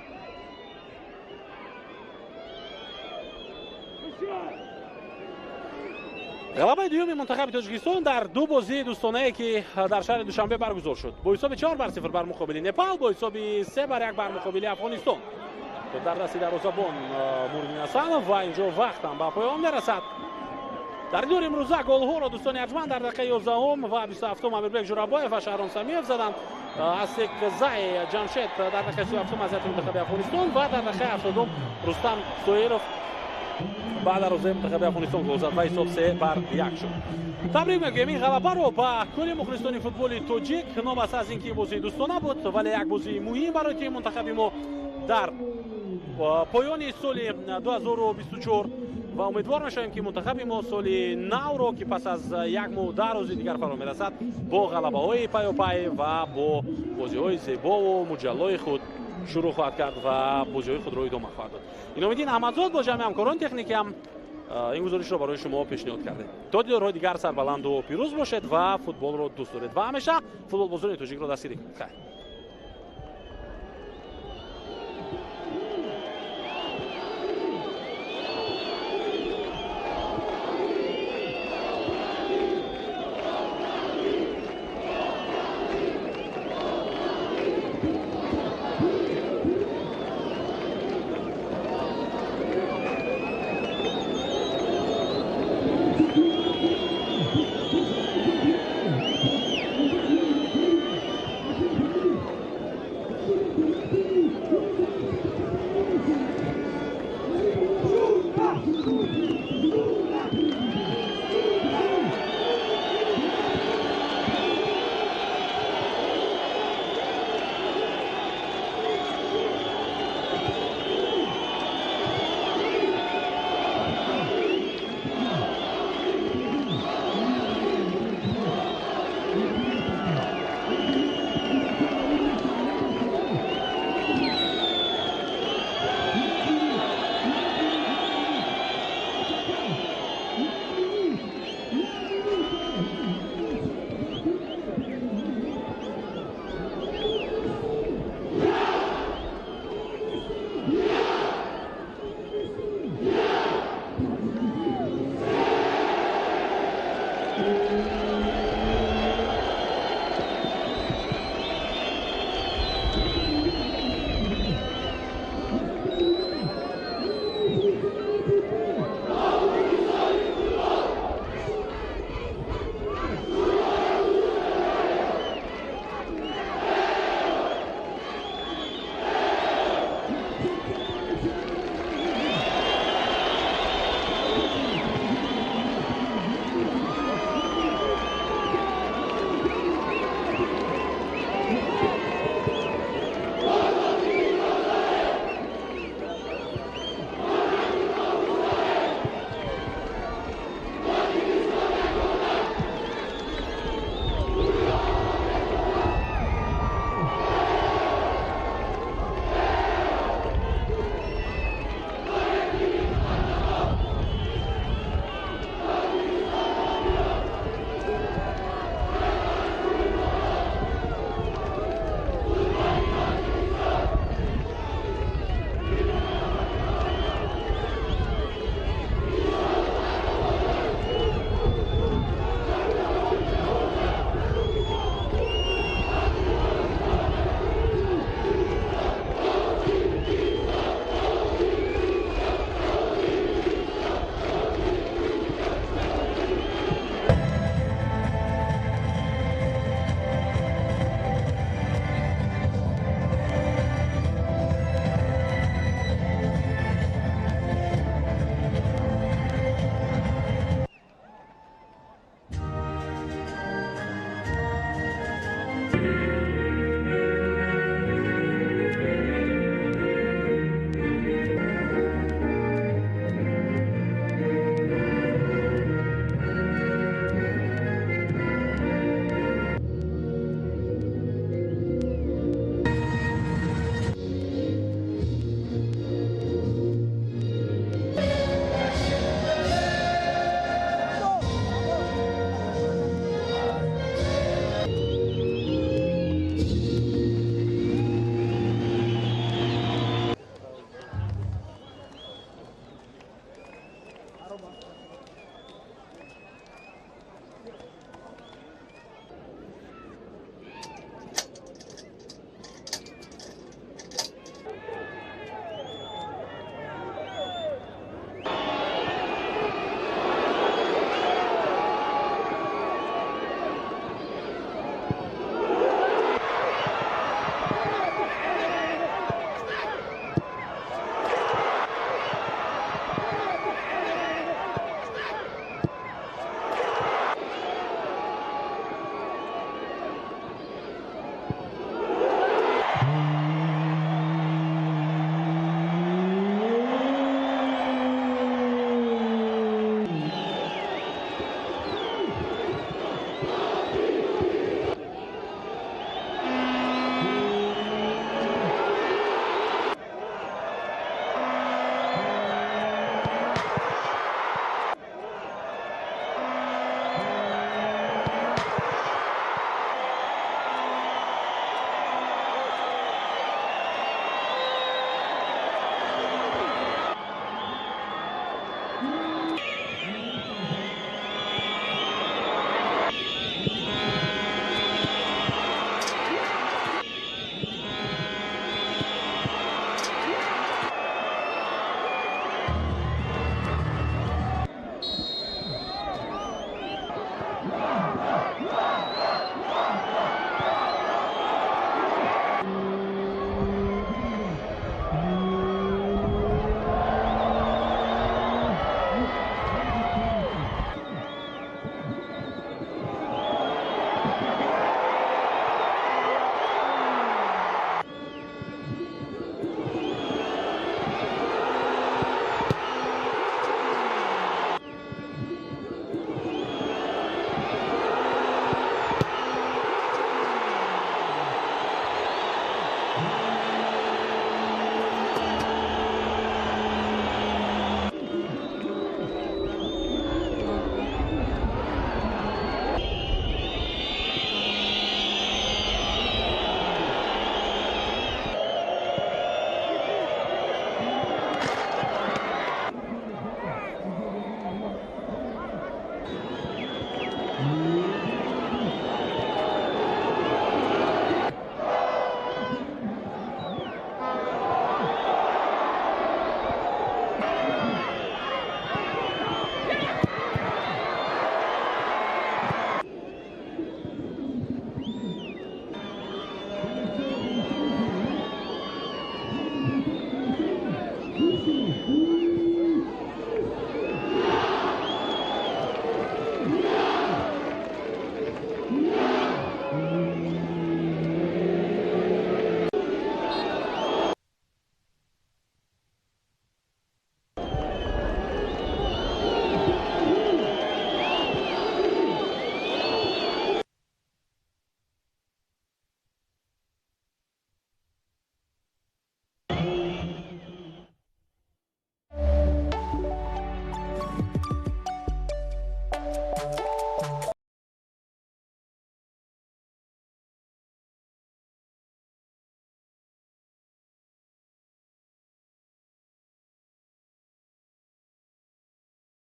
ғалабаи дуюми мунтахаби Тоҷикистон дар ду бозии дӯстонае ки дар шаҳри Душанбе баргузор шуд. Бо ҳисоби 4-0 бар муқобили Непал, бо ҳисоби 3-1 бар муқобили Афғонистон. дар дасти дарвозабон Мурдин Асанов ва инҷо вақтам ба поён мерасад. дар идори имрӯза голҳоро дӯстони арҷманд дар дақиқаи 11 ва 27 Амирбек Ҷурабоев ва Шаҳром Самиев заданд. Асекзай Ҷамшед дар дақиқаи 37 аз мунтахаби Афғонистон ва дар дақиқаи 70 Рустам Соиров ба дарвозаи мунтахаби Афғонистон гол зад ва ҳисоб 3-1 шуд. Табрик мегӯем ин ғалабаро ба кӯли мухлистони футболи тоҷик номас аз ин ки бозии дӯстона буд, вале як бозии муҳим барои тими мунтахаби мо дар поёни соли 2024 ва умедвор мешавем ки мунтахаби мо соли навро ки пас аз як моҳу 10 рӯзи дигар фаро мерасад бо ғалабаҳои паёпай ва бо бозиҳои зебову муҷаллои худ шурӯъ хоҳад кард ва бозиҳои худро идома хоҳад дод. Иномиддин Аҳмадзод бо ҷамъи ҳамкорони техникиам ин гузоришро барои шумо пешниҳод кардем. То дидорҳои дигар сарбаланду пирӯз бошед ва футболро дӯст доред ва ҳамеша футболбозони тоҷикро дастгирӣ кунед. Хайр.